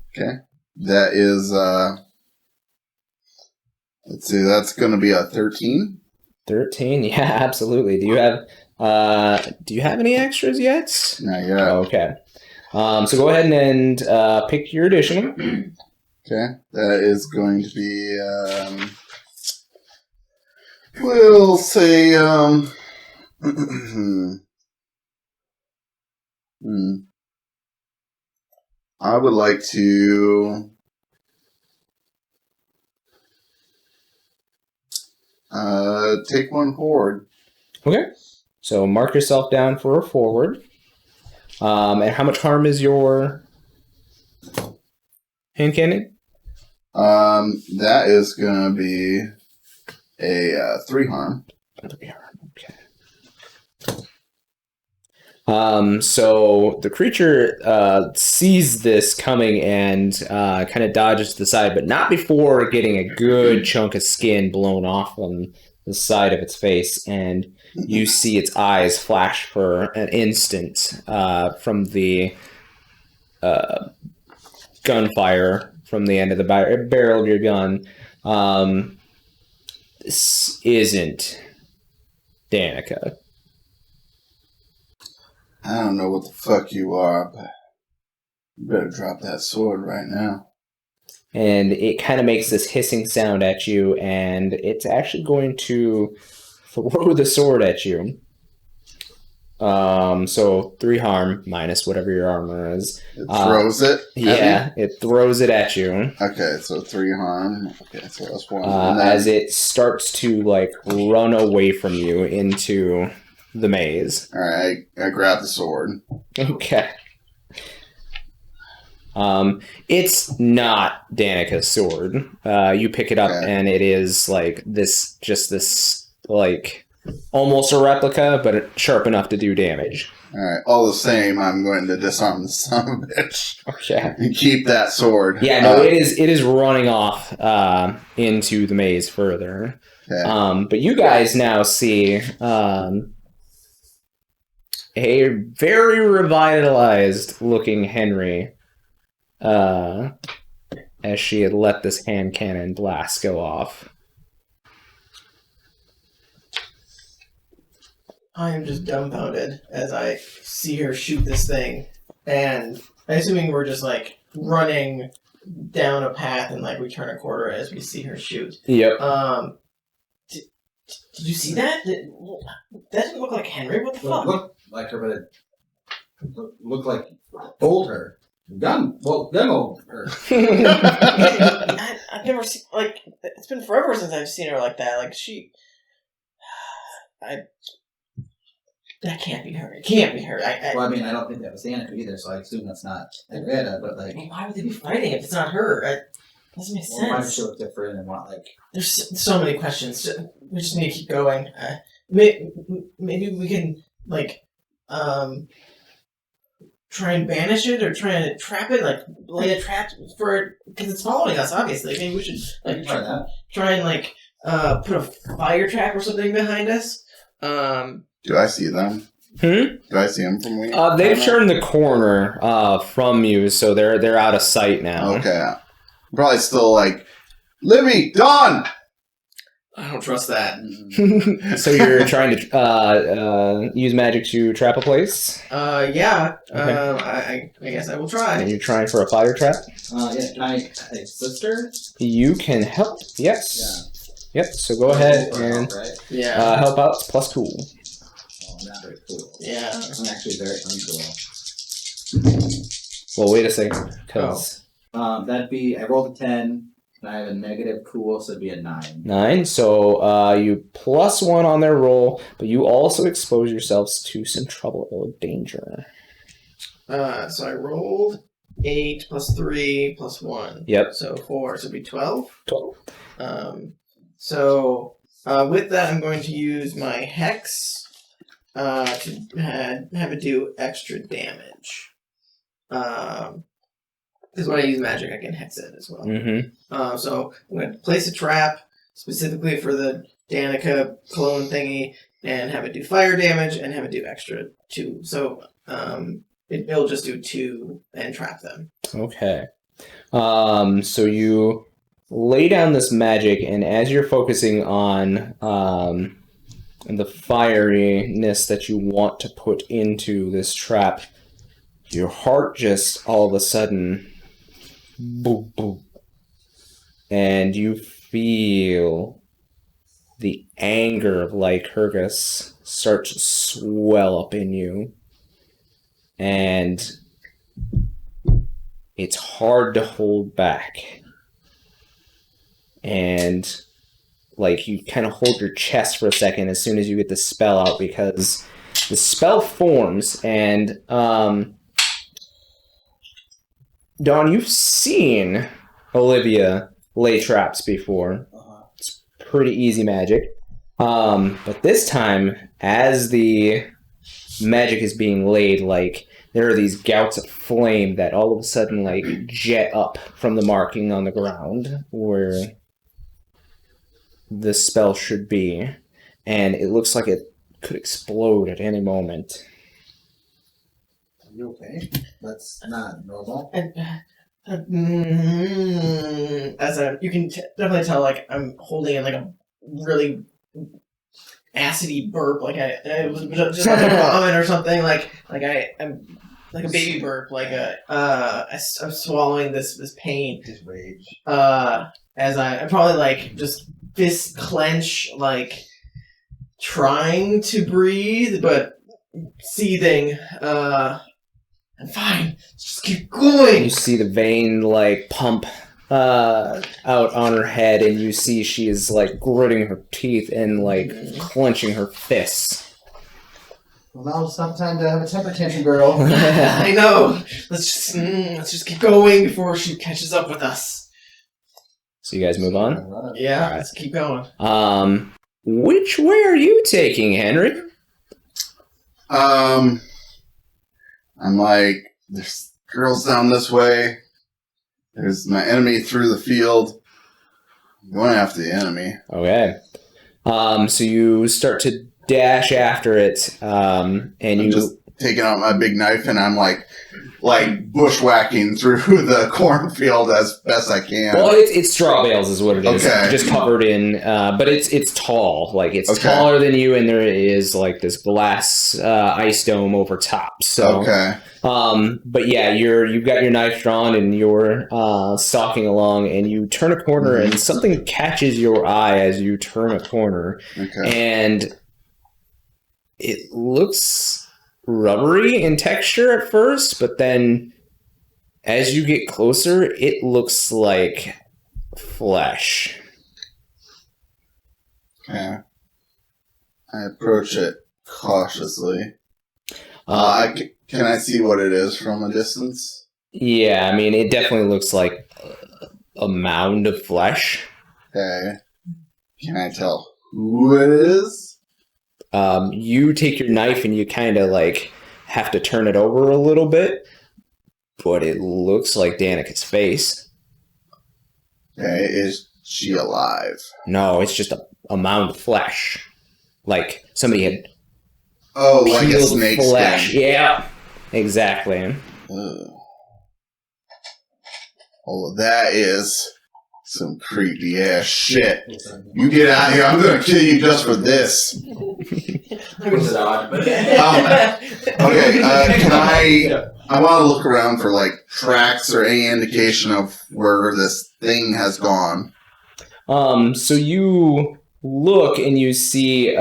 Okay. That is, let's see, that's going to be a 13. 13. Yeah, absolutely. Do you have any extras yet? Not yet. Okay. So go ahead and pick your additional. Okay. That is going to be, we'll say, I would like to take one forward. Okay. So mark yourself down for a forward. And how much harm is your hand cannon? That is going to be a 3 harm. 3 harm. Okay. So the creature sees this coming and kind of dodges to the side, but not before getting a good chunk of skin blown off on the side of its face, and you see its eyes flash for an instant from the gunfire from the end of the barrel of your gun. This isn't Danica. I don't know what the fuck you are, but you better drop that sword right now. And it kind of makes this hissing sound at you, and it's actually going to throw the sword at you. So 3 harm minus whatever your armor is. It throws it? Yeah, it throws it at you. Okay, so 3 harm. Okay, so that's 1. As it starts to run away from you into the maze. Alright, I grab the sword. Okay. It's not Danica's sword. You pick it up and it is this almost a replica, but sharp enough to do damage. Alright, all the same, I'm going to disarm the son of a bitch. Okay. And keep that sword. Yeah, no, it is running off into the maze further. Okay. But you guys now see a very revitalized looking Henry as she had let this hand cannon blast go off. I am just dumbfounded as I see her shoot this thing, and I'm assuming we're just running down a path and we turn a corner as we see her shoot. Yep. Did you see that? That didn't look like Henry. What the fuck? Looked like her, but it looked like told her. Gun her. I've never seen it's been forever since I've seen her like that. That can't be her. It can't be her. Well, I mean, I don't think that was Danica either, so I assume that's not Henrietta. But why would they be fighting if it's not her? It doesn't make sense. Why does she look different and want There's so many questions. We just need to keep going. Maybe we can try and banish it or try and trap it, lay a trap for it because it's following us. Obviously, maybe we should try that. Try and put a fire trap or something behind us. Do I see them? Do I see them from where? They've turned the corner from you, so they're out of sight now. Okay. Probably still Libby, Dawn! I don't trust that. So you're trying to use magic to trap a place? Yeah. Okay. I guess I will try. And you're trying for a fire trap? Yeah, can I assist her? You can help, yes. Yeah. Yep, so go ahead and help out. It's +2. Oh, not very cool. Yeah. I'm actually very uncool. Well, wait a second, because... That'd be, I rolled a 10, I have a negative, cool, so it'd be a 9. 9. So you +1 on their roll, but you also expose yourselves to some trouble or danger. So I rolled 8 + 3 + 1. Yep. So 4. So it'd be 12. 12. So with that, I'm going to use my Hex to have it do extra damage. Because when I use magic, I can Hex it as well. Mm-hmm. So I'm going to place a trap specifically for the Danica clone thingy and have it do fire damage and have it do extra 2. So it'll just do 2 and trap them. Okay. So you lay down this magic, and as you're focusing on the fieriness that you want to put into this trap, your heart just all of a sudden boop boop, and you feel the anger of Lycurgus start to swell up in you, and it's hard to hold back. And like you kind of hold your chest for a second as soon as you get the spell out, because the spell forms. And Dawn, you've seen Olivia lay traps before. It's pretty easy magic. But this time, as the magic is being laid, like there are these gouts of flame that all of a sudden like jet up from the marking on the ground where the spell should be, and it looks like it could explode at any moment. Are you okay? That's not normal. You can definitely tell, like I'm holding in like a really acidy burp, like I was just like a vomit or something, I'm like a baby burp, I'm swallowing this pain. His rage. As I probably like just fist clench, like trying to breathe but seething. I'm fine. Just keep going. You see the vein like pump out on her head, and you see she is like gritting her teeth and like clenching her fists. Well, now it's not time to have a temper tantrum, girl. I know. Let's just keep going before she catches up with us. So you guys move on? Yeah, All right. let's keep going. Which way are you taking, Henry? I'm like, there's girls down this way. There's my enemy through the field. I'm going after the enemy. Okay. So you start to dash after it, and I'm just taking out my big knife, and I'm like bushwhacking through the cornfield as best I can. Well, it's straw bales is what it is. Okay. Just covered in, but it's tall. Like it's Okay. taller than you, and there is like this glass ice dome over top. So, Okay. But yeah, you've got your knife drawn, and you're stalking along, and you turn a corner, and something catches your eye as you turn a corner, Okay. and it looks rubbery in texture at first, but then as you get closer, it looks like flesh. Okay. I approach it cautiously. Can I see what it is from a distance? Yeah, I mean, it definitely looks like a mound of flesh. Okay. Can I tell who it is? You take your knife and you kind of like have to turn it over a little bit, but it looks like Danica's face. Okay, is she alive? No, it's just a mound of flesh. Like somebody had Oh, like a peeled snake flesh. skin. Yeah, exactly. Ugh. Oh, that is some creepy ass shit. You get out of here. I'm gonna kill you just for this. Was it odd? But Okay, can I want to look around for like tracks or any indication of where this thing has gone. So you look and you see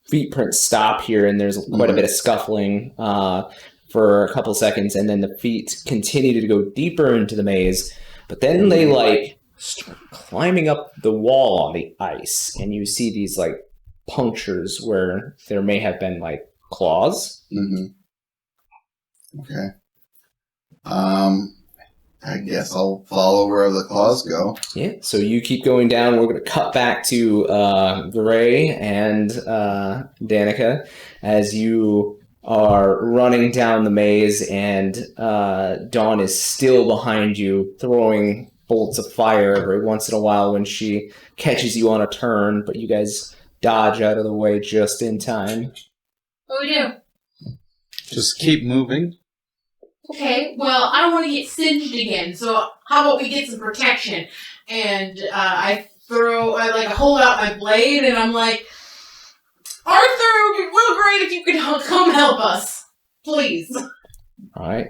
feet prints stop here, and there's quite a bit of scuffling for a couple seconds, and then the feet continue to go deeper into the maze, but then they like start climbing up the wall on the ice, and you see these like punctures where there may have been like claws. Mm-hmm. Okay. I guess I'll follow where the claws go. Yeah, so you keep going down. We're going to cut back to Gray and Danica as you are running down the maze, and Dawn is still behind you, throwing bolts of fire every once in a while when she catches you on a turn, but you guys dodge out of the way just in time. What do we do? Just keep moving. Okay, well, I don't want to get singed again, so how about we get some protection? And I hold out my blade, and I'm like, Arthur, it would be real great if you could come help us. Please. Alright.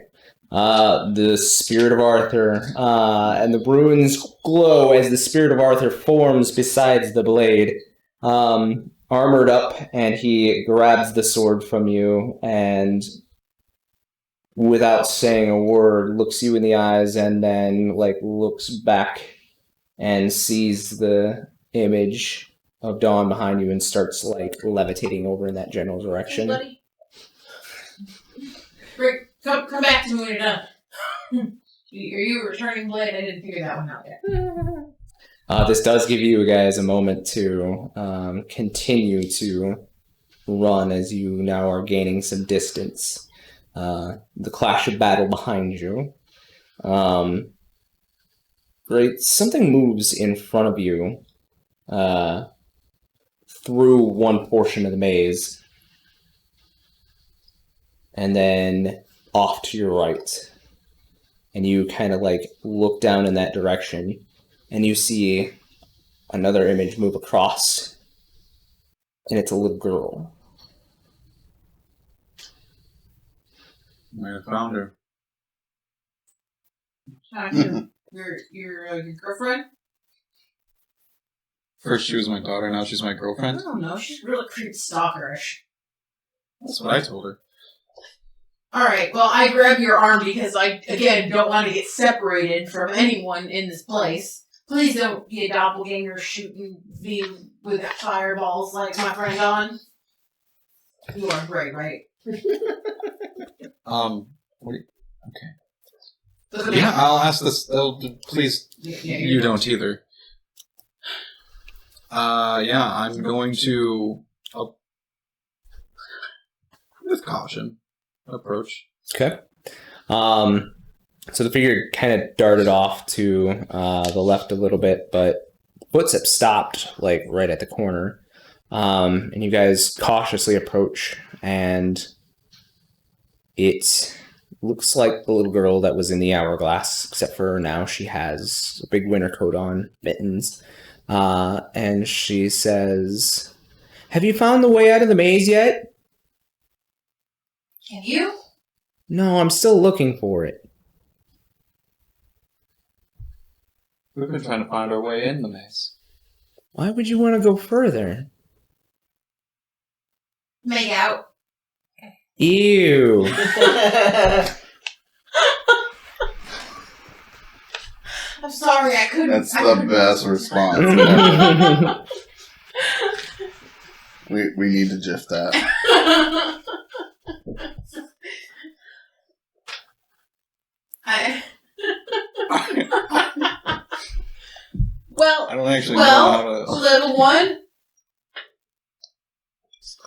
The Spirit of Arthur, and the runes glow as the Spirit of Arthur forms beside the blade. Armored up, and he grabs the sword from you, and without saying a word, looks you in the eyes, and then looks back and sees the image of Dawn behind you and starts levitating over in that general direction. Hey, buddy. Rick, come back to me when you're done. Are you a returning blade? I didn't figure that one out yet. This does give you guys a moment to continue to run as you now are gaining some distance. The clash of battle behind you. Great. Something moves in front of you through one portion of the maze, and then off to your right. And you kind of look down in that direction, and you see another image move across, and it's a little girl. I found her. Your girlfriend? First she was my daughter, now she's my I girlfriend. don't know. She's really creepy stalkerish. That's what I told her. Alright, well, I grab your arm because I, again, don't want to get separated from anyone in this place. Please don't be a doppelganger shooting me with fireballs like my friend Dawn. You are great, right? What do you, okay. Yeah, I'll ask this. Please, you don't either. Yeah, I'm going to, with caution, approach. Okay. So the figure kind of darted off to the left a little bit, but footsteps stopped right at the corner. And you guys cautiously approach, and it looks like the little girl that was in the hourglass, except for now she has a big winter coat on, mittens, and she says, "Have you found the way out of the maze yet?" Have you? No, I'm still looking for it. We've been trying to find our way in the maze. Why would you want to go further? Make out. Ew. I'm sorry, I couldn't. That's I the couldn't. best response. We need to gif that. Well, I don't actually know how to... little one,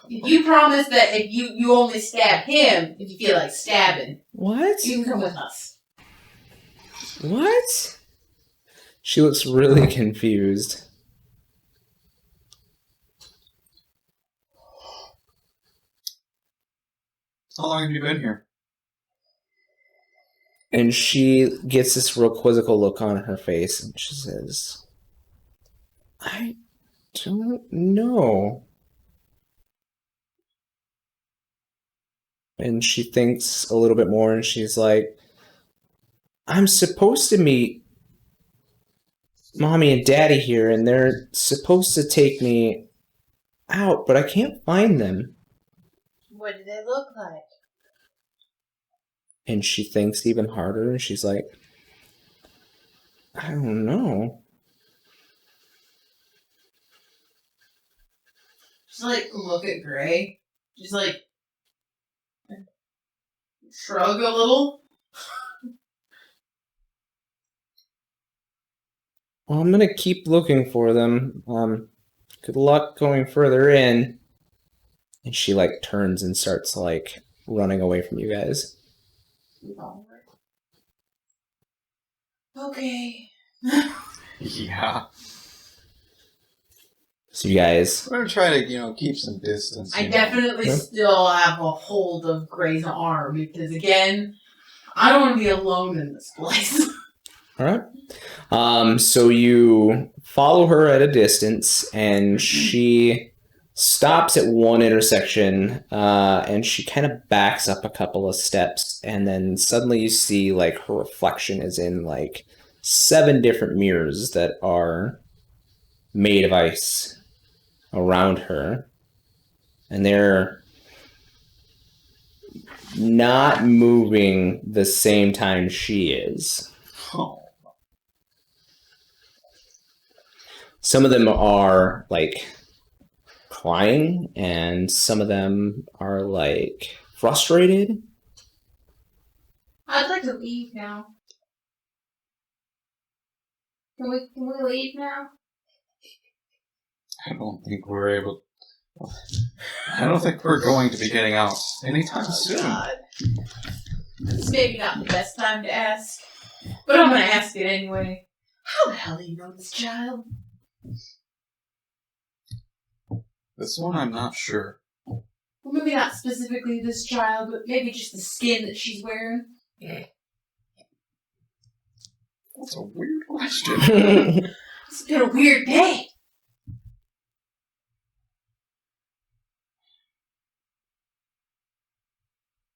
you promise that if you only stab him if you feel like stabbing. What? You can come with us. What? She looks really confused. How long have you been here? And she gets this real quizzical look on her face, and she says, I don't know. And she thinks a little bit more, and she's like, I'm supposed to meet Mommy and Daddy here, and they're supposed to take me out, but I can't find them. What do they look like? And she thinks even harder, and she's like, I don't know. Just like look at Gray. Just like shrug a little. Well, I'm gonna keep looking for them. Good luck going further in. And she like turns and starts like running away from you guys. Okay. Yeah. So you guys, We're gonna try to, keep some distance. I definitely still have a hold of Gray's arm because, again, I don't want to be alone in this place. all right. So you follow her at a distance, and she stops at one intersection, and she kind of backs up a couple of steps, and then suddenly you see like her reflection is in like 7 different mirrors that are made of ice around her, and they're not moving the same time she is. Oh. Some of them are like crying, and some of them are like frustrated. I'd like to leave now. Can we leave now? I don't think we're able. I don't think we're going to be getting out anytime soon. God. It's maybe not the best time to ask, but I'm gonna ask it anyway. How the hell do you know this child? This one, I'm not sure. Well, maybe not specifically this child, but maybe just the skin that she's wearing. That's a weird question. It's been a weird day.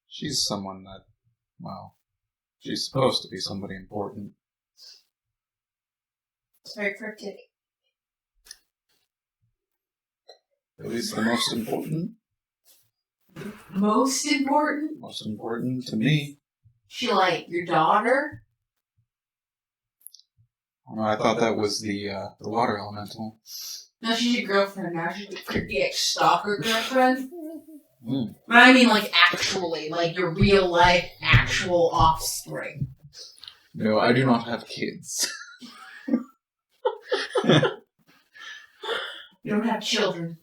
She's someone that, well, she's supposed to be somebody important. It's very cryptic. At least the most important. Most important? Most important to me. She like your daughter? Oh, I thought that was the water elemental. No, she's your girlfriend now. She's your creepy ex-stalker girlfriend. Mm. But I mean, like, actually, like your real life, actual offspring. No, I do not have kids. You don't have children.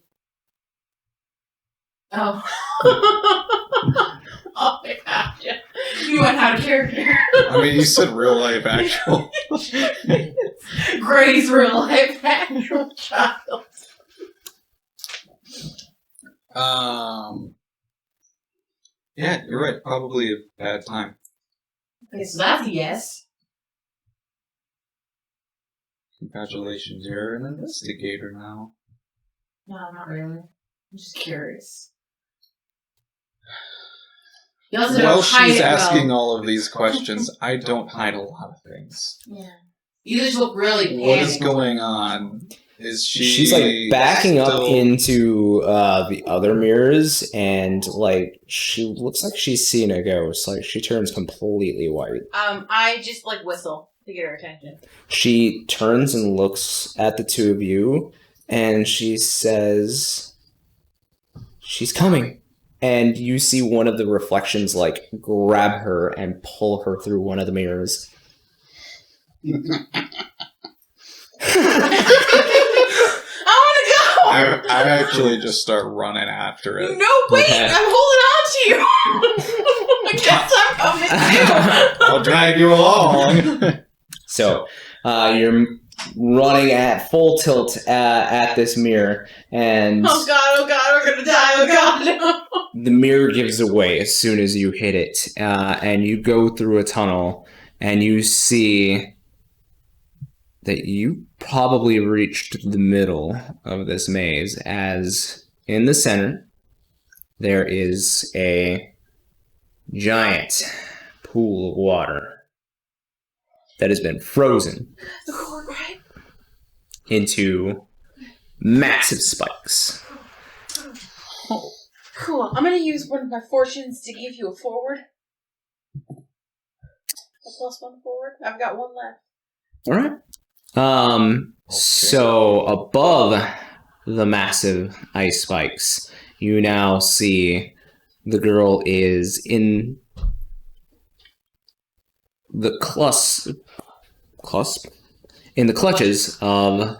Oh. Oh my gosh. You went out of character. I mean, you said real life actual. Gray's real life actual child. Yeah, you're right. Probably a bad time. Okay, so that's a yes. Congratulations, you're an investigator now. No, not really. I'm just curious. You also Well, don't hide she's it asking well. all of these questions. I don't hide a lot of things. Yeah. You just look really panicked. What is going on? Is She's like backing up still- into the other mirrors, and like she looks like she's seen a ghost. Like she turns completely white. I just like whistle to get her attention. She turns and looks at the two of you, and she says, "She's coming." And you see one of the reflections like grab her and pull her through one of the mirrors. I actually just start running after it. No, wait! Okay. I'm holding on to you! I guess I'm coming too! I'll drag you along. So you're running at full tilt at this mirror, and Oh god, we're gonna die, oh god! the mirror gives away as soon as you hit it, and you go through a tunnel, and you see that you probably reached the middle of this maze, as in the center there is a giant pool of water that has been frozen The cord, right? into massive spikes. Cool. I'm gonna use one of my fortunes to give you a forward. A +1 forward. I've got one left. All right. So above the massive ice spikes, you now see the girl is in the in the clutches of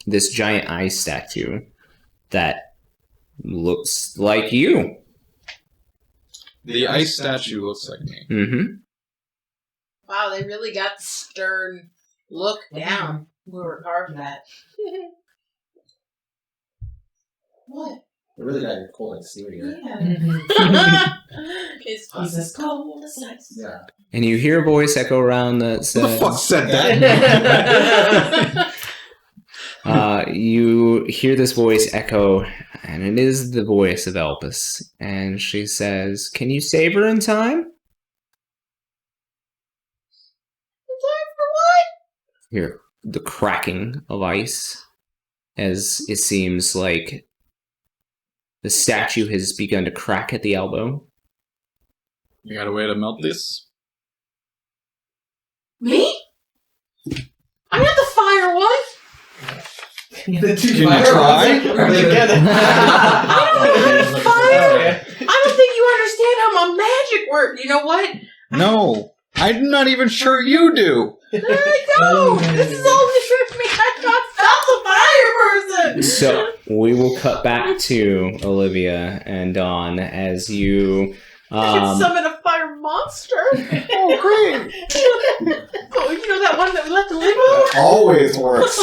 this giant ice statue that looks like you. The ice statue looks like me. Mm-hmm. Wow, they really got the stern look down. We were carved that. What? We really got your cold like steel here. Yeah. It's He's as cold as ice. Yeah. And you hear a voice echo around that Who the fuck says, said that? you hear this voice echo, and it is the voice of Elpis. And she says, "Can you save her in time?" Hear the cracking of ice as it seems like the statue has begun to crack at the elbow. You got a way to melt this? Me? I'm not the fire one. The two Can you fire try? ones are together. Fire. I don't think you understand how my magic works. You know what? No. I'm not even sure you do. I don't. This is all new for me. I got stop the fire person. So we will cut back to Olivia and Dawn as you I can summon a fire monster. Oh, great. Oh, you know that one that we left to live on? Always works.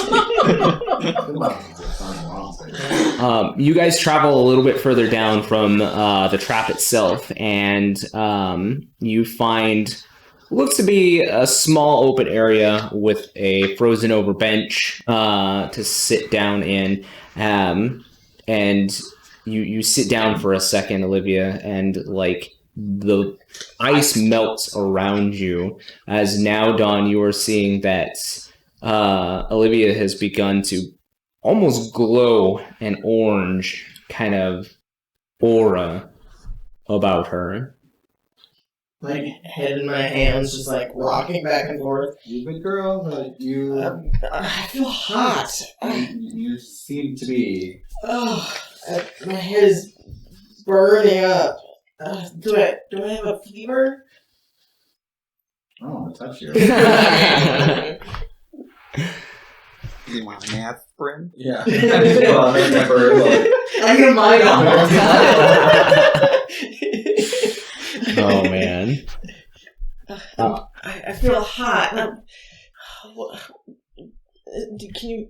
you guys travel a little bit further down from the trap itself, and you find looks to be a small open area with a frozen over bench to sit down in, and you sit down for a second, Olivia, and like the ice melts around you as now, Dawn, you are seeing that Olivia has begun to almost glow an orange kind of aura about her. Like, head in my hands, just like rocking back and forth. You good girl? I feel hot. You seem to be. My head is burning up. Do I have a fever? I don't want to touch you. You want an aspirin? Yeah. Well, I remember, like, I can mind Oh man. I feel hot. Can you?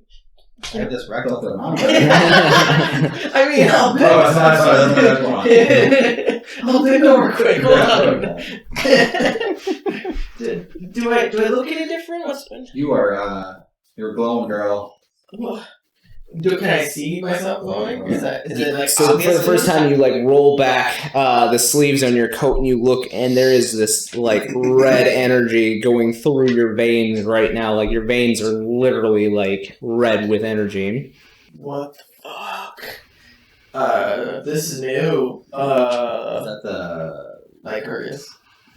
I have this rectal thermometer. I mean, I'll pick. Oh, it's not. That's what I I'll pick over quick. Hold on. Do I look any different? What's You're a glowing girl. Can I see myself glowing? Is it like So for obvious? the first time you like roll back the sleeves on your coat and you look, and there is this like red energy going through your veins right now. Like your veins are literally like red with energy. What the fuck? This is new. Is that the? Like Curtis.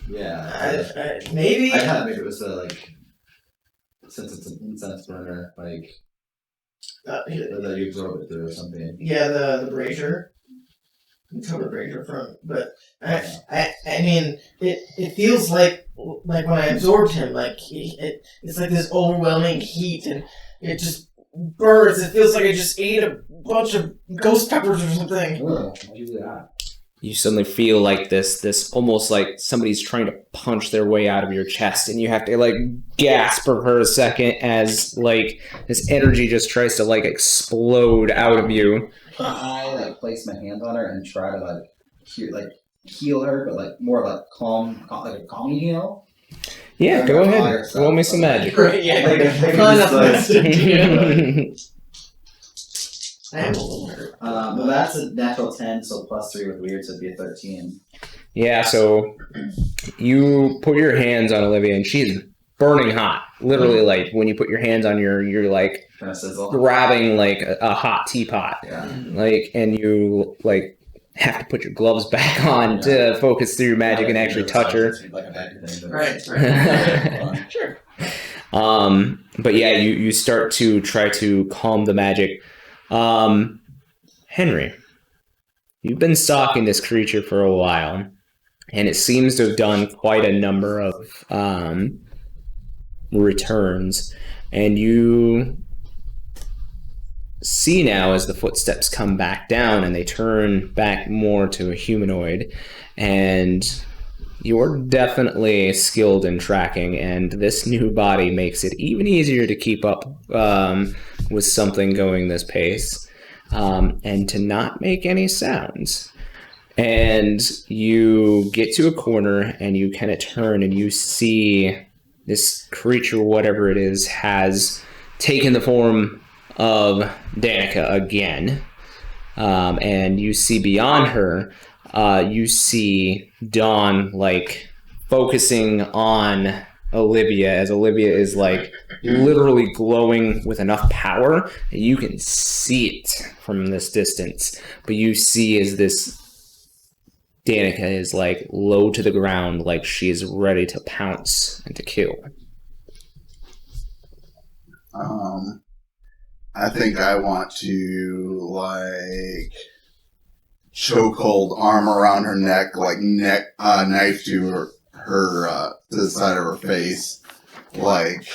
Yeah. Maybe. I kind of figured it was like, since it's an incense burner, like that you absorb it through or something. Yeah, the brazier. Cover brazier from, but I mean, it feels like when I absorbed him, like it's like this overwhelming heat, and it just burns. It feels like I just ate a bunch of ghost peppers or something. Why'd you do that? You suddenly feel like this almost like somebody's trying to punch their way out of your chest, and you have to like gasp for a second as like this energy just tries to like explode out of you. I like place my hands on her and try to heal her, but like more like calm, like a calming heal. Yeah, go ahead. Roll me some magic. Right, yeah. I am a little hurt. Well, that's a natural 10, so +3 with weird, so it'd be a 13. Yeah, so you put your hands on Olivia, and she's burning hot. Literally, like when you put your hands on you're like Kind of sizzle. grabbing like a hot teapot, Yeah. like, and you like have to put your gloves back on to focus through your magic and actually touch her. Like a bad thing, but- Right. Sure. But yeah, you start to try to calm the magic. Henry, you've been stalking this creature for a while, and it seems to have done quite a number of returns, and you see now as the footsteps come back down and they turn back more to a humanoid, and you're definitely skilled in tracking, and this new body makes it even easier to keep up with something going this pace, and to not make any sounds. And you get to a corner and you kind of turn and you see this creature, whatever it is, has taken the form of Danica again. And you see beyond her, you see Dawn like focusing on Olivia, as Olivia is like literally glowing with enough power that you can see it from this distance. But you see as this Danica is like low to the ground, like she is ready to pounce and to kill. I think I want to like chokehold arm around her neck, like knife to her to the side of her face, like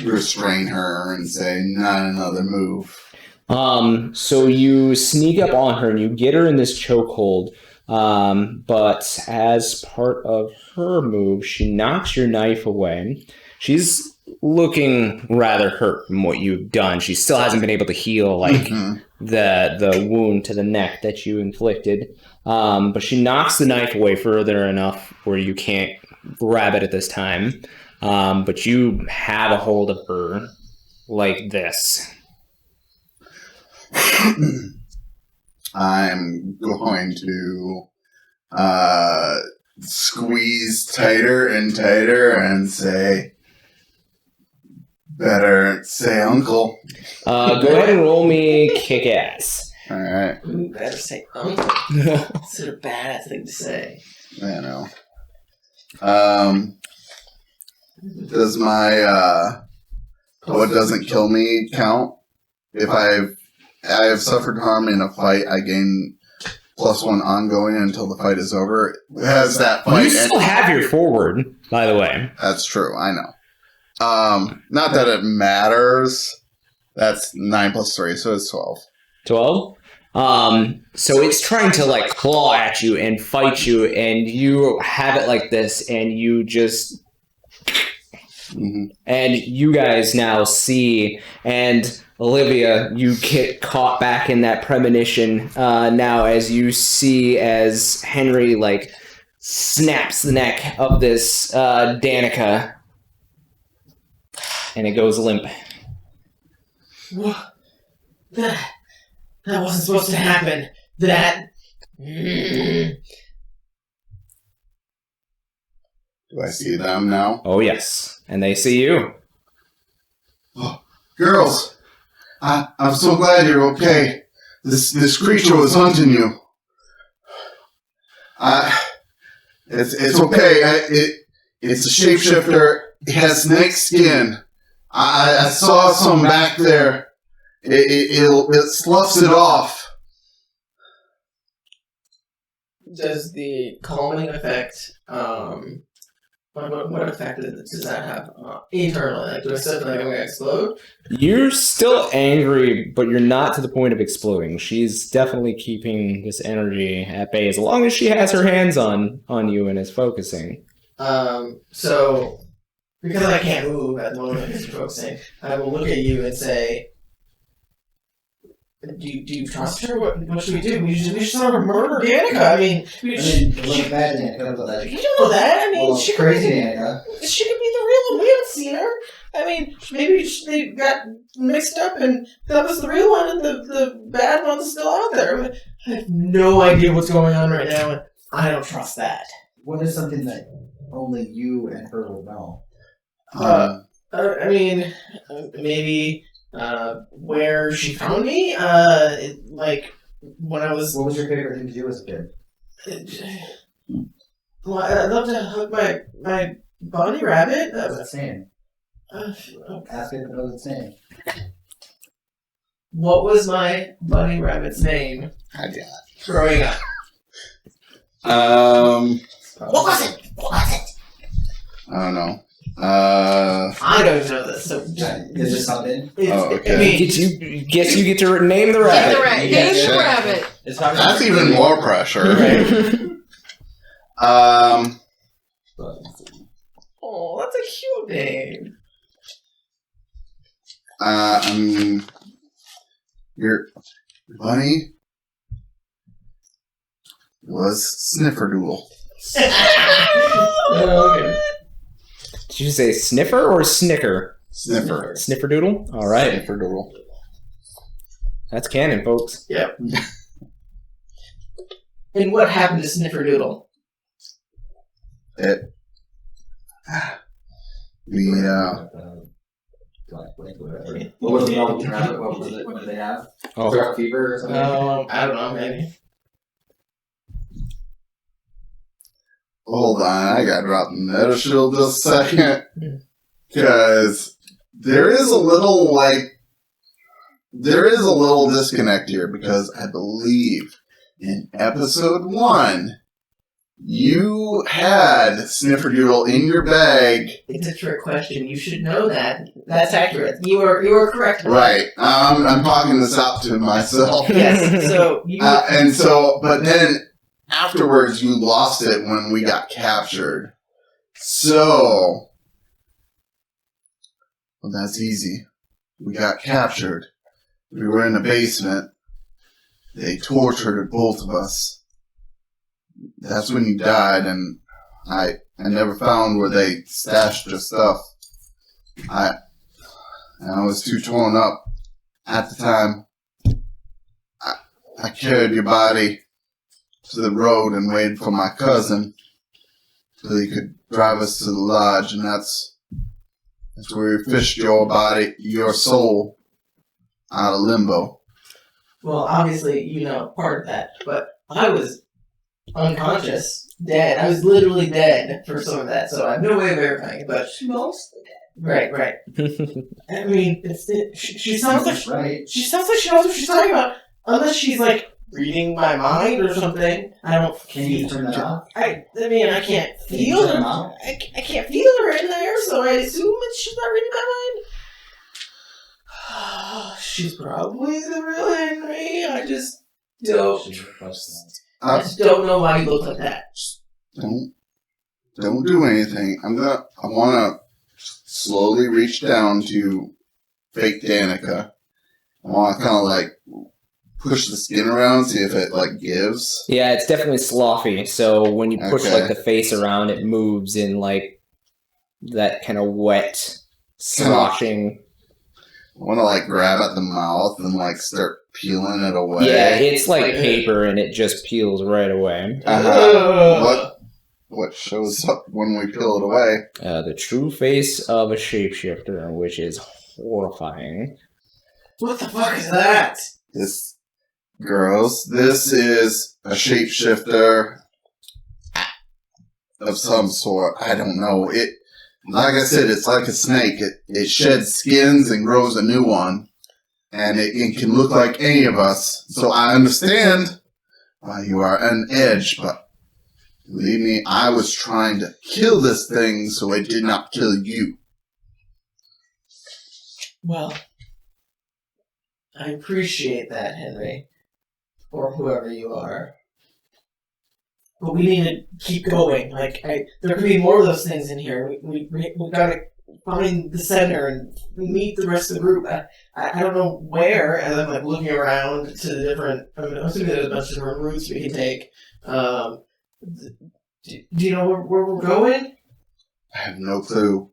restrain her and say, "Not another move." So you sneak up on her and you get her in this chokehold. But as part of her move, she knocks your knife away. She's looking rather hurt from what you've done. She still hasn't been able to heal like the wound to the neck that you inflicted. But she knocks the knife away further enough where you can't grab it at this time. But you have a hold of her like this. I'm going to squeeze tighter and tighter and say, "Better say uncle." Go ahead and roll me kick ass. Alright. Ooh, better say uncle. It's a badass thing to say. I know. Does my what doesn't kill me count? If I have suffered harm in a fight, I gain +1 ongoing until the fight is over. Has that fight? You still have your forward, by the way. That's true. I know. Not that it matters. That's 9 + 3, so it's 12. 12? So it's trying to like claw at you and fight you, and you have it like this, and you just... And you guys now see, and Olivia, you get caught back in that premonition now as you see as Henry like snaps the neck of this Danica, and it goes limp. What? That wasn't supposed to happen. Do I see them now? Oh yes, and they see you. Oh, girls, I'm so glad you're okay. This creature was hunting you. It's okay. It's a shapeshifter. It has snake skin. I saw some back there. It sloughs it off. Does the calming effect, what effect does that have internally? Like, do I still feel like I'm going to explode? You're still angry, but you're not to the point of exploding. She's definitely keeping this energy at bay as long as she has her hands on you and is focusing. So, because I can't move at the moment because you're focusing, I will look at you and say, do you trust her? What should we do? We should sort of murder Danica. I mean, look bad Danica, but like, you don't know that. I mean, she could be Danica. She could be the real one. We haven't seen her. I mean, maybe they got mixed up and that was the real one and the bad one's still out there. I mean, I have no idea what's going on right now, and I don't trust that. What is something that only you and her will know? I mean, maybe where she found me. Like when I was. What was your favorite thing to do as a kid? Well, I'd love to hug my bunny rabbit. What's its name? Ask it what its name. What was my bunny rabbit's name I got growing up? What was it? I don't know. I don't even know this. So Is this something? Okay. I mean, You get to name the rabbit. Name the Check. rabbit. That's even more pressure. oh, that's a cute name. Your bunny was Snifferdoodle. Okay. Did you say sniffer or snicker? Sniffer. Snifferdoodle? All right. Snifferdoodle. That's canon, folks. Yep. And what happened to Snifferdoodle? What was the problem? What was it? What did they have? Oh, Throat fever or something? I don't know, maybe. Hold on, I gotta drop the meta shield just a second. Because there is a little disconnect here, because I believe in episode 1, you had Snifferdoodle in your bag. It's a trick question. You should know that. That's accurate. You are correct. Right. I'm talking this out to myself. Yes. So you. But then afterwards, you lost it when we got captured. So, well, that's easy. We got captured. We were in the basement. They tortured both of us. That's when you died, and I never found where they stashed your stuff. I was too torn up at the time. I carried your body to the road and waited for my cousin so he could drive us to the lodge, and that's where we fished your soul out of limbo. Well, obviously, you know part of that, but I was unconscious, dead. I was literally dead for some of that, so I have no way of verifying it. But mostly dead. Right. I mean, she sounds like she sounds like she knows what she's talking about, unless she's like reading my mind or something. I don't. Can you turn that off? I mean, I can't feel her. I can't feel her in there, so I assume she's not reading my mind. She's probably the real Henry. I just don't know why you look like that. Don't do anything. I want to slowly reach down to fake Danica. I want to kind of like push the skin around, see if it like gives. Yeah, it's definitely sloughy. So when you push Okay. like the face around, it moves in like that kind of wet, sloshing. I want to like grab at the mouth and like start peeling it away. Yeah, it's like paper, and it just peels right away. What shows up when we peel it away? The true face of a shapeshifter, which is horrifying. What the fuck is that? This is a shapeshifter of some sort. I don't know. Like I said, it's like a snake. It sheds skins and grows a new one. And it can look like any of us. So I understand why you are on edge, but believe me, I was trying to kill this thing so it did not kill you. Well, I appreciate that, Henry. Or whoever you are. But we need to keep going. There could be more of those things in here. We gotta find the center and meet the rest of the group. I don't know where, and I'm like looking around to the different. I'm assuming there's a bunch of different routes we can take. Do you know where we're going? I have no clue.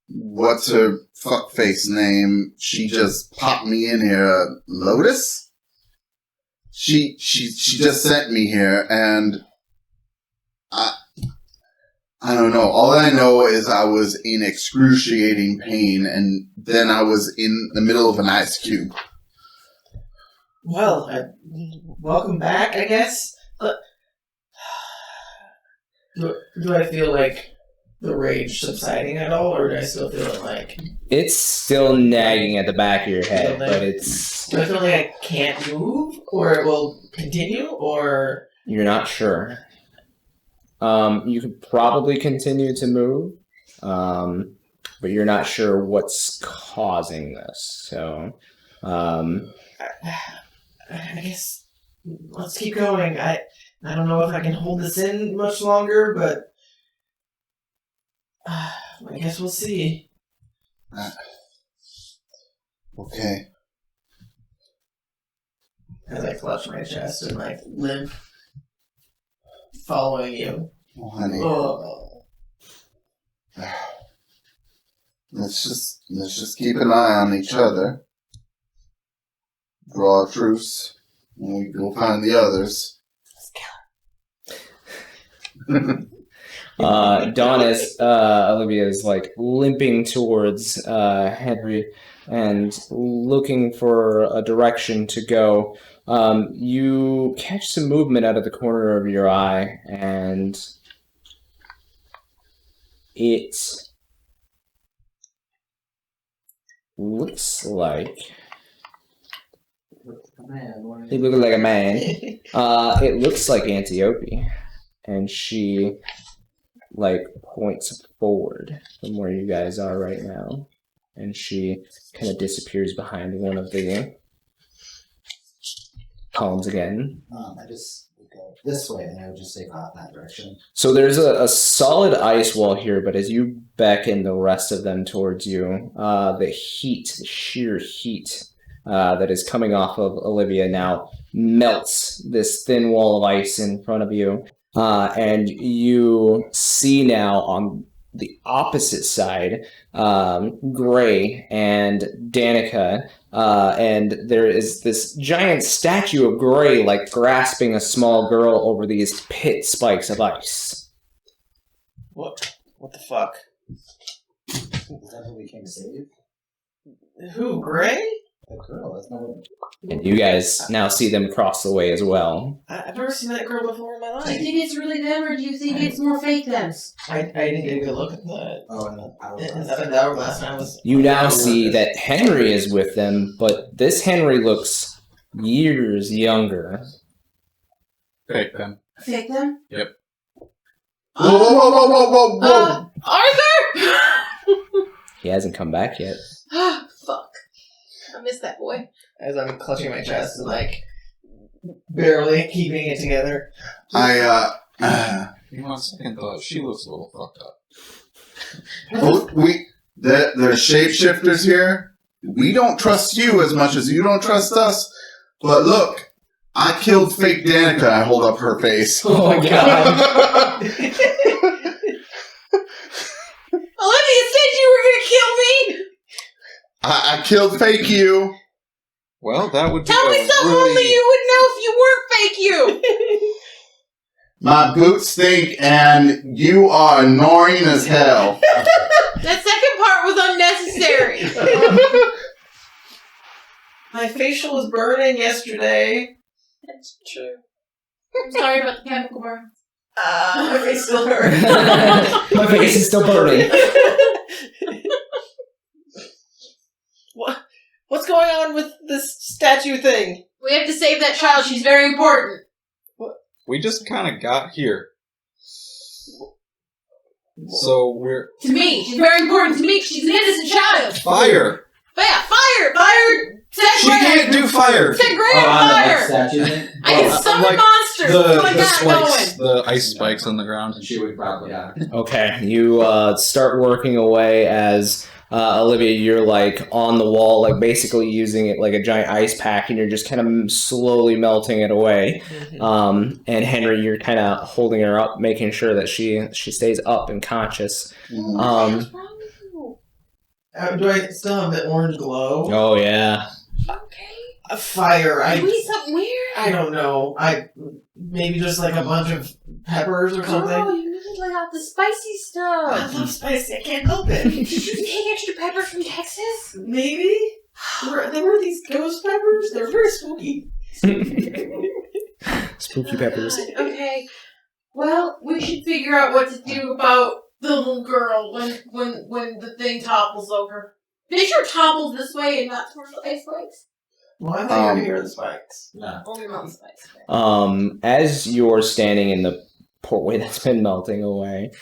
What's her fuckface name? She just popped me in here. Lotus? She just sent me here, and I don't know. All I know is I was in excruciating pain, and then I was in the middle of an ice cube. Well, welcome back, I guess. Do I feel like the rage subsiding at all, or do I still feel it like... It's still nagging at the back of your head, but it's... Do I feel like I can't move, or it will continue, or... You're not sure. You could probably continue to move, but you're not sure what's causing this. So, I guess let's keep going. I don't know if I can hold this in much longer, but I guess we'll see. Okay. As I clutch my chest and like limp, following you. Oh, honey. Oh. Let's just keep an eye on each other. Draw a truce, and we go find the others. Dawn, as Olivia is like limping towards Henry and looking for a direction to go, you catch some movement out of the corner of your eye, and it looks like... He looks like a man. It looks like Antiope, and she like points forward from where you guys are right now, and she kind of disappears behind one of the columns again. I just would go this way, and I would just take off that direction. So there's a solid ice wall here, but as you beckon the rest of them towards you, the sheer heat that is coming off of Olivia now melts this thin wall of ice in front of you. And you see now on the opposite side, Gray and Danica, and there is this giant statue of Gray, like grasping a small girl over these pit spikes of ice. What the fuck? Is that who we came to save? Who, Gray? The girl, that's not what... And you guys now see them cross the way as well. I've never seen that girl before in my Do you life. think it's really them, or do you think it's more fake thems? I didn't get a good look at that. Oh, and the The hourglass time was... You now see that Henry is with them, but this Henry looks years younger. Fake them. Fake them? Yep. Whoa, whoa, whoa, whoa, whoa, whoa! Arthur! He hasn't come back yet. Fuck. I miss that boy. As I'm clutching my chest and like barely keeping it together. You want a second thought? She looks a little fucked up. There's shapeshifters here. We don't trust you as much as you don't trust us. But look, I killed fake Danica. I hold up her face. Oh my god. Olivia said you were gonna kill me! I killed fake you. Well, that would be Tell me something only you would know if you weren't fake you! My boots stink, and you are annoying as hell. That second part was unnecessary. My facial was burning yesterday. That's true. I'm sorry about the chemical burn. My face still hurts. My face is still burning. What's going on with this statue thing? We have to save that child. She's very important. We just kind of got here. So we're... To me. She's very important to me because she's an innocent child. Fire! Yeah, fire! Fire! Set She Gray can't do fire! Set Gray on fire! statue. I can summon like monsters! That's what I The got spikes, going. the ice spikes on the ground. She would probably, yeah. Okay, you start working away as Olivia, you're like on the wall, like basically using it like a giant ice pack, and you're just kind of slowly melting it away. And Henry, you're kind of holding her up, making sure that she stays up and conscious. Mm. What's wrong with you? Do I still have the orange glow? Oh yeah. Okay. A fire. Did we eat something weird? I don't know. Maybe just like a bunch of peppers or something. Oh, you need like all the spicy I stuff. love spicy. I can't help it. Did you take extra pepper from Texas? Maybe. There were these ghost peppers. They're very spooky. Spooky peppers. Okay. Well, we should figure out what to do about the little girl when the thing topples over. Make sure it topples this way and not towards the ice spikes. Well, I thought you were going to hear the spikes. No. Only mountain spikes. As you're standing in the portway that's been melting away,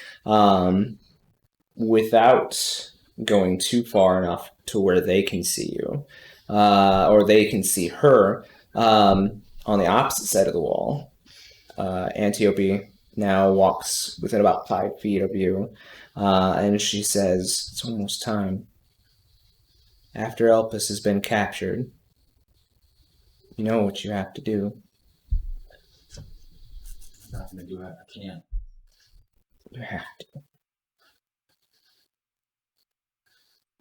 without going too far enough to where they can see you, or they can see her, on the opposite side of the wall, Antiope now walks within about 5 feet of you, and she says, "It's almost time. After Elpis has been captured, you know what you have to do. I'm not going to do it. I can't. You have to."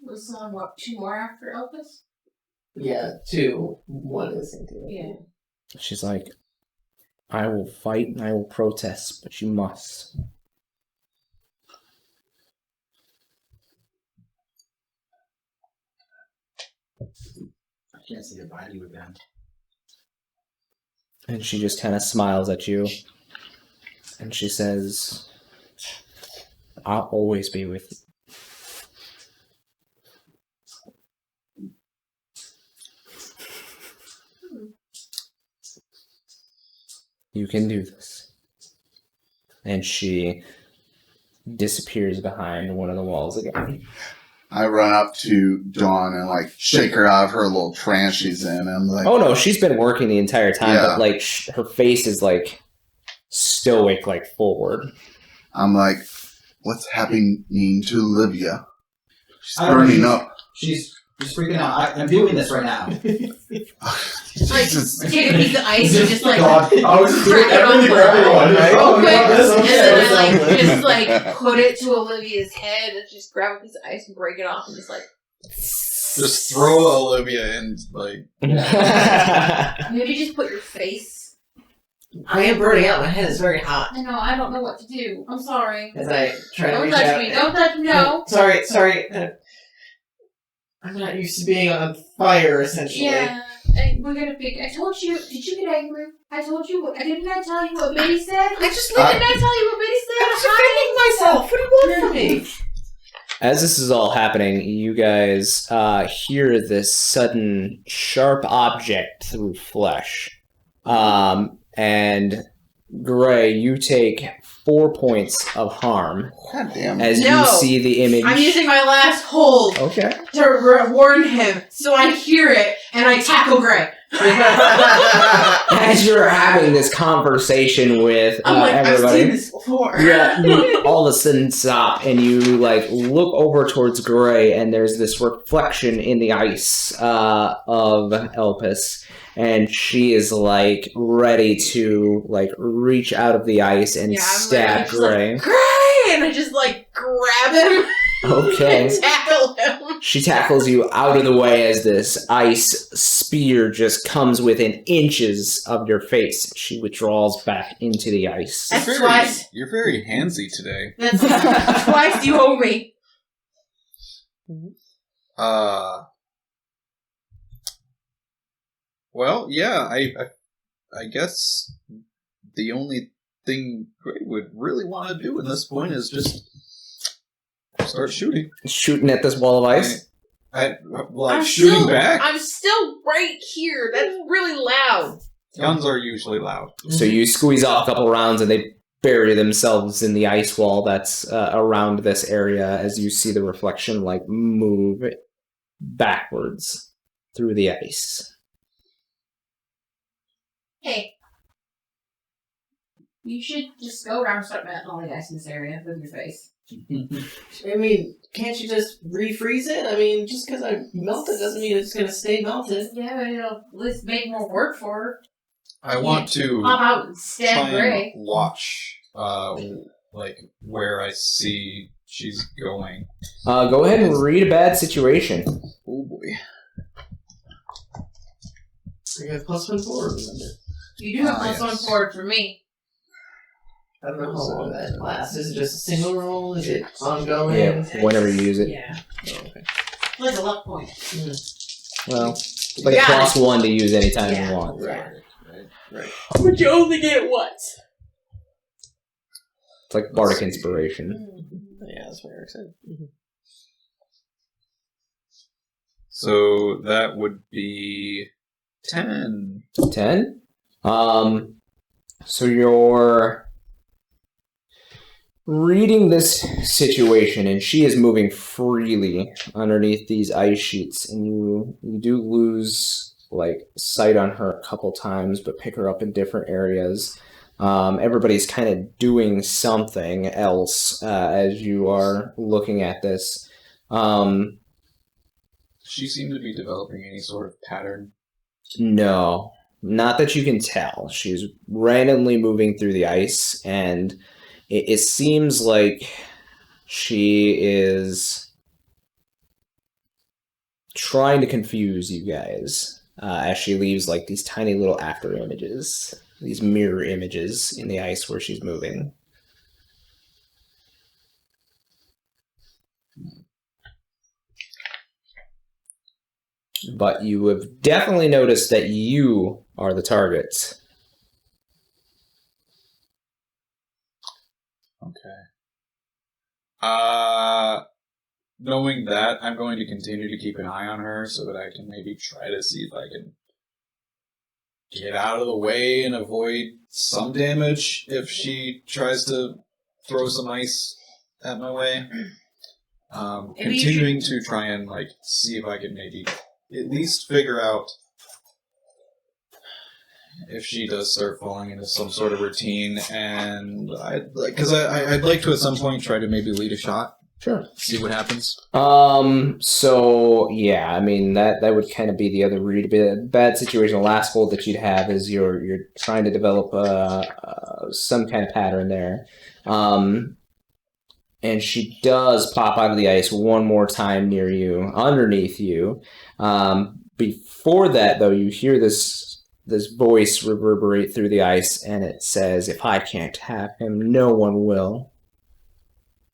Was someone, what, 2 more after Elpis? Yeah, 2. 1 is into it. Yeah. She's like, "I will fight and I will protest, but you must." I can't say goodbye to you again. And she just kind of smiles at you. And she says, "I'll always be with you." You can do this. And she disappears behind one of the walls again. I run up to Dawn and like shake her out of her little trance she's in. And I'm like, Oh no, she's been working the entire time, Yeah. but like her face is like stoic, like forward. I'm like, what's happening to Olivia? She's I don't know, burning she's- up. She's freaking out. I'm doing this right now. Like, Jesus. take a piece of ice and just like... God, I was doing crack it everything for open. everyone, right? Oh, Quick, God, this and is then I so like just like put it to Olivia's head and just grab a piece of ice and break it off and just like Just throw Olivia in, like, maybe just put your face. I am burning out. My head is very hot. I know, I don't know what to do. I'm sorry. As I try to Don't reach touch out. me. Don't touch me. No. Sorry. I'm not used to being on fire, essentially. Yeah. We're gonna pick. I told you. Did you get angry? I told you. Didn't I tell you what Betty said? Didn't I tell you what Betty said? I'm defending myself. What do you want from me? As this is all happening, you guys hear this sudden sharp object through flesh. And Gray, you take 4 points of harm God damn. as No. you see the image. I'm using my last hold Okay. to warn him, so I hear it and I tackle Gray. As you're having this conversation with I'm like, I've everybody, seen this before. yeah, you all of a sudden stop and you like look over towards Gray, and there's this reflection in the ice of Elpis, and she is like ready to like reach out of the ice and Yeah, I'm stab like, Gray. Gray! And I just like grab him Okay. and tackle him. She tackles you out of the way as this ice spear just comes within inches of your face. She withdraws back into the ice. That's twice. You're very handsy today. That's twice you owe me. Well, yeah, I guess the only thing Gray would really want to do at this point is just start shooting. Shooting at this wall of ice. Like shooting back. I'm still right here. That's really loud. Guns are usually loud. So you squeeze off a couple rounds and they bury themselves in the ice wall that's around this area as you see the reflection like move backwards through the ice. Hey. You should just go around and start melting all the ice in this area with your face. I mean, can't you just refreeze it? I mean, just because I melt it doesn't mean it's going to stay melted. Yeah, but it'll at least make more work for her. I want to Pop out and stab try Gray. and watch, like where I see she's going. Go ahead and read a bad situation. Oh boy. You have +1 forward, remember? You do have Ah, +1 yes. forward for me. I don't know how long that lasts. Is it just a single roll? Is it ongoing? Yeah, whenever you use it. Yeah. Oh, okay. Like a luck point. Well, it's like a Got +1 to use anytime Yeah. you want. Right. But you only get it once. It's like bardic inspiration. Yeah, that's what Eric said. So that would be 10. 10. So you're reading this situation, and she is moving freely underneath these ice sheets, and you do lose sight on her a couple times, but pick her up in different areas. Everybody's kind of doing something else as you are looking at this. She seemed to be developing any sort of pattern. No, not that you can tell. She's randomly moving through the ice, and it seems like she is trying to confuse you guys as she leaves these tiny little after images, these mirror images in the ice where she's moving. But you have definitely noticed that you are the target. Okay. Knowing that, I'm going to continue to keep an eye on her so that I can maybe try to see if I can get out of the way and avoid some damage if she tries to throw some ice at my way. Continuing to try and see if I can maybe at least figure out if she does start falling into some sort of routine, and I'd like to at some point try to maybe lead a shot. Sure. See what happens. So yeah, I mean that would kind of be the other bad situation. The last hold that you'd have is you're trying to develop some kind of pattern there. And she does pop out of the ice one more time near you, underneath you. Before that, though, you hear this voice reverberate through the ice, and it says, "If I can't have him, no one will."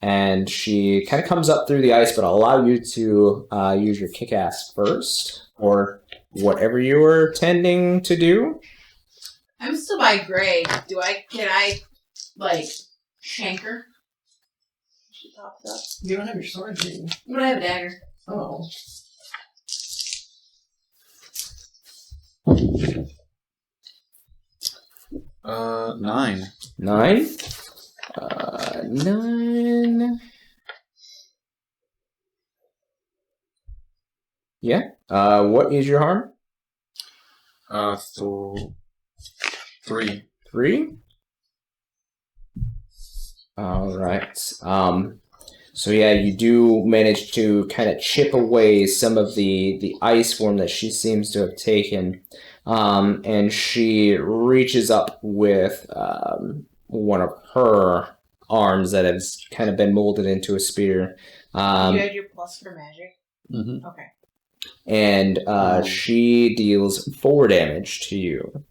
And she kind of comes up through the ice, but I'll allow you to use your kick-ass first, or whatever you were tending to do. I'm still by Gray. Can I shank her? She pops up. You don't have your sword, do you? But I have a dagger. Oh. Nine. 9? 9. Yeah. What is your harm? 3. 3? All right. So yeah, you do manage to kind of chip away some of the ice form that she seems to have taken, and she reaches up with one of her arms that has kind of been molded into a spear. You had your plus for magic? Mm-hmm. Okay. And she deals 4 damage to you.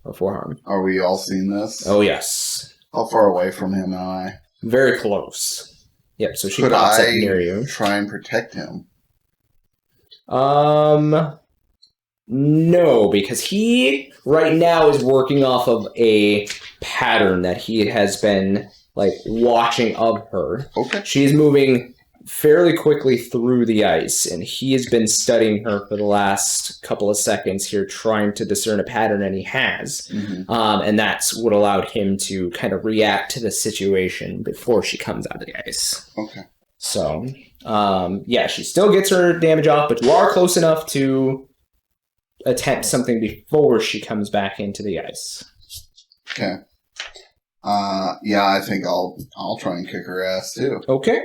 Or 4 harm. Are we all seeing this? Oh, yes. How far away from him am I? Very close. Yep, so she Could pops up I near you. try and protect him? No, because he right now is working off of a pattern that he has been watching of her. Okay. She's moving fairly quickly through the ice, and he has been studying her for the last couple of seconds here, trying to discern a pattern, and he has. Mm-hmm. And that's what allowed him to kind of react to the situation before she comes out of the ice. Okay. So, yeah, she still gets her damage off, but you are close enough to attempt something before she comes back into the ice. Okay. Yeah, I think I'll try and kick her ass too. Okay.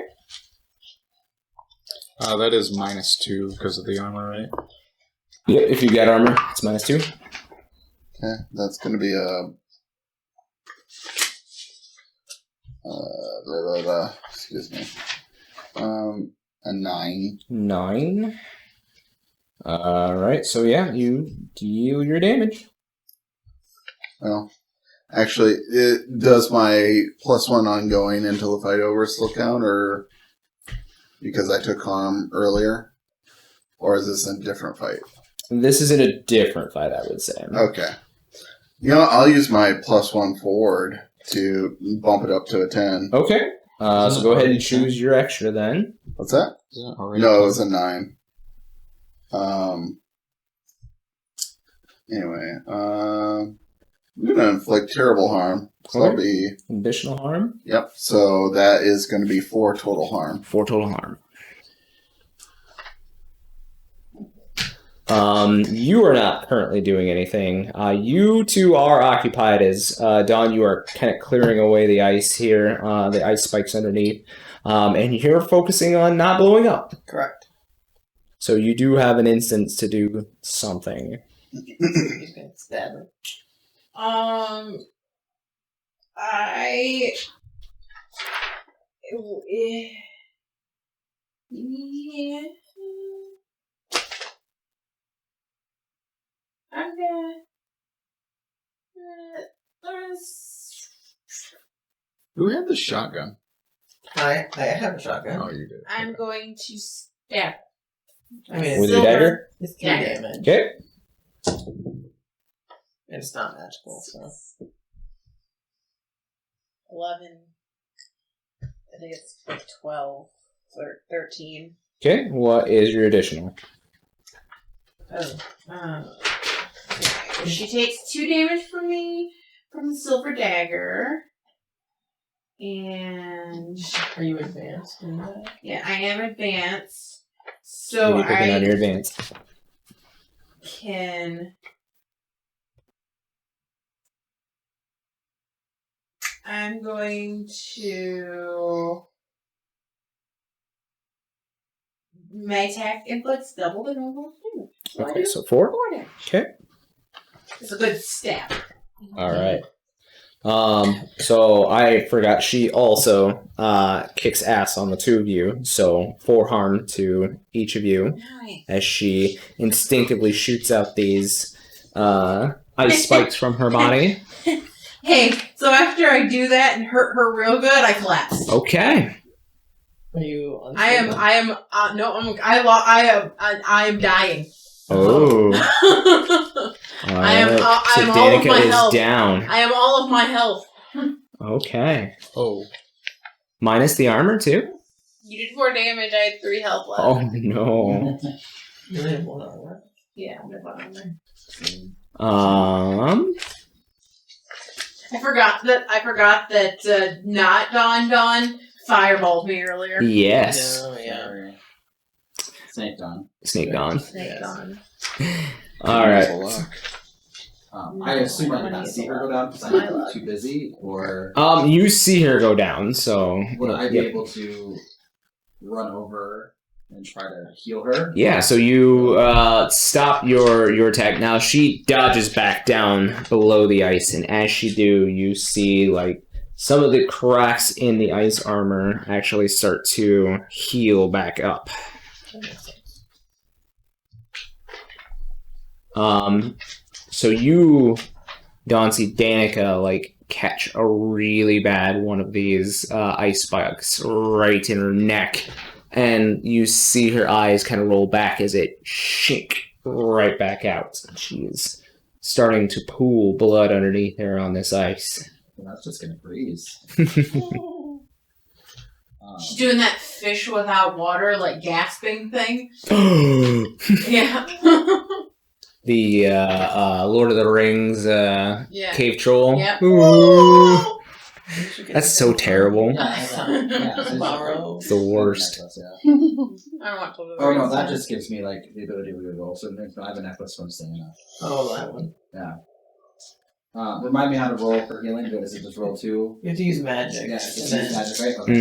That is -2 because of the armor, right? Yeah, if you get armor, it's -2. Okay, that's going to be a... excuse me. A 9. 9. Alright, so yeah, you deal your damage. Well, actually, does my +1 ongoing until the fight over still count, or because I took harm earlier? Or is this a different fight? This is in a different fight, I would say. Okay. You know, I'll use my +1 forward. to bump it up to a 10. Okay. So go ahead and choose your extra then. What's that? Is it already No, it was a 9. Anyway, I'm gonna inflict terrible harm. So that'll be Additional harm. Yep. So that is going to be 4 total harm. 4 total harm. You are not currently doing anything. You two are occupied as Dawn, you are kind of clearing away the ice here, the ice spikes underneath, and you're focusing on not blowing up. Correct. So you do have an instance to do something. You can stab her. Yeah. I'm gonna. Who had the shotgun? I have a shotgun. Oh, you did. I'm going to stab. I mean, With it's your dagger? It's 3 Dagger. damage. Okay. And it's not magical, so. 11. I think it's like 12 or 13. Okay. What is your additional? She takes 2 damage from me from the silver dagger. And Are you advanced in that? yeah, I am advanced. So Maybe picking on your advance. I'm going to. My attack inflicts double the normal damage. So I Okay, do so 4. 4 damage. Okay. It's a good stab. All right. So I forgot she also kicks ass on the 2 of you. So 4 harm to each of you Nice. as she instinctively shoots out these ice spikes from her body. Hey, so after I do that and hurt her real good, I collapse. Okay. Are you I am dying. Oh. All I am right. I am so all of Danica my is health. down. I am all of my health. Okay. Oh. Minus the armor too? You did 4 damage, I had 3 health left. Oh no. You only have 1 armor. Yeah, I'm on there. I forgot that not Dawn fireballed me earlier. Yes. No, yeah. Sorry. Snake Dawn. Snake Dawn. Snake Yes. Dawn. All right. I assume I did not see her go down because My I'm luck. too busy, or You see her go down, so would I be yep. able to run over and try to heal her? Yeah, so you stop your attack. Now she dodges back down below the ice, and as she do, you see like some of the cracks in the ice armor actually start to heal back up. So you, Dawn, see Danica like catch a really bad one of these ice spikes right in her neck. And you see her eyes kind of roll back as it shink right back out. She is starting to pool blood underneath her on this ice. Well, that's just gonna freeze. She's doing that fish without water, like gasping thing. Yeah. The Lord of the Rings Yeah. cave troll. Yep. Ooh. That's so terrible. Borrow. It's the worst. Necklace, yeah. I don't want to. Oh no, that just gives me like the ability to reroll. So I have a necklace from staying up. Oh, that one. Yeah. Remind me how to roll for healing. But is it just roll 2? You have to use magic. Yeah, it's and use then- magic, right? Okay.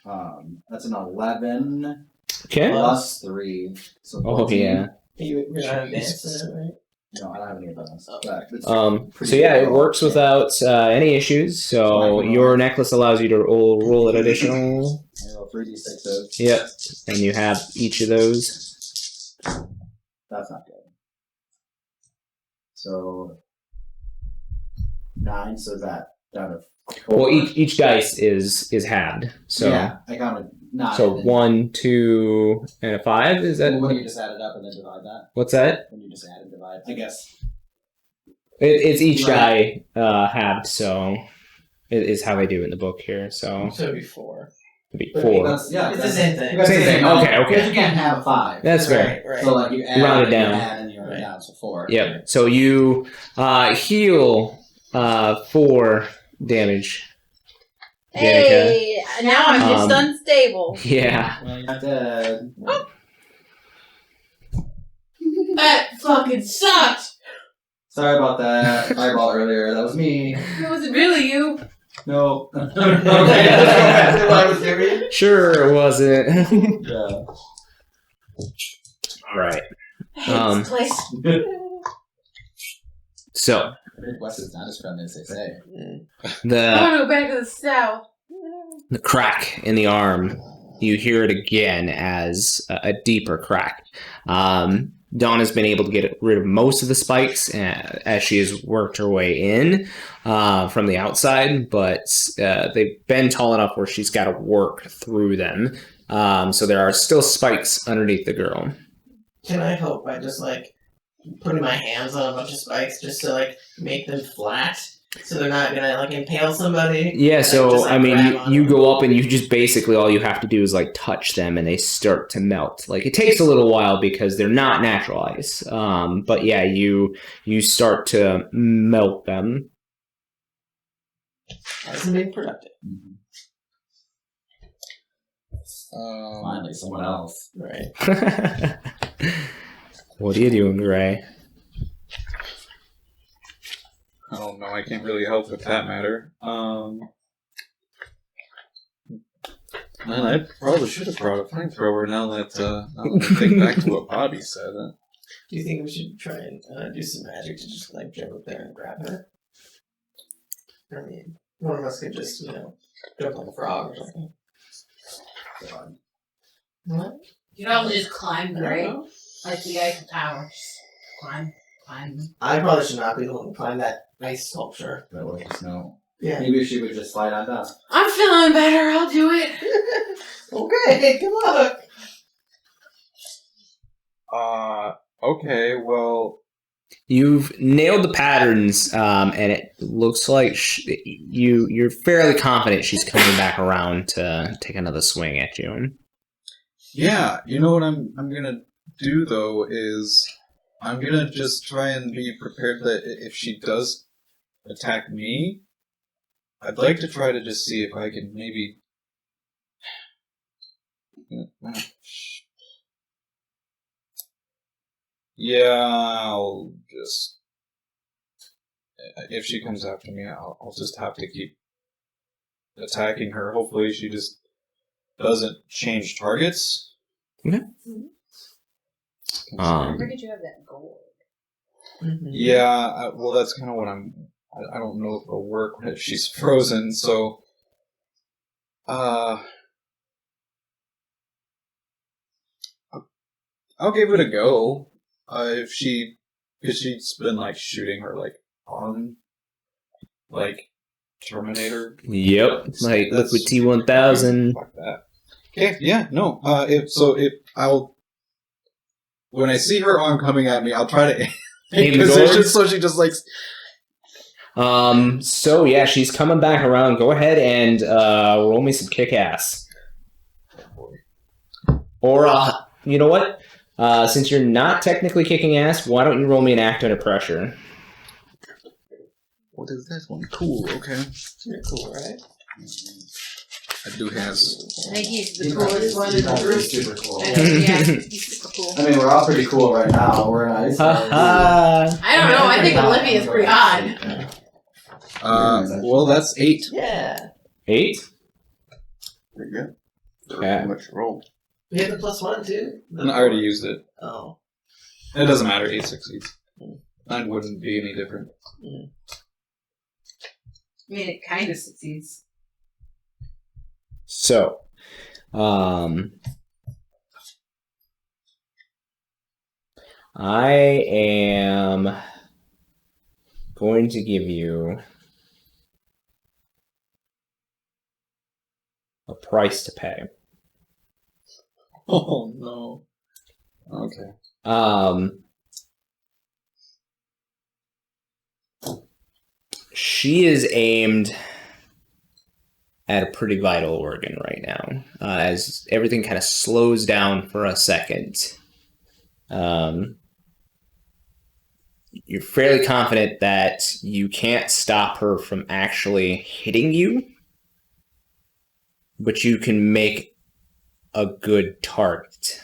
Mm-hmm. That's an 11 Okay. plus 3. So Oh 14. yeah. You're not advanced in it, right? No, I don't have any of those. Oh. But it's So pretty yeah, good it roll. works without any issues. So your necklace allows you to roll an additional. I roll 3d6s. Yep. And you have each of those. That's not good. So 9. So that down to 4. Well, each dice is halved. So yeah, I counted 9. so and 1, 2, and a 5. Is then, that when you just add it up and then divide that. what's that? When you just add and divide, I guess. It's each die halved, so it is how they do it in the book here. So So it'd be 4. it'd be 4. It's the same thing. Same thing. Okay. Because you can't have 5. That's fair. Right. So like you add, Round it down. and you round it down to 4. Yep. So you heal 4 damage. Hey, now I'm just Um, unstable. Yeah. Well, you're not dead. That fucking sucked. Sorry about that fireball earlier. That was me. It wasn't really you. No. Okay, let's go back to what I was doing. Sure, it wasn't. Yeah. All right. I hate this place. So Midwest is not as friendly as they say. I the want to go back to the south. crack in the arm, you hear it again as a deeper crack. Dawn has been able to get rid of most of the spikes as she has worked her way in from the outside, but they've been tall enough where she's got to work through them. So there are still spikes underneath the girl. Can I help by just putting my hands on a bunch of spikes just to make them flat so they're not gonna impale somebody? Yeah, so just, I mean, grab on you them. go up and you just basically all you have to do is touch them and they start to melt. It takes a little while because they're not natural ice. But yeah, you start to melt them. That's being productive. Finally, someone else. Right. What are you doing, Gray? I don't know. I can't really help with that matter. Man, I probably should have brought a flamethrower now that I think back to what Bobby said. Do you think we should try and do some magic to just jump up there and grab her? I mean, one of us could just, jump like a frog or something. What? You don't just climb, I right? don't know. Like the Eiffel Tower. Just climb. I probably should not be the one to climb that ice sculpture. That was just no. Yeah. Maybe she would just slide on down. I'm feeling better. I'll do it. Okay, good luck. Okay, well... You've nailed the patterns, and it looks like you're fairly confident she's coming back around to take another swing at you. Yeah, you know what I'm gonna do, though, is... I'm gonna just try and be prepared that if she does attack me, I'd like to try to just see if I can maybe... Yeah, I'll just... If she comes after me, I'll just have to keep attacking her. Hopefully she just doesn't change targets. Okay. Where did you have that gold? Mm-hmm. Yeah, well, that's kind of what I don't know if it'll work if she's frozen, so... I'll give it a go. Because she's been, shooting her, arm, Terminator. Yep, That's- Liquid T-1000. Fuck that. Okay, yeah, no, when I see her arm coming at me, I'll try to Aim aim the position gourd? so she just, So yeah, she's coming back around. Go ahead and roll me some kick-ass. Or, you know what? Since you're not technically kicking ass, why don't you roll me an act under pressure? What is this one? Cool, okay. You're cool, right? I do have... I think he's the coolest one in the He's group. super cool. Yeah, he's super cool. I mean, we're all pretty cool right now. We're nice. Ha I don't know. I think Olivia's pretty odd. Well, that's 8. Yeah. 8? Pretty good. Yeah. How much roll? We have the +1 too. And I already used it. Oh. It doesn't matter, 8 succeeds. 9 wouldn't be any different. I mean, it kind of succeeds. So, I am going to give you a price to pay. Oh, no. Okay. she is aimed at a pretty vital organ right now, as everything kind of slows down for a second. You're fairly confident that you can't stop her from actually hitting you, but you can make a good target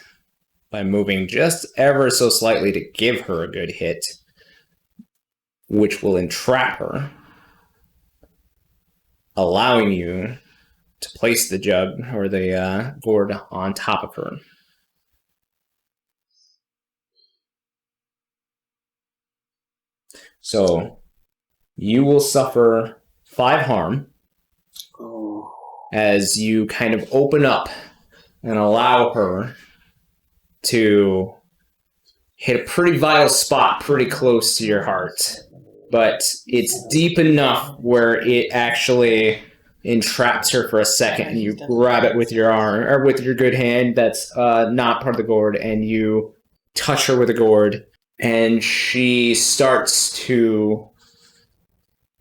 by moving just ever so slightly to give her a good hit, which will entrap her, allowing you to place the jug or the gourd on top of her. So you will suffer 5 harm as you kind of open up and allow her to hit a pretty vital spot pretty close to your heart. But it's deep enough where it actually entraps her for a second, and you grab it with your arm, or with your good hand that's not part of the gourd, and you touch her with a gourd, and she starts to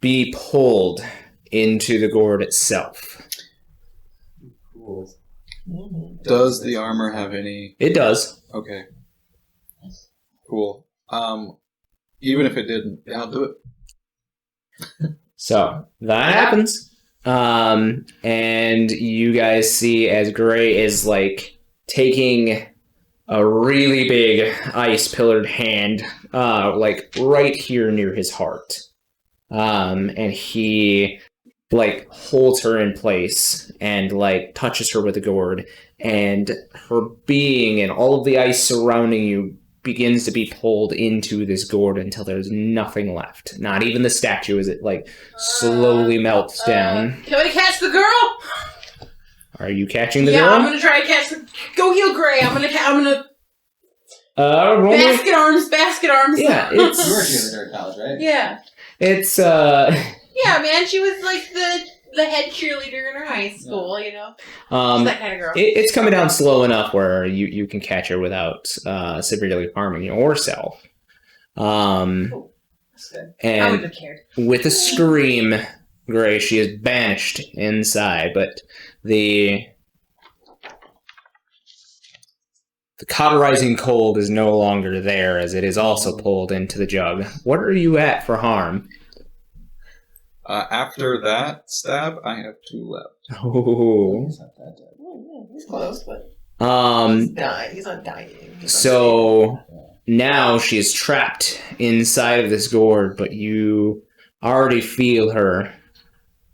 be pulled into the gourd itself. Cool. Does the armor have any... It does. Okay. Cool. Even if it didn't, I'll do it. So that happens. And you guys see as Gray is like taking a really big ice pillared hand, like right here near his heart. And he like holds her in place and like touches her with a gourd, and her being and all of the ice surrounding you begins to be pulled into this gourd until there's nothing left. Not even the statue as it like slowly melts down. Can we catch the girl? Are you catching the yeah, girl? I'm gonna try to catch the... Go heal Gray. I'm gonna roll basket arms. Yeah, You were it's cheerleader at college, right? Yeah. it's Yeah, man, she was like the head cheerleader in her high school, you know? She's that kind of girl. it's coming down slow enough where you can catch her without severely harming yourself. That's good. I And wouldn't have cared. with a scream, Gray, she is banished inside, but the cauterizing cold is no longer there, as it is also pulled into the jug. What are you at for harm? After that stab, I have 2 left. Oh. He's not that dead. He's close, but Um. he's dying. He's not dying. He's So now she is trapped inside of this gourd, but you already feel her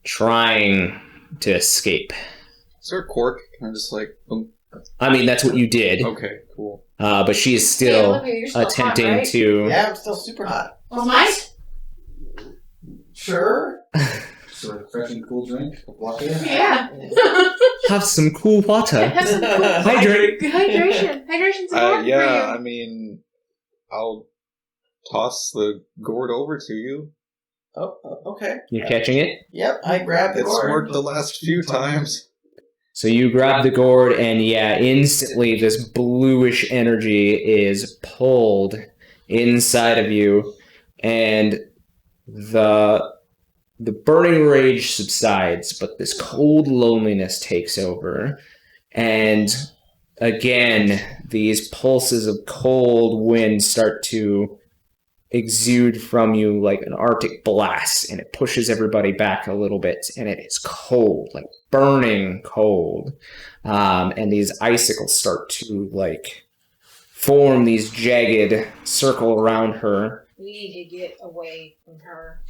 trying to escape. Is there a cork? Can I just like... boom? I mean, that's what you did. Okay, cool. But she is Hey, still Olivia, you're still attempting hot, right? to. Yeah, I'm still super hot. Well, mine? Sure. So refreshing cool drink of water. Yeah. Have some cool water. Have some Hydrate. hydration. Hydration's important for Yeah, you. I mean, I'll toss the gourd over to you. Oh, okay. You're catching it? Yep, I grabbed the It's gourd. worked the last few times. So you grab the gourd, and yeah, instantly this bluish energy is pulled inside of you, and the burning rage subsides, but this cold loneliness takes over. And again, these pulses of cold wind start to exude from you like an Arctic blast, and it pushes everybody back a little bit, and it is cold, like burning cold. And these icicles start to like form these jagged circle around her. We need to get away from her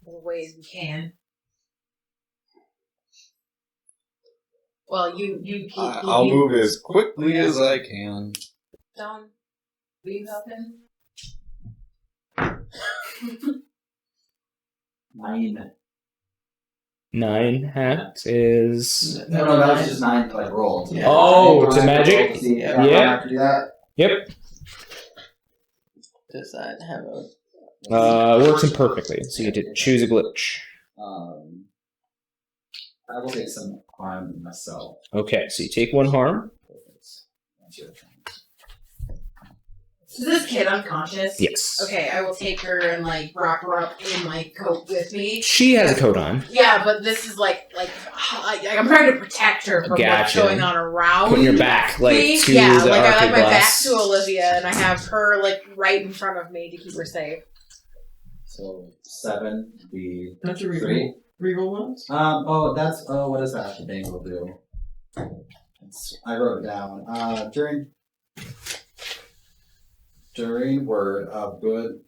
as away as we can. Well, you I'll move as quickly as I can. Don, will you help him? 9. 9 hat is... No, that was just 9 to like roll. Yeah. Oh, it's a magic? Yeah. Yeah. I have to do that. Yep. Does that have a... Works imperfectly, so you get to choose a glitch. I will take some harm myself. Okay, so you take 1 harm. Is this kid unconscious? Yes. Okay, I will take her and like wrap her up in my coat with me. She has a coat on. Yeah, but this is like I'm trying to protect her from what's going on around. Putting your back like me. to yeah, the like I like my back arquebus. to Olivia, and I have her like right in front of me to keep her safe. So 7 be Don't you 3. reroll ones? What does that thing will do? I wrote it down. During word of good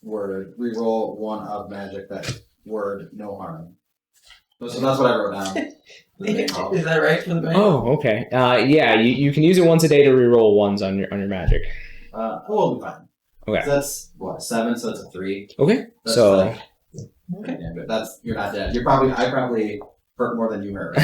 word, reroll 1 of magic that word no harm. So that's what I wrote down. Is that right for the bank? Oh, okay. Yeah, you can use it once a day to reroll ones on your magic. We'll be fine. Okay. So that's what 7, so that's a 3. Okay. That's So. like, Okay. yeah, but you're not dead. I probably hurt more than you hurt.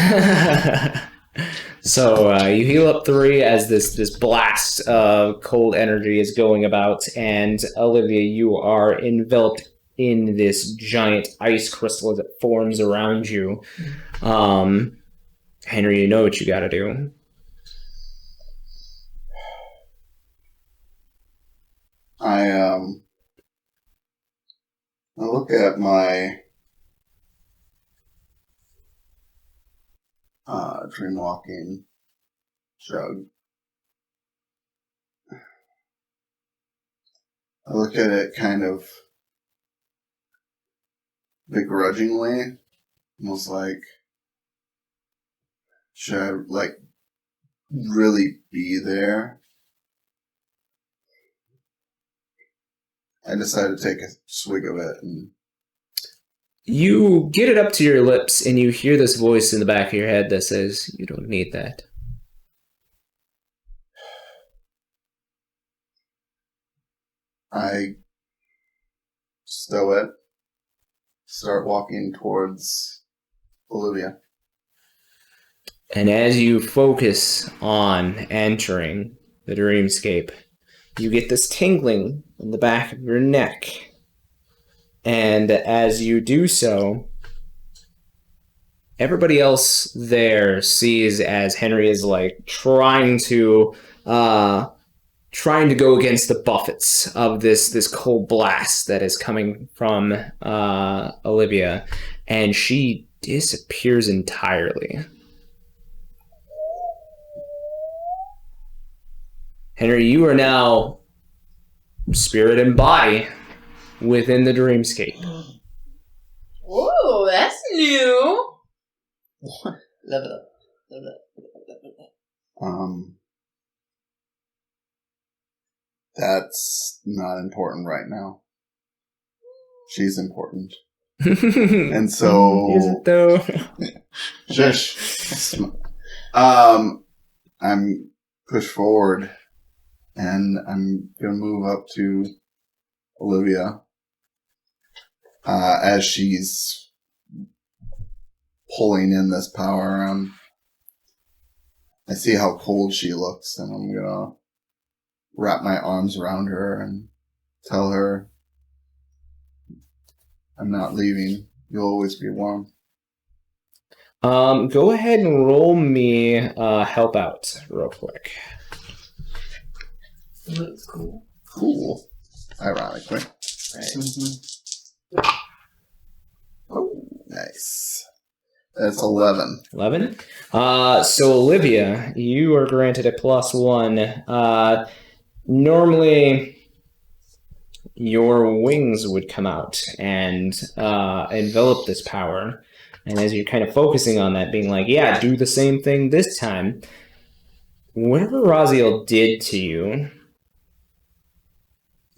So you heal up 3 as this blast of cold energy is going about, and Olivia, you are enveloped in this giant ice crystal as it forms around you. Henry, you know what you got to do. I look at my dreamwalking jug. I look at it kind of begrudgingly, almost like, should I like really be there? I decided to take a swig of it, and You get it up to your lips, and you hear this voice in the back of your head that says, "You don't need that." I stow it, start walking towards Olivia. And as you focus on entering the dreamscape, you get this tingling in the back of your neck. And as you do so, everybody else there sees as Henry is like trying to go against the buffets of this cold blast that is coming from Olivia, and she disappears entirely. Henry, you are now spirit and body within the dreamscape. Whoa, that's new. Level up. That's not important right now. She's important. And And so... is it though? Shush. I'm pushed forward, and I'm gonna move up to Olivia as she's pulling in this power. I see how cold she looks, and I'm gonna wrap my arms around her and tell her, "I'm not leaving. You'll always be warm." Go ahead and roll me help out real quick. That's cool. Cool. Ironically. Right. Oh, nice. That's 11. 11. So Olivia, you are granted a +1. Normally, your wings would come out and envelop this power. And as you're kind of focusing on that, being like, yeah, do the same thing this time, whatever Raziel did to you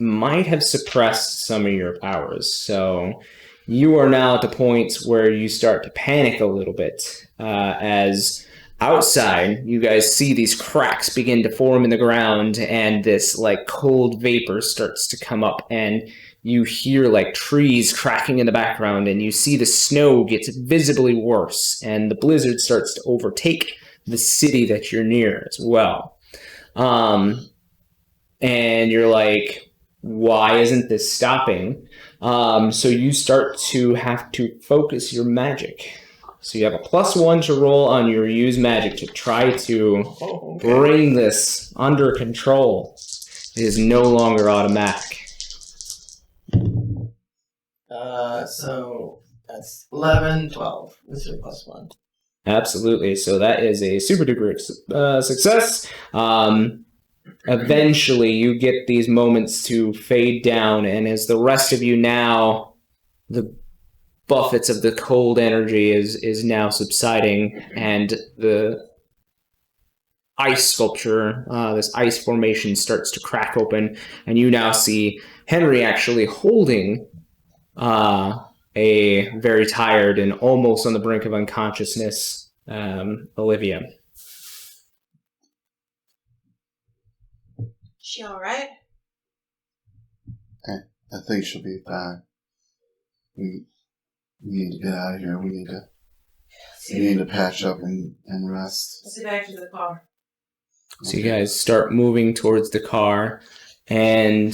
might have suppressed some of your powers. So you are now at the point where you start to panic a little bit as outside you guys see these cracks begin to form in the ground, and this like cold vapor starts to come up, and you hear like trees cracking in the background, and you see the snow gets visibly worse, and the blizzard starts to overtake the city that you're near as well. And you're like, why isn't this stopping? So you start to have to focus your magic. So you have a +1 to roll on your use magic to try to bring this under control. It is no longer automatic. So that's 11, 12. This is +1. Absolutely. So that is a super duper success. Eventually, you get these moments to fade down, and as the rest of you now, the buffets of the cold energy is now subsiding, and the ice sculpture, this ice formation starts to crack open, and you now see Henry actually holding a very tired and almost on the brink of unconsciousness Olivia. She all right? I think she'll be fine. We need to get out of here. We need to patch up and rest. Let's get back to the car. So you guys start moving towards the car, and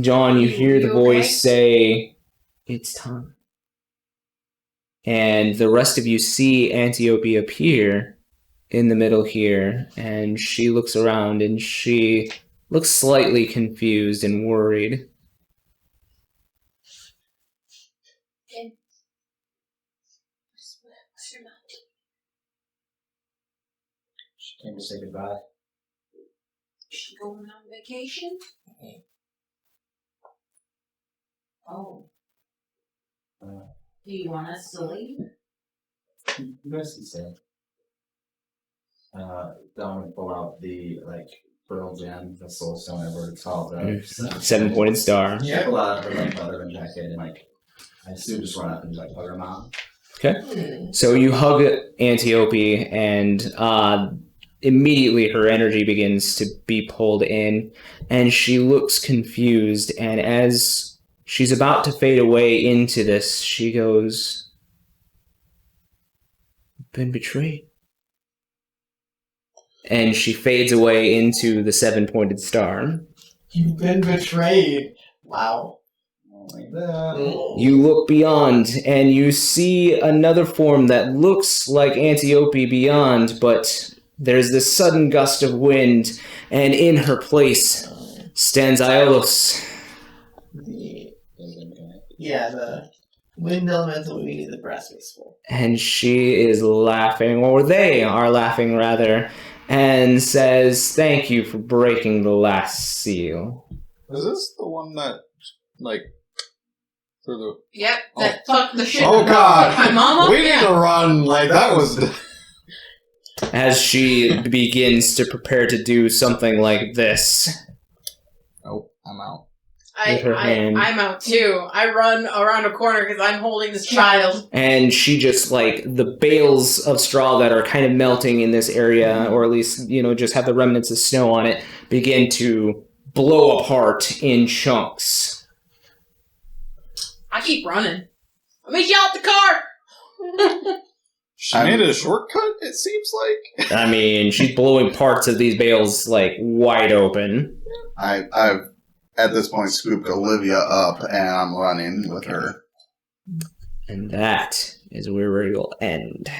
John, you hear the voice say, "It's time." And the rest of you see Antiope appear in the middle here, and she looks around, and she looks slightly confused and worried. She came to say goodbye. Is she going on vacation? Oh. Do you want us to leave? You guys can stay. Don't want to pull out the pearl gem, the soul stone, whatever it's called. Seven-pointed star. Yeah, pull out her leather jacket and I assume just run up and hug her mom. Okay. So you hug Antiope, and immediately her energy begins to be pulled in, and she looks confused, and as she's about to fade away into this, she goes, "Been betrayed." And she fades away into the seven-pointed star. You've been betrayed. Wow. Like that. You look beyond, and you see another form that looks like Antiope beyond, but there's this sudden gust of wind, and in her place stands Iolos. The wind elemental we need the brass wasteful. And she is laughing, or they are laughing rather, and says, "Thank you for breaking the last seal." Is this the one that, through the... Yep, that fucked the shit Oh, God. my mama? We need to run. That was... As she begins to prepare to do something like this. Oh, I'm out. With her hand. I'm out too. I run around a corner because I'm holding this child. And she just, the bales of straw that are kind of melting in this area, or at least, just have the remnants of snow on it, begin to blow apart in chunks. I keep running. I'll meet you out the car! She made it a shortcut, it seems like. I mean, she's blowing parts of these bales, wide open. I've at this point scooped Olivia up, and I'm running with her. And that is where we will end.